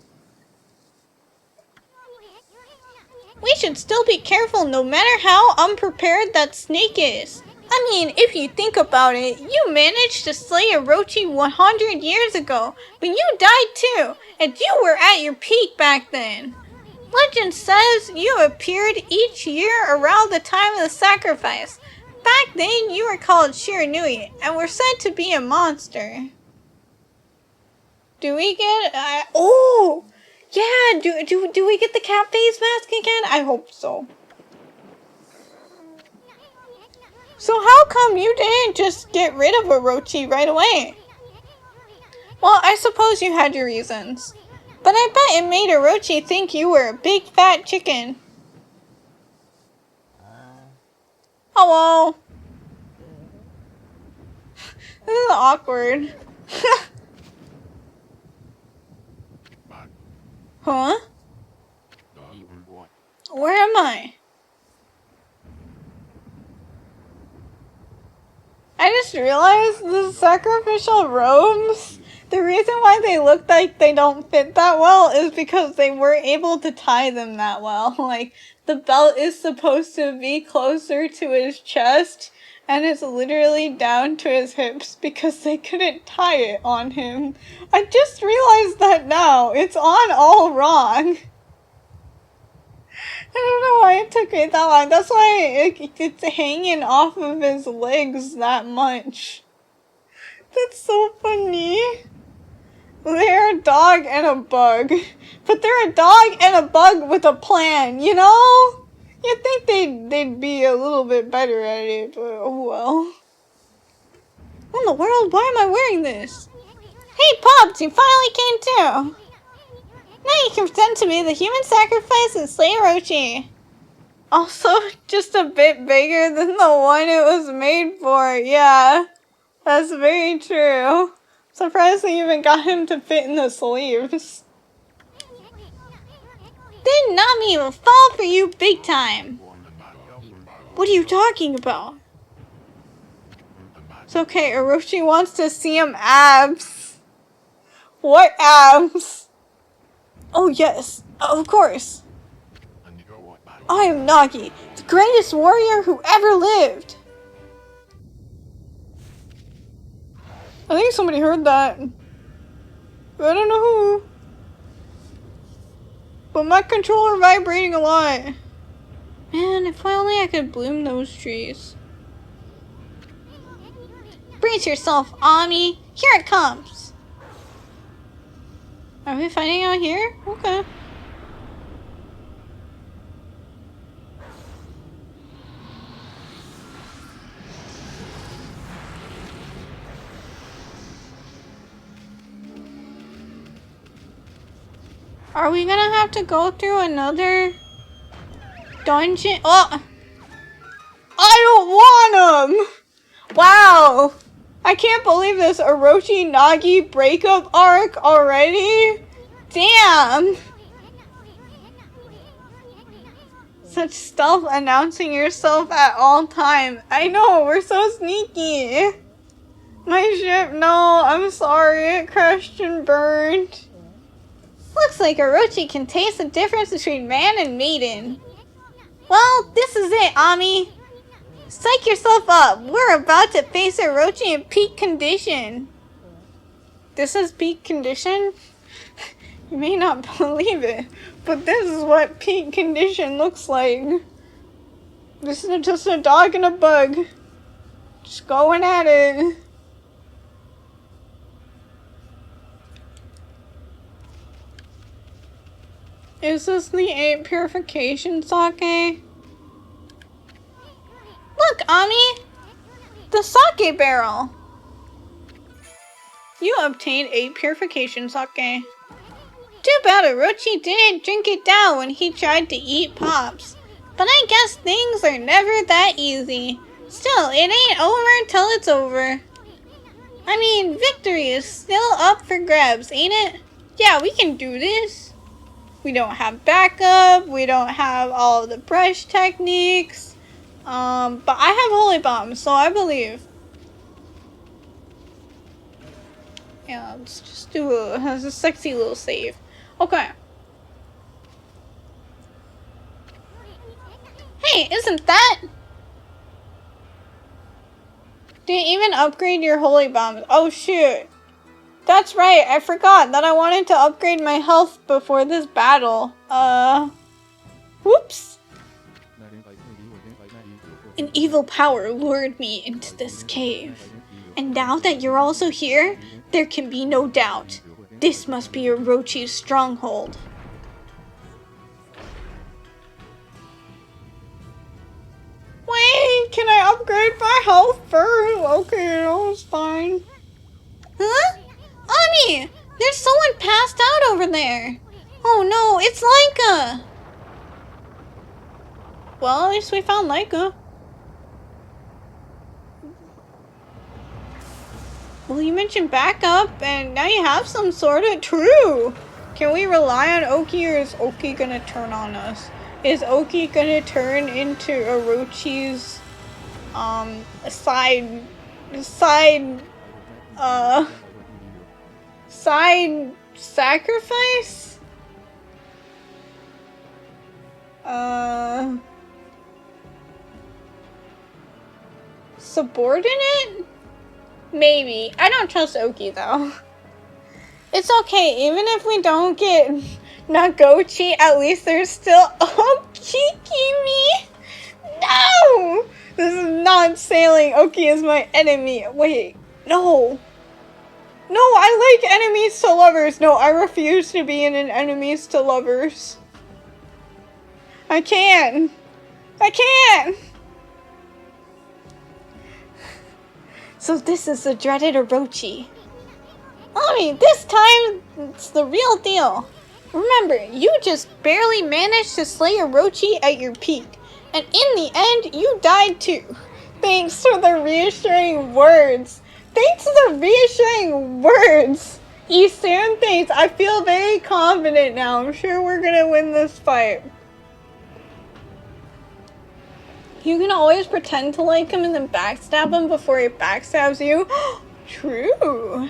We should still be careful no matter how unprepared that snake is. I mean, if you think about it, you managed to slay Orochi 100 years ago, but you died too, and you were at your peak back then. Legend says you appeared each year around the time of the sacrifice. Back then, you were called Shiranui, and were said to be a monster. Do we get... oh! Yeah, do we get the cat face mask again? I hope so. So how come you didn't just get rid of Orochi right away? Well, I suppose you had your reasons. But I bet it made Orochi think you were a big fat chicken. Hello. This is awkward. Huh? Where am I? I just realized the sacrificial robes, the reason why they look like they don't fit that well is because they weren't able to tie them that well. Like, the belt is supposed to be closer to his chest, and it's literally down to his hips because they couldn't tie it on him. I just realized that now. It's on all wrong. I don't know why it took me that long. That's why it's hanging off of his legs that much. That's so funny. They're a dog and a bug. But they're a dog and a bug with a plan, you know? You'd think they'd be a little bit better at it, but oh well. What in the world? Why am I wearing this? Hey Pops, you finally came too! Now you can pretend to be the human sacrifice and slay Orochi. Also, just a bit bigger than the one it was made for. Yeah, that's very true. Surprised they even got him to fit in the sleeves. Then Nami will fall for you big time. What are you talking about? It's okay, Orochi wants to see him abs. What abs? Oh yes, of course. I am Nagi, the greatest warrior who ever lived. I think somebody heard that. I don't know who. But my controller vibrating a lot. Man, if only I could bloom those trees. Brace yourself, Ami. Here it comes. Are we fighting out here? Okay. Are we gonna have to go through another dungeon? Oh! I don't want them! Wow! I can't believe this Orochi Nagi breakup arc already? Damn! Such stealth announcing yourself at all time. I know, we're so sneaky. My ship, no, I'm sorry, it crashed and burned. Looks like Orochi can taste the difference between man and maiden. Well, this is it, Ami. Psych yourself up. We're about to face Orochi in peak condition. This is peak condition? You may not believe it, but this is what peak condition looks like. This is just a dog and a bug. Just going at it. Is this the 8 purification sake? Look, Ami! The sake barrel! You obtained 8 purification sake. Too bad Orochi didn't drink it down when he tried to eat Pops. But I guess things are never that easy. Still, it ain't over until it's over. I mean, victory is still up for grabs, ain't it? Yeah, we can do this. We don't have backup, we don't have all of the brush techniques, but I have Holy Bomb, so I believe. Yeah, let's just do a sexy little save. Okay. Hey, isn't that? Didn't even upgrade your Holy Bombs. Oh shoot. That's right, I forgot that I wanted to upgrade my health before this battle. Whoops. An evil power lured me into this cave. And now that you're also here, there can be no doubt. This must be Orochi's stronghold. Wait, can I upgrade my health first? Okay, that was fine. Huh? Ami! There's someone passed out over there! Oh no, it's Laika! Well, at least we found Laika. Well, you mentioned backup, and now you have some sort of true! Can we rely on Oki, or is Oki gonna turn on us? Is Oki gonna turn into Orochi's, side sacrifice? Subordinate? Maybe. I don't trust Oki though. It's okay, even if we don't get Nagochi, at least there's still Okikimi! No! This is not sailing. Oki is my enemy. Wait, no. No, I like enemies to lovers. No, I refuse to be in an enemies to lovers. I can't. I can't. So this is the dreaded Orochi. Ami, this time it's the real deal. Remember, you just barely managed to slay Orochi at your peak. And in the end, you died too. Thanks for the reassuring words. Thanks to the reassuring words. Isun, thanks. I feel very confident now. I'm sure we're gonna win this fight. You can always pretend to like him and then backstab him before he backstabs you. True.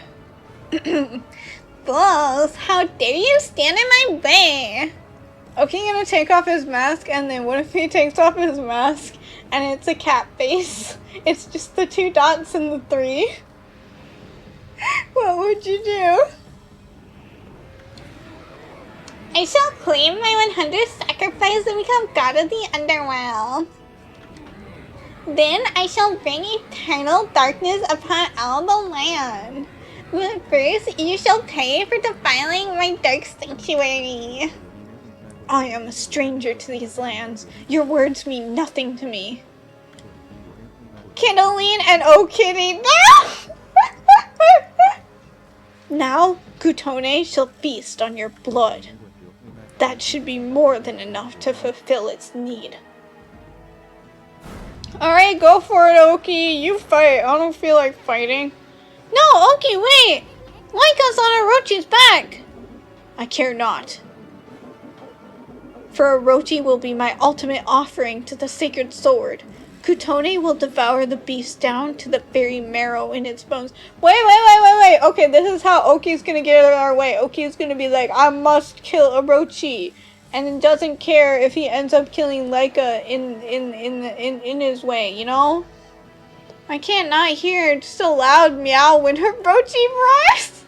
balls! How dare you stand in my way! Okay, gonna take off his mask, and then what if he takes off his mask and it's a cat face? It's just the 2 dots and the 3. What would you do? I shall claim my 100 sacrifice and become god of the underworld. Then I shall bring eternal darkness upon all the land. But first you shall pay for defiling my dark sanctuary. I am a stranger to these lands. Your words mean nothing to me. Kindling and Oh Kitty, no! Now, Kutone shall feast on your blood. That should be more than enough to fulfill its need. Alright, go for it, Oki. You fight. I don't feel like fighting. No, Oki, wait! Like us on Orochi's back! I care not. For Orochi will be my ultimate offering to the sacred sword. Kutone will devour the beast down to the very marrow in its bones. Wait. Okay, this is how Oki's gonna get it our way. Oki's gonna be like, I must kill Orochi. And doesn't care if he ends up killing Laika in his way, you know? I can't not hear just a loud meow when Orochi roars.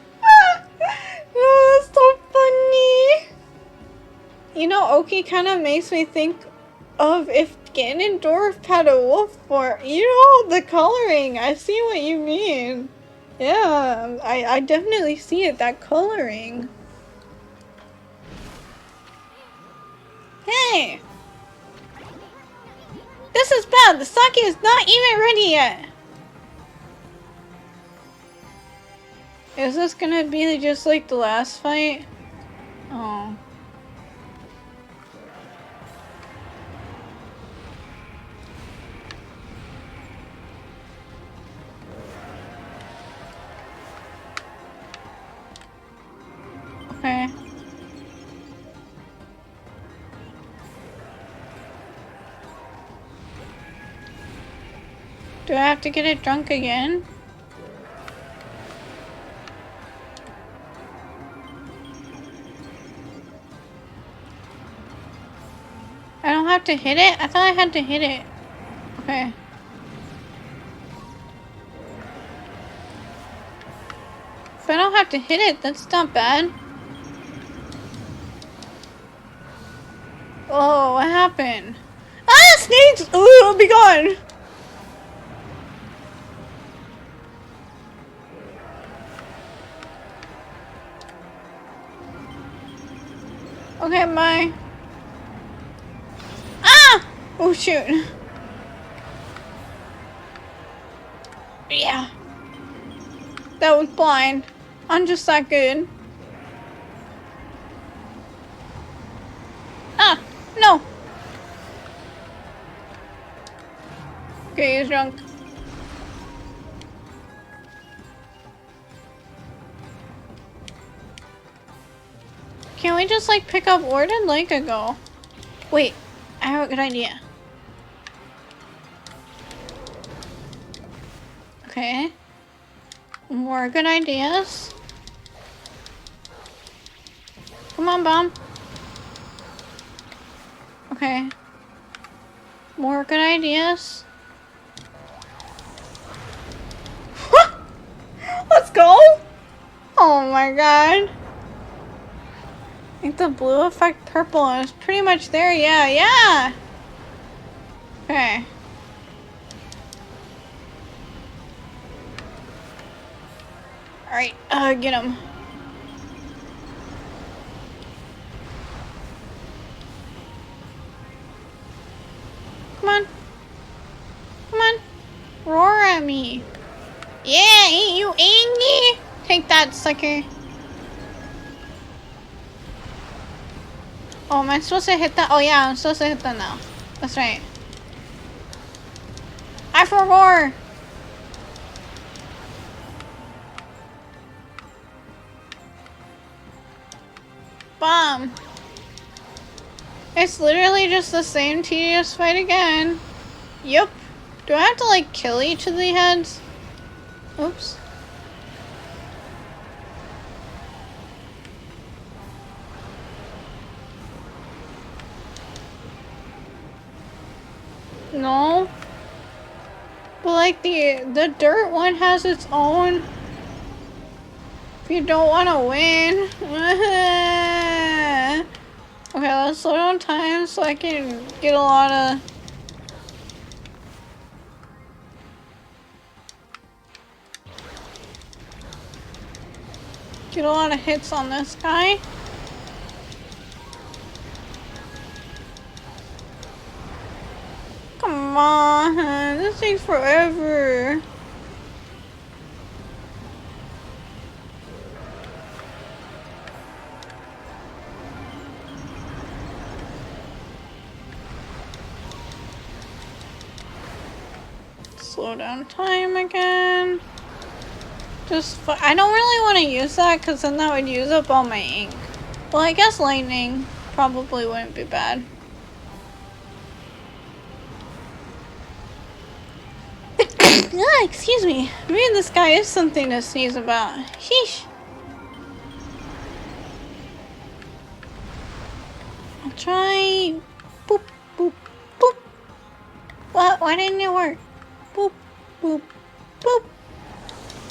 Oh, that's so funny. You know, Oki kind of makes me think of if Ganondorf had a wolf form. You know, the coloring. I see what you mean. Yeah, I definitely see it, that coloring. Hey! This is bad. The sake is not even ready yet. Is this gonna be just like the last fight? Oh. Okay. Do I have to get it drunk again? I don't have to hit it? I thought I had to hit it. Okay. If I don't have to hit it, that's not bad. Oh, what happened? Ah, snakes! Ooh, be gone! Okay, bye. Ah! Oh, shoot. Yeah. That was blind. I'm just that good. Ah! No! Okay, he's drunk. Can't we just like pick up? Where did Laika go? Wait, I have a good idea. Okay. More good ideas. Come on, Bomb. Okay. More good ideas. Let's go! Oh my god. Make the blue affect purple and it's pretty much there. Yeah. Okay. Alright, get him. Come on. Come on. Roar at me. Yeah, ain't you angry? Take that, sucker. Oh, am I supposed to hit that? Oh yeah, I'm supposed to hit that now. That's right. I for roar! Bomb! It's literally just the same tedious fight again. Yup. Do I have to like kill each of the heads? Oops. No. But like the dirt one has its own. If you don't want to win. Okay, let's slow down time so I can get a lot of. Get a lot of hits on this guy. Come on, this takes forever. Slow down time again. I don't really want to use that because then that would use up all my ink. Well, I guess lightning probably wouldn't be bad. Excuse me. Maybe this guy is something to sneeze about. Sheesh. I'll try. Boop, boop, boop. What? Why didn't it work? Boop, boop, boop.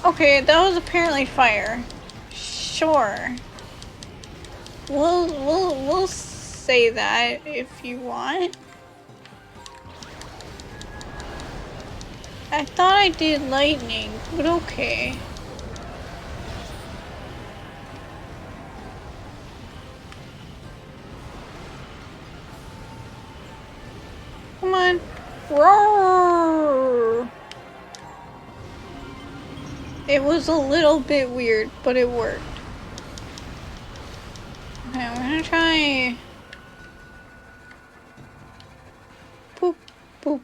Okay, that was apparently fire. Sure. We'll say that if you want. I thought I did lightning, but okay. Come on. Roar! It was a little bit weird, but it worked. Okay, I'm gonna try. Boop, boop,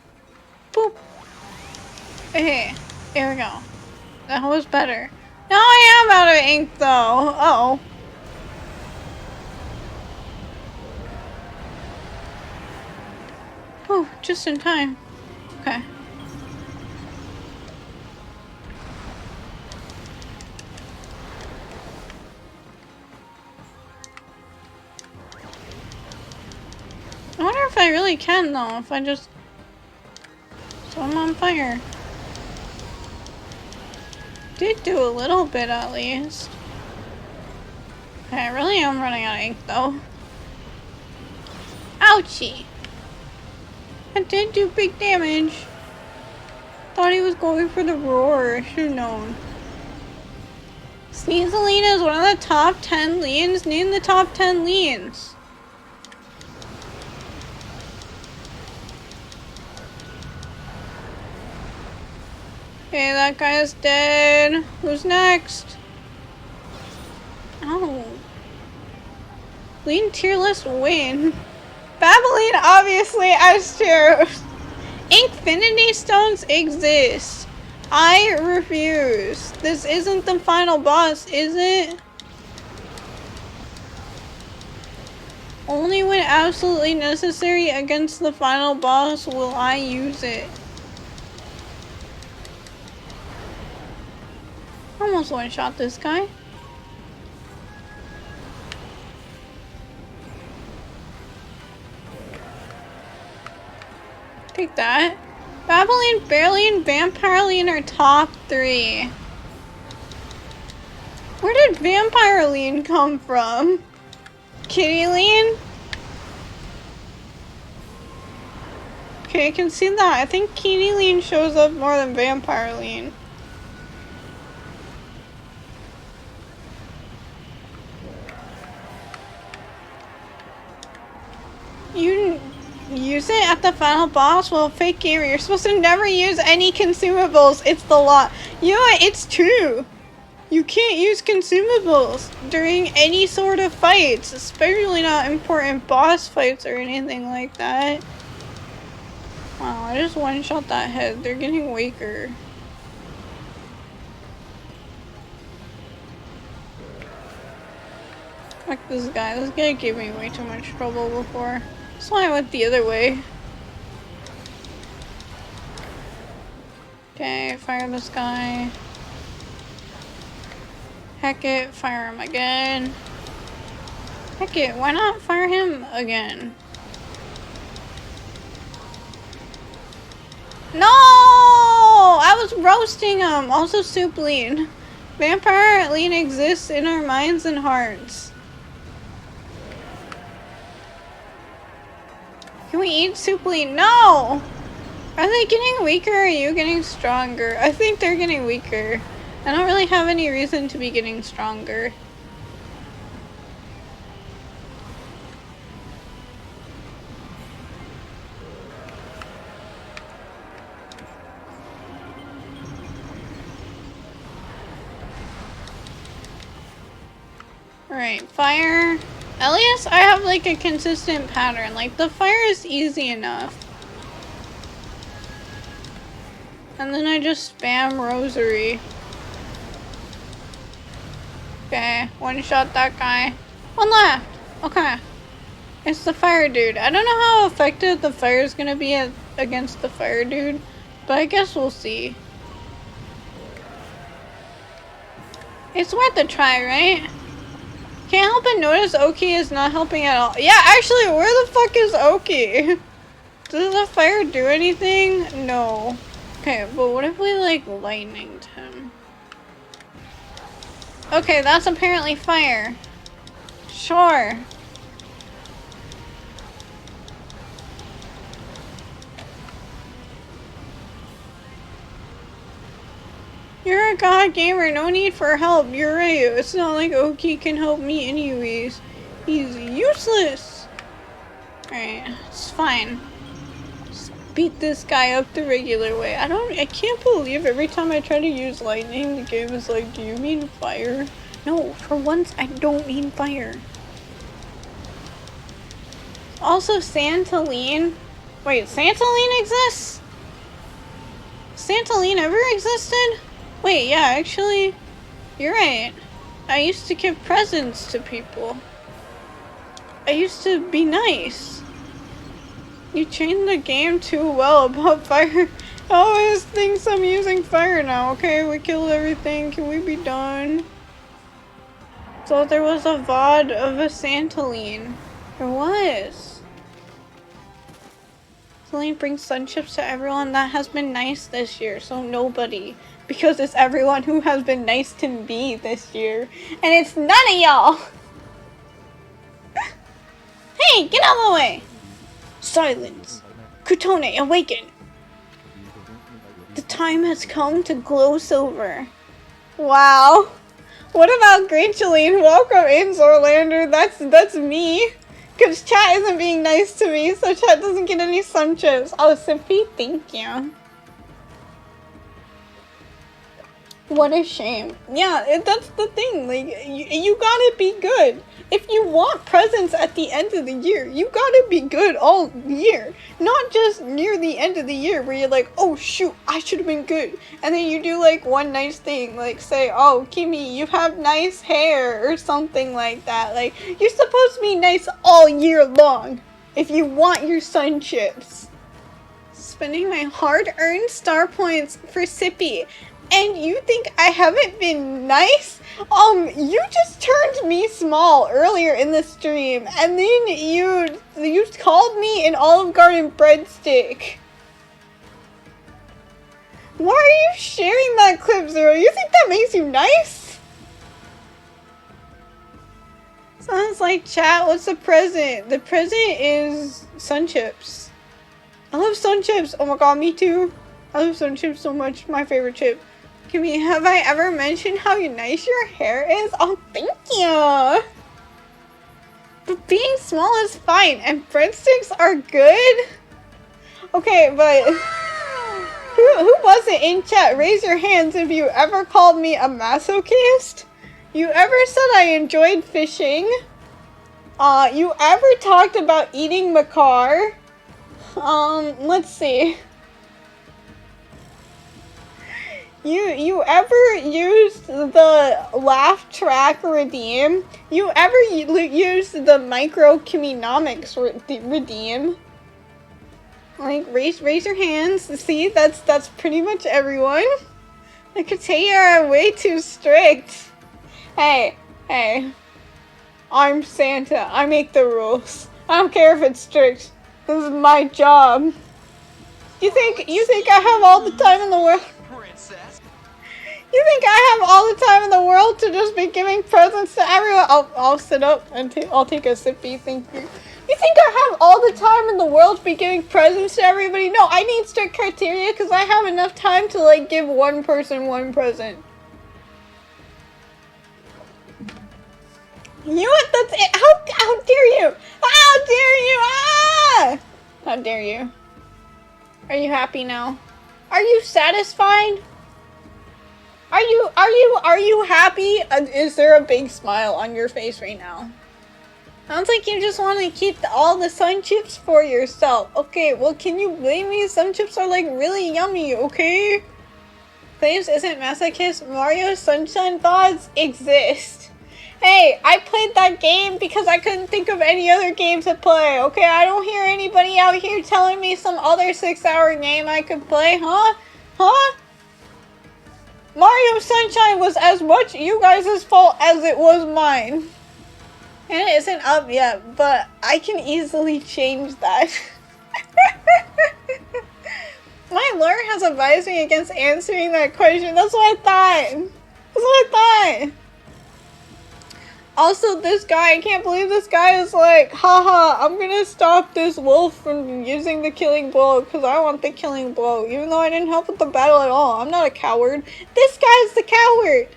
boop. Okay, here we go. That was better. Now I am out of ink though. Uh-oh. Oh, just in time. Okay. I wonder if I really can though, if I just set them on fire. Did do a little bit at least. Okay, I really am running out of ink though. Ouchie! That did do big damage. Thought he was going for the roar. I should have known. Sneaselina is one of the top 10 liens. Name the top 10 liens. Okay, that guy is dead. Who's next? Oh. Lean tier list win. Babbling obviously as true. Infinity stones exist. I refuse. This isn't the final boss, is it? Only when absolutely necessary against the final boss will I use it. Almost one-shot this guy. Take that. Babbling, Barely, and Vampire Lean are top 3. Where did Vampire Lean come from? Kitty Lean? Okay, I can see that. I think Kitty Lean shows up more than Vampire Lean. You use it at the final boss? Well, fake gamer, you're supposed to never use any consumables. It's the law. You know what? It's true. You can't use consumables during any sort of fights, especially not important boss fights or anything like that. Wow, I just one-shot that head. They're getting weaker. Fuck this guy. This guy gave me way too much trouble before. That's why I went the other way. Okay, fire this guy. Heck it, fire him again. Heck it, why not fire him again? No! I was roasting him. Also, Soup Lean. Vampire Lean exists in our minds and hearts. Can we eat Soup Lean? No! Are they getting weaker or are you getting stronger? I think they're getting weaker. I don't really have any reason to be getting stronger. Alright, fire. At least I have like a consistent pattern. Like the fire is easy enough. And then I just spam rosary. Okay, one shot that guy. One left. Okay. It's the fire dude. I don't know how effective the fire is gonna be against the fire dude, but I guess we'll see. It's worth a try, right? Can't help but notice Oki is not helping at all. Yeah, actually, where the fuck is Oki? Does the fire do anything? No. Okay, but what if we, like, lightninged him? Okay, that's apparently fire. Sure. You're a god gamer, no need for help. You're right. It's not like Oki can help me anyways. He's useless. Alright, it's fine. Just beat this guy up the regular way. I can't believe every time I try to use lightning, the game is like, do you mean fire? No, for once, I don't mean fire. Also, Santoline. Wait, Santoline exists? Santoline ever existed? Wait, yeah, actually, you're right. I used to give presents to people. I used to be nice. You trained the game too well about fire. I always thinks I'm using fire now. Okay, we killed everything. Can we be done? So there was a VOD of a Santoline. There was. Santoline brings sunships to everyone that has been nice this year. So nobody. Because it's everyone who has been nice to me this year. And it's none of y'all! Hey, get out of the way! Silence. Kutone, awaken! The time has come to glow silver. Wow. What about Graceline? Welcome in, Zorlander. That's me. Because chat isn't being nice to me, so chat doesn't get any sun chips. Oh, Sippy, thank you. What a shame. Yeah, that's the thing. Like, you gotta be good. If you want presents at the end of the year, you gotta be good all year. Not just near the end of the year where you're like, oh shoot, I should have been good. And then you do like one nice thing, like say, oh, Kimmy, you have nice hair or something like that. Like, you're supposed to be nice all year long if you want your sun chips. Spending my hard-earned star points for Sippy. And you think I haven't been nice? You just turned me small earlier in the stream, and then you called me an Olive Garden breadstick. Why are you sharing that clip, Zero? You think that makes you nice? Sounds like chat, what's the present? The present is sun chips. I love sun chips. Oh my god, me too. I love sun chips so much. My favorite chip. Kimmy, have I ever mentioned how nice your hair is? Oh, thank you! But being small is fine, and breadsticks are good? Okay, but who wasn't in chat? Raise your hands if you ever called me a masochist? You ever said I enjoyed fishing? You ever talked about eating macar? Let's see. You ever used the laugh track redeem? You ever used the micro Kimminomics redeem? Like, raise your hands. See, that's pretty much everyone. The Kataya are way too strict. Hey, I'm Santa. I make the rules. I don't care if it's strict. This is my job. You think I have all the time in the world? You think I have all the time in the world to just be giving presents to everyone? I'll sit up and I'll take a sippy, thank you. You think I have all the time in the world to be giving presents to everybody? No, I need strict criteria because I have enough time to like give one person one present. You know what? That's it. How dare you? How dare you? Ah! How dare you? Are you happy now? Are you satisfied? Are you happy? Is there a big smile on your face right now? Sounds like you just want to keep all the sun chips for yourself. Okay, well, can you blame me? Sun chips are like really yummy, okay? Claims isn't masochist. Mario Sunshine Thoughts exist. Hey, I played that game because I couldn't think of any other game to play, okay? I don't hear anybody out here telling me some other 6-hour game I could play, huh? Huh? Mario Sunshine was as much you guys' fault as it was mine. And it isn't up yet, but I can easily change that. My lawyer has advised me against answering that question. That's what I thought. That's what I thought. Also, this guy, I can't believe this guy is like, haha, I'm gonna stop this wolf from using the killing blow because I want the killing blow, even though I didn't help with the battle at all. I'm not a coward. This guy's the coward!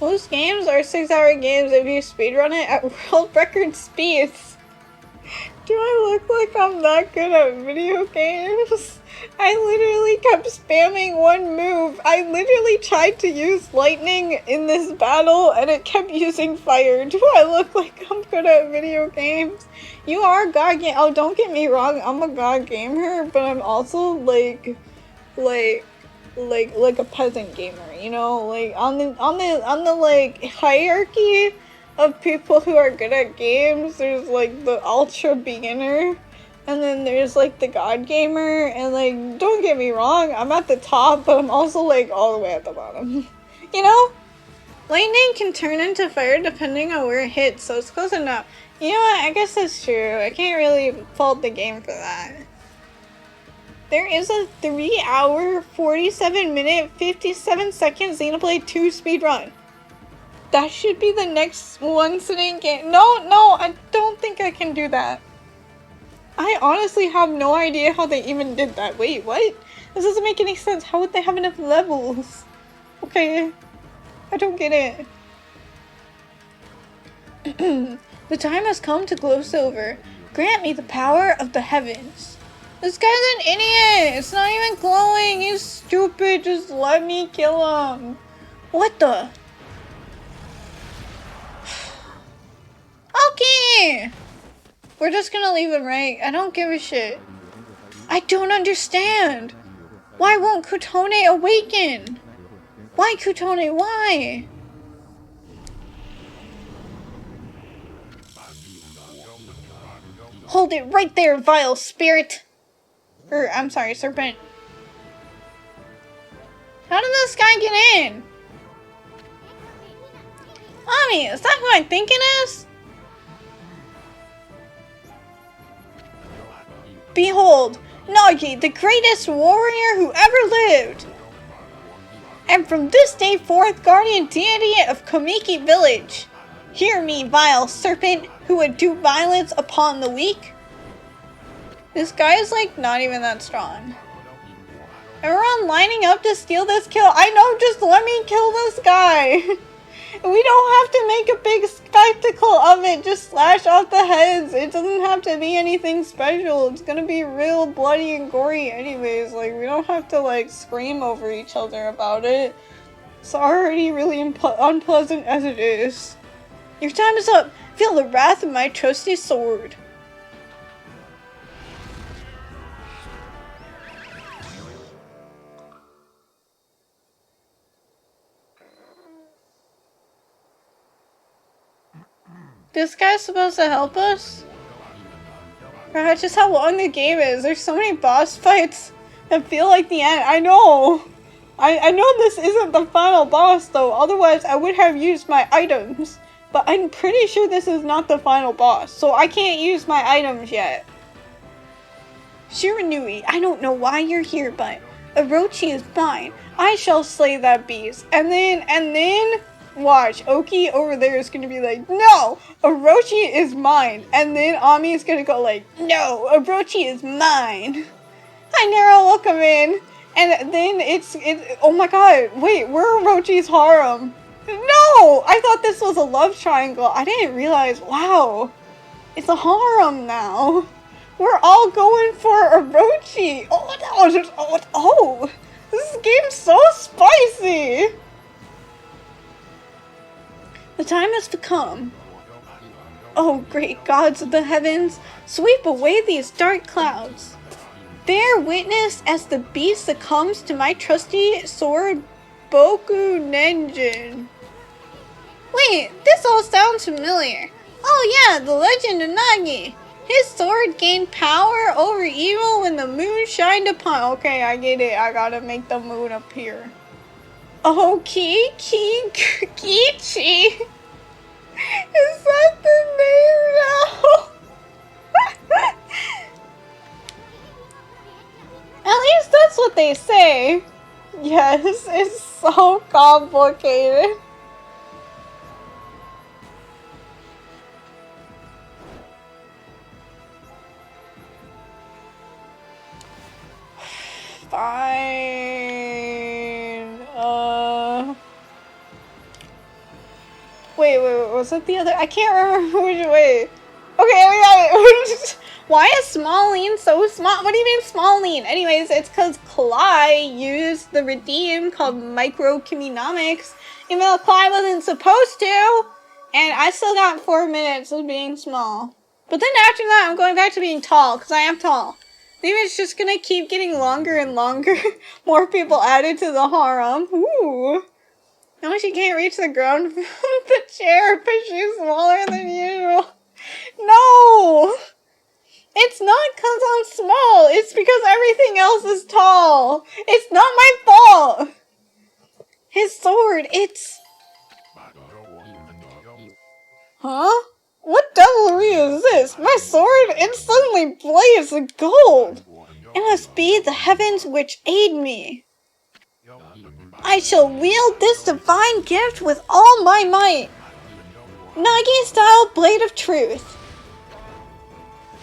Most games are 6-hour games if you speedrun it at world record speeds. Do I look like I'm that good at video games? I literally kept spamming one move. I literally tried to use lightning in this battle and it kept using fire. Do I look like I'm good at video games? You are a god gamer. Oh, don't get me wrong. I'm a god gamer, but I'm also like a peasant gamer, you know? Like on the like hierarchy of people who are good at games, there's like the ultra beginner. And then there's like the god gamer, and like, don't get me wrong, I'm at the top, but I'm also like all the way at the bottom. You know? Lightning can turn into fire depending on where it hits, so it's close enough. You know what, I guess that's true. I can't really fault the game for that. There is a 3-hour, 47-minute, 57-second Xenoblade 2 speedrun. That should be the next one sitting game. No, I don't think I can do that. I honestly have no idea how they even did that. Wait, what? This doesn't make any sense. How would they have enough levels? Okay. I don't get it. The time has come to glow silver. Grant me the power of the heavens. This guy's an idiot! It's not even glowing! He's stupid! Just let me kill him! What the? Okay! We're just gonna leave him, right? I don't give a shit. I don't understand! Why won't Kutone awaken? Why, Kutone? Why? Hold it right there, vile spirit! I'm sorry, serpent. How did this guy get in? Mommy, is that who I think it is? Behold, Nagi, the greatest warrior who ever lived! And from this day forth, guardian deity of Komiki village. Hear me, vile serpent, who would do violence upon the weak. This guy is like not even that strong. Everyone lining up to steal this kill. I know, just let me kill this guy. We don't have to make a big spectacle of it. Just slash off the heads. It doesn't have to be anything special. It's gonna be real bloody and gory anyways. Like, we don't have to like scream over each other about it. It's already really unpleasant as it is. Your time is up. Feel the wrath of my trusty sword. This guy's supposed to help us? That's just how long the game is. There's so many boss fights that feel like the end. I know! I know this isn't the final boss though, otherwise I would have used my items. But I'm pretty sure this is not the final boss, so I can't use my items yet. Shiranui, I don't know why you're here, but Orochi is mine. I shall slay that beast. And then, watch, Oki over there is gonna be like, no, Orochi is mine. And then Ami is gonna go like, no, Orochi is mine. Hynera will come in. And then it's oh my god, wait, we're Orochi's harem. No! I thought this was a love triangle. I didn't realize, wow, it's a harem now. We're all going for Orochi. Oh, this game's so spicy. The time has come. Oh, great gods of the heavens, sweep away these dark clouds. Bear witness as the beast succumbs to my trusty sword, Boku Nenjin. Wait, this all sounds familiar. Oh yeah, the legend of Nagi. His sword gained power over evil when the moon shined upon. Okay, I get it. I gotta make the moon appear. Oh, Kichi. Is that the name now? At least that's what they say. Yes, it's so complicated. Fine. Wait, was it the other? I can't remember which way. Okay, why is Smalline so small? What do you mean Smalline? Anyways, it's because Kalai used the redeem called Micro Kiminomics, even though Kalai wasn't supposed to. And I still got 4 minutes of being small. But then after that, I'm going back to being tall, because I am tall. Maybe it's just gonna keep getting longer and longer. More people added to the harem. Ooh. Now she can't reach the ground from the chair because she's smaller than usual. No! It's not because I'm small. It's because everything else is tall. It's not my fault. His sword, it's... Huh? What devilry is this? My sword instantly blazes gold. It must be the heavens which aid me. I shall wield this divine gift with all my might. Nagi-style blade of truth.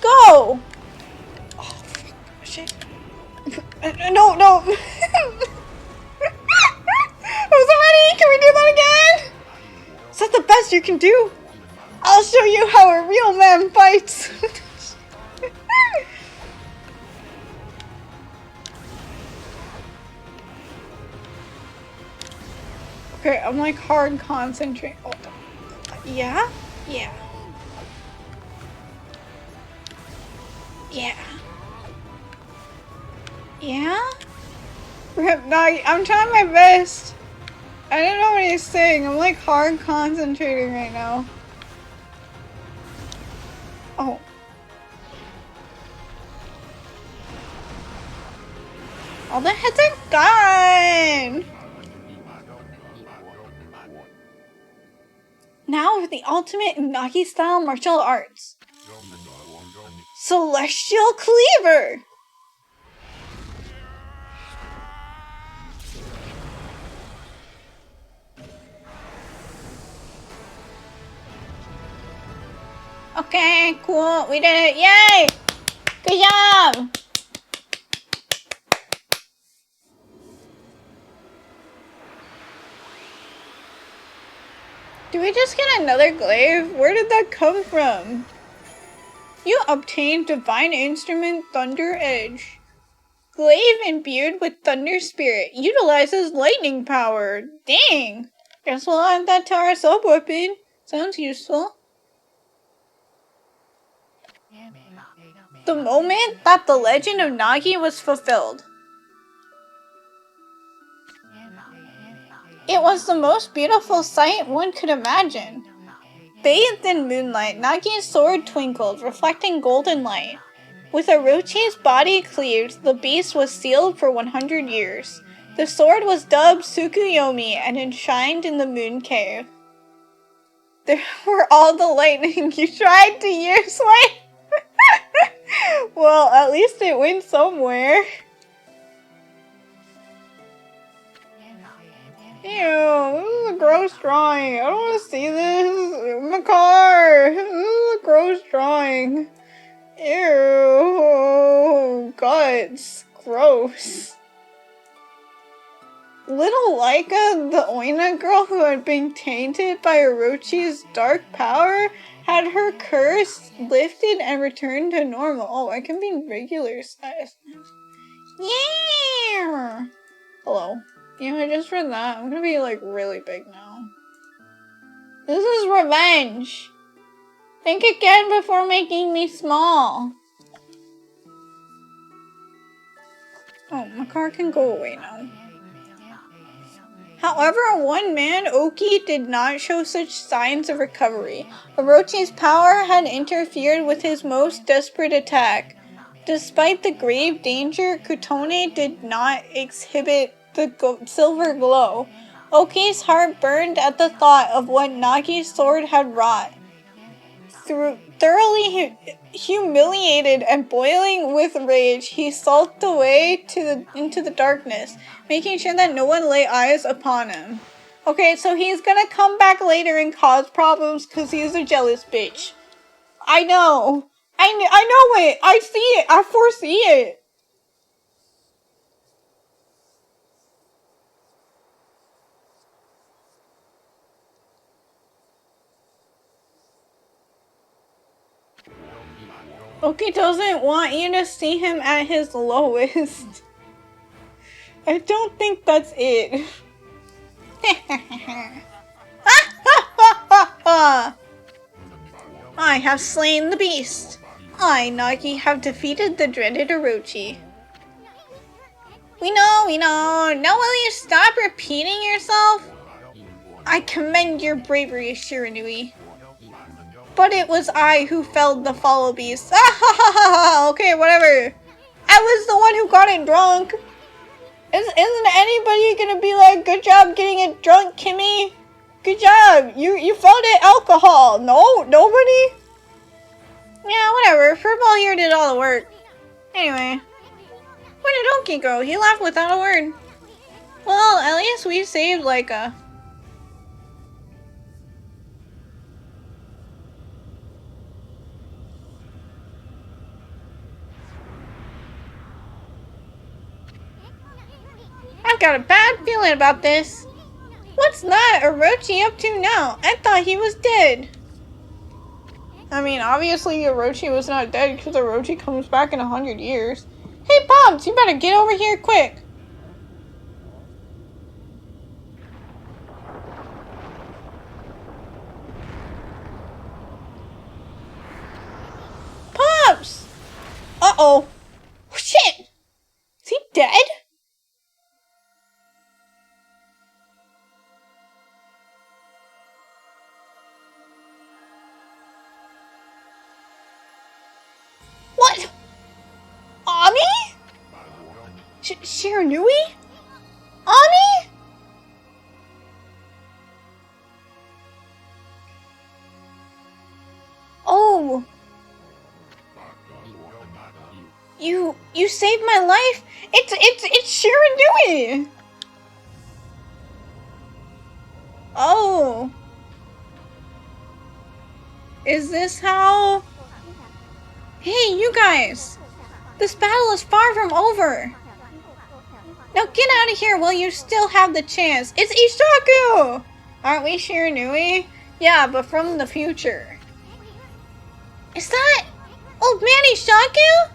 Go! Oh, shit. No. I wasn't ready. Can we do that again? Is that the best you can do? I'll show you how a real man fights. Okay, I'm like hard concentrating. Oh, yeah? Yeah. Yeah. Yeah? I'm trying my best. I don't know what he's saying. I'm like hard concentrating right now. Oh. All the heads are gone! Now for the ultimate Nagi-style martial arts. Celestial Cleaver! Okay, cool. We did it. Yay! Good job! Do we just get another glaive? Where did that come from? You obtained Divine Instrument Thunder Edge. Glaive imbued with Thunder Spirit. Utilizes lightning power. Dang! Guess we'll add that to our sub-weapon. Sounds useful. The moment that the legend of Nagi was fulfilled. It was the most beautiful sight one could imagine. Bathed in moonlight, Nagi's sword twinkled, reflecting golden light. With Orochi's body cleaved, the beast was sealed for 100 years. The sword was dubbed Tsukuyomi and enshrined in the moon cave. There were all the lightning you tried to use. Wait! Well, at least it went somewhere. Ew, this is a gross drawing. I don't want to see this. My car. This is a gross drawing. Ew. Guts. Gross. Little Laika, the Oina girl who had been tainted by Orochi's dark power, had her curse lifted and returned to normal. Oh, I can be regular size. Yeah! Hello. You know, just for that, I'm gonna be like really big now. This is revenge! Think again before making me small. Oh, my car can go away now. However, one man, Oki, did not show such signs of recovery. Orochi's power had interfered with his most desperate attack. Despite the grave danger, Kutone did not exhibit the silver glow. Oki's heart burned at the thought of what Nagi's sword had wrought. Thoroughly humiliated and boiling with rage, he sulked away into the darkness, making sure that no one lay eyes upon him. Okay, so he's gonna come back later and cause problems because he's a jealous bitch. I know. I know it. I see it. I foresee it. Oki doesn't want you to see him at his lowest. I don't think that's it. I have slain the beast. I, Nagi, have defeated the dreaded Orochi. We know. Now will you stop repeating yourself? I commend your bravery, Shiranui. But it was I who felled the follow beast. Okay, whatever. I was the one who got it drunk. Isn't anybody gonna be like, good job getting it drunk, Kimmy? Good job. You felled it alcohol. No? Nobody? Yeah, whatever. Furball here did all the work. Anyway. Where did Oki go? He left without a word. Well, at least we saved Laika. I've got a bad feeling about this. What's that Orochi up to now? I thought he was dead. I mean, obviously Orochi was not dead because Orochi comes back in 100 years. Hey, Pops, you better get over here quick. Pops! Uh-oh. Shit! Is he dead? What? Ami? Shiranui? Ami? Oh. You saved my life? It's Shiranui. Oh. Is this how? Hey, you guys! This battle is far from over! Now get out of here while you still have the chance! It's Ishaku! Aren't we Shiranui? Yeah, but from the future. Is that old man Ishaku?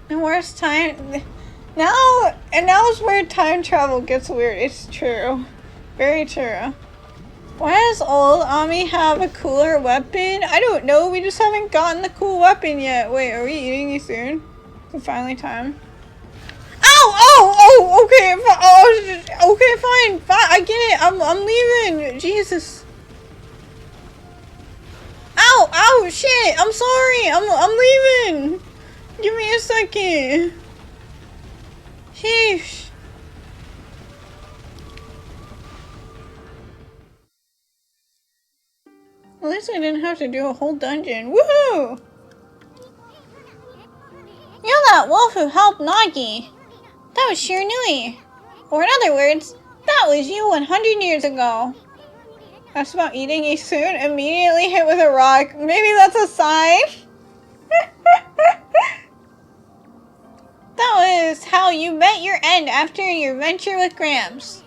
The worst time now's where time travel gets weird. It's true. Very true. Why does old Ami have a cooler weapon? I don't know, we just haven't gotten the cool weapon yet. Wait, are we eating these soon? Is it finally time? Oh, okay, okay, fine, I get it, I'm leaving, Jesus. Ow, shit, I'm sorry, I'm leaving. Give me a second. Sheesh. At least I didn't have to do a whole dungeon. Woohoo! You're that wolf who helped Nagi. That was Shiranui. Or in other words, that was you 100 years ago. That's about eating a soon immediately hit with a rock. Maybe that's a sign. That was how you met your end after your venture with Gramps.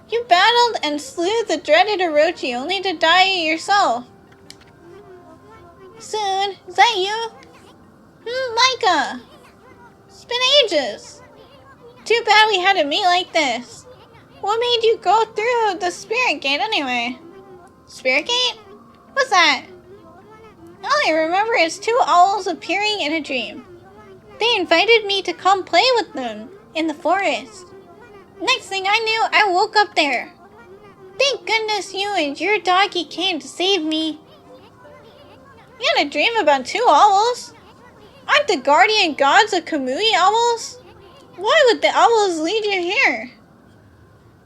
You battled and slew the dreaded Orochi only to die yourself. Soon, is that you? Micah. It's been ages. Too bad we had to meet like this. What made you go through the Spirit Gate anyway? Spirit Gate? What's that? All I remember is two owls appearing in a dream. They invited me to come play with them in the forest. Next thing I knew, I woke up there. Thank goodness you and your doggy came to save me. You had a dream about two owls? Aren't the guardian gods of Kamui owls? Why would the owls lead you here?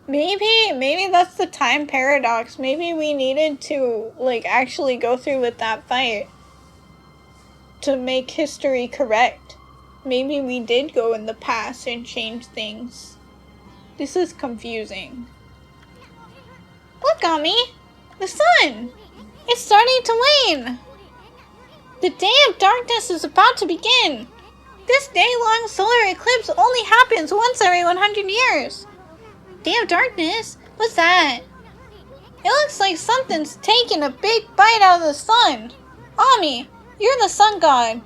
Maybe that's the time paradox. Maybe we needed to, like, actually go through with that fight to make history correct. Maybe we did go in the past and change things. This is confusing. Okami! The sun! It's starting to wane! The day of darkness is about to begin! This day-long solar eclipse only happens once every 100 years! Day of darkness? What's that? It looks like something's taking a big bite out of the sun! Ami, you're the sun god.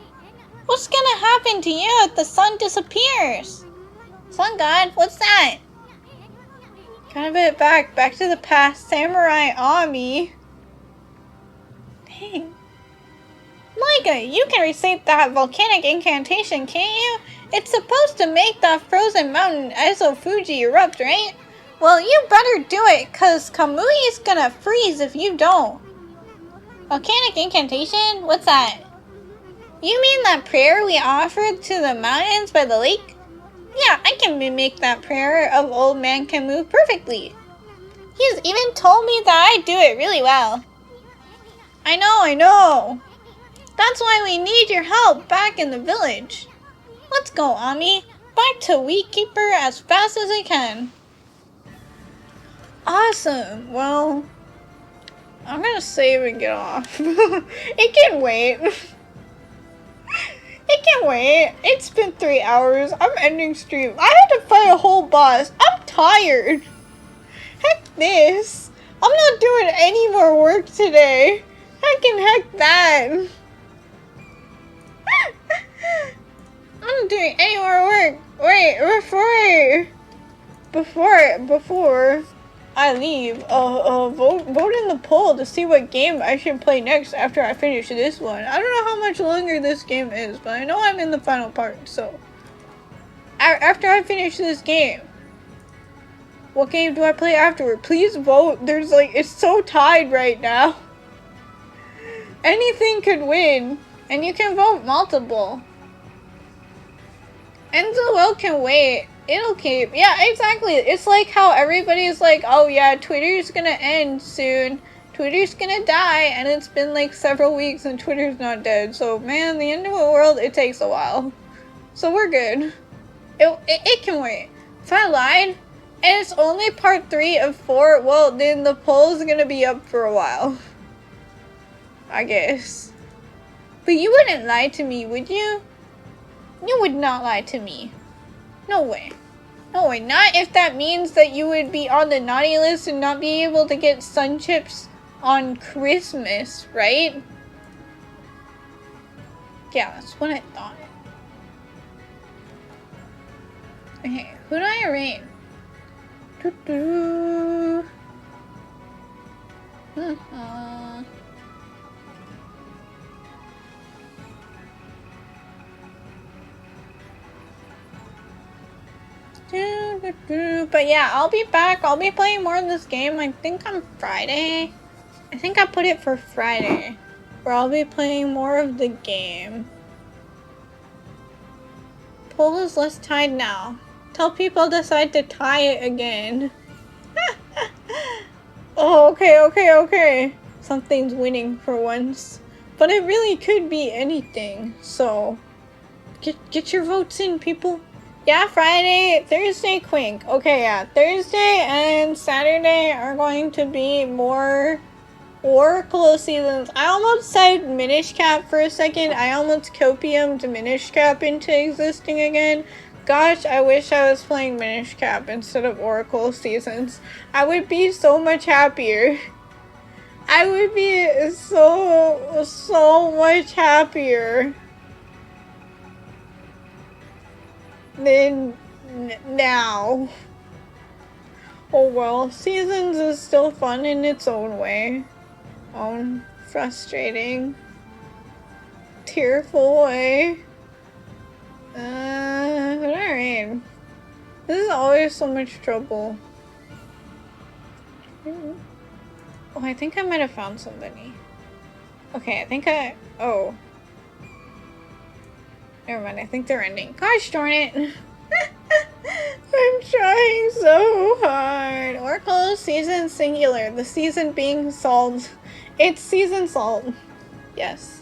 What's gonna happen to you if the sun disappears? Sun god? What's that? Got a bit back to the past, Samurai Ami. Dang. Micah, you can recite that volcanic incantation, can't you? It's supposed to make that frozen mountain Iso Fuji erupt, right? Well, you better do it, cause Kamui's gonna freeze if you don't. Volcanic incantation? What's that? You mean that prayer we offered to the mountains by the lake? Yeah, I can mimic that prayer of Old Man Camus perfectly. He's even told me that I do it really well. I know. That's why we need your help back in the village. Let's go, Ami. Back to Weedkeeper as fast as I can. Awesome. Well, I'm gonna save and get off. It can wait. It can wait. It's been 3 hours. I'm ending stream. I had to fight a whole boss. I'm tired. Heck this. I'm not doing any more work today. Heck that. I'm not doing any more work. Wait, before I leave, vote in the poll to see what game I should play next after I finish this one. I don't know how much longer this game is, but I know I'm in the final part, so. After I finish this game, what game do I play afterward? Please vote. There's like, it's so tied right now. Anything could win, and you can vote multiple. Enzo can wait. It'll keep. Yeah, exactly. It's like how everybody's like, oh yeah, Twitter's gonna end soon. Twitter's gonna die, and it's been like several weeks and Twitter's not dead. So man, the end of the world, it takes a while. So we're good. It can wait. If I lied, and it's only part 3 of 4, well then the poll's gonna be up for a while. I guess. But you wouldn't lie to me, would you? You would not lie to me. No way. No way. Not if that means that you would be on the naughty list and not be able to get sun chips on Christmas, right? Yeah, that's what I thought. Okay, who do I arrange? But yeah, I'll be back. I'll be playing more of this game. I think on Friday. I think I put it for Friday, where I'll be playing more of the game. poll is less tied now. Till people decide to tie it again. Oh, okay. Something's winning for once. But it really could be anything, so get your votes in, people. Yeah, Friday, Thursday, Quink. Okay, yeah, Thursday and Saturday are going to be more Oracle seasons. I almost said Minish Cap for a second. I almost copiumed Minish Cap into existing again. Gosh, I wish I was playing Minish Cap instead of Oracle seasons. I would be so much happier. I would be so much happier than now. Oh well, seasons is still fun in its own way. Own frustrating, tearful way. But alright. This is always so much trouble. Oh, I think I might have found somebody. Okay, oh. Never mind, I think they're ending. Gosh darn it! I'm trying so hard. Oracle season singular. The season being salt. It's season salt. Yes.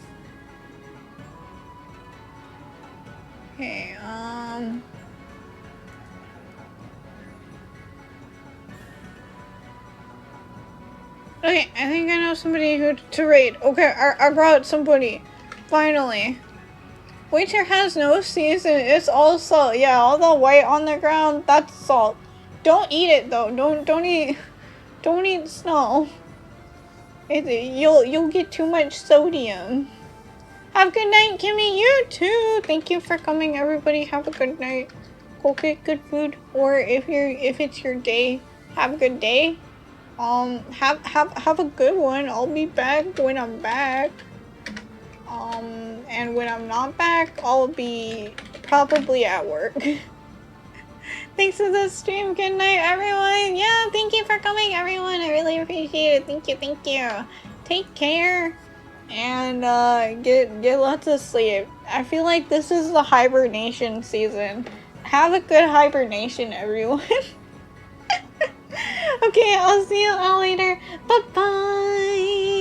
Okay, okay, I think I know somebody who to raid. Okay, I brought somebody. Finally. Winter has no season, it's all salt. Yeah, all the white on the ground, that's salt. Don't eat it though. Don't eat snow. You'll get too much sodium. Have a good night, Kimmy. You too. Thank you for coming, everybody. Have a good night. Go get good food. Or if it's your day, have a good day. Have a good one. I'll be back when I'm back. And when I'm not back, I'll be probably at work. Thanks for the stream. Good night, everyone. Yeah, thank you for coming, everyone. I really appreciate it. Thank you. Take care. And, get lots of sleep. I feel like this is the hibernation season. Have a good hibernation, everyone. Okay, I'll see you all later. Bye-bye.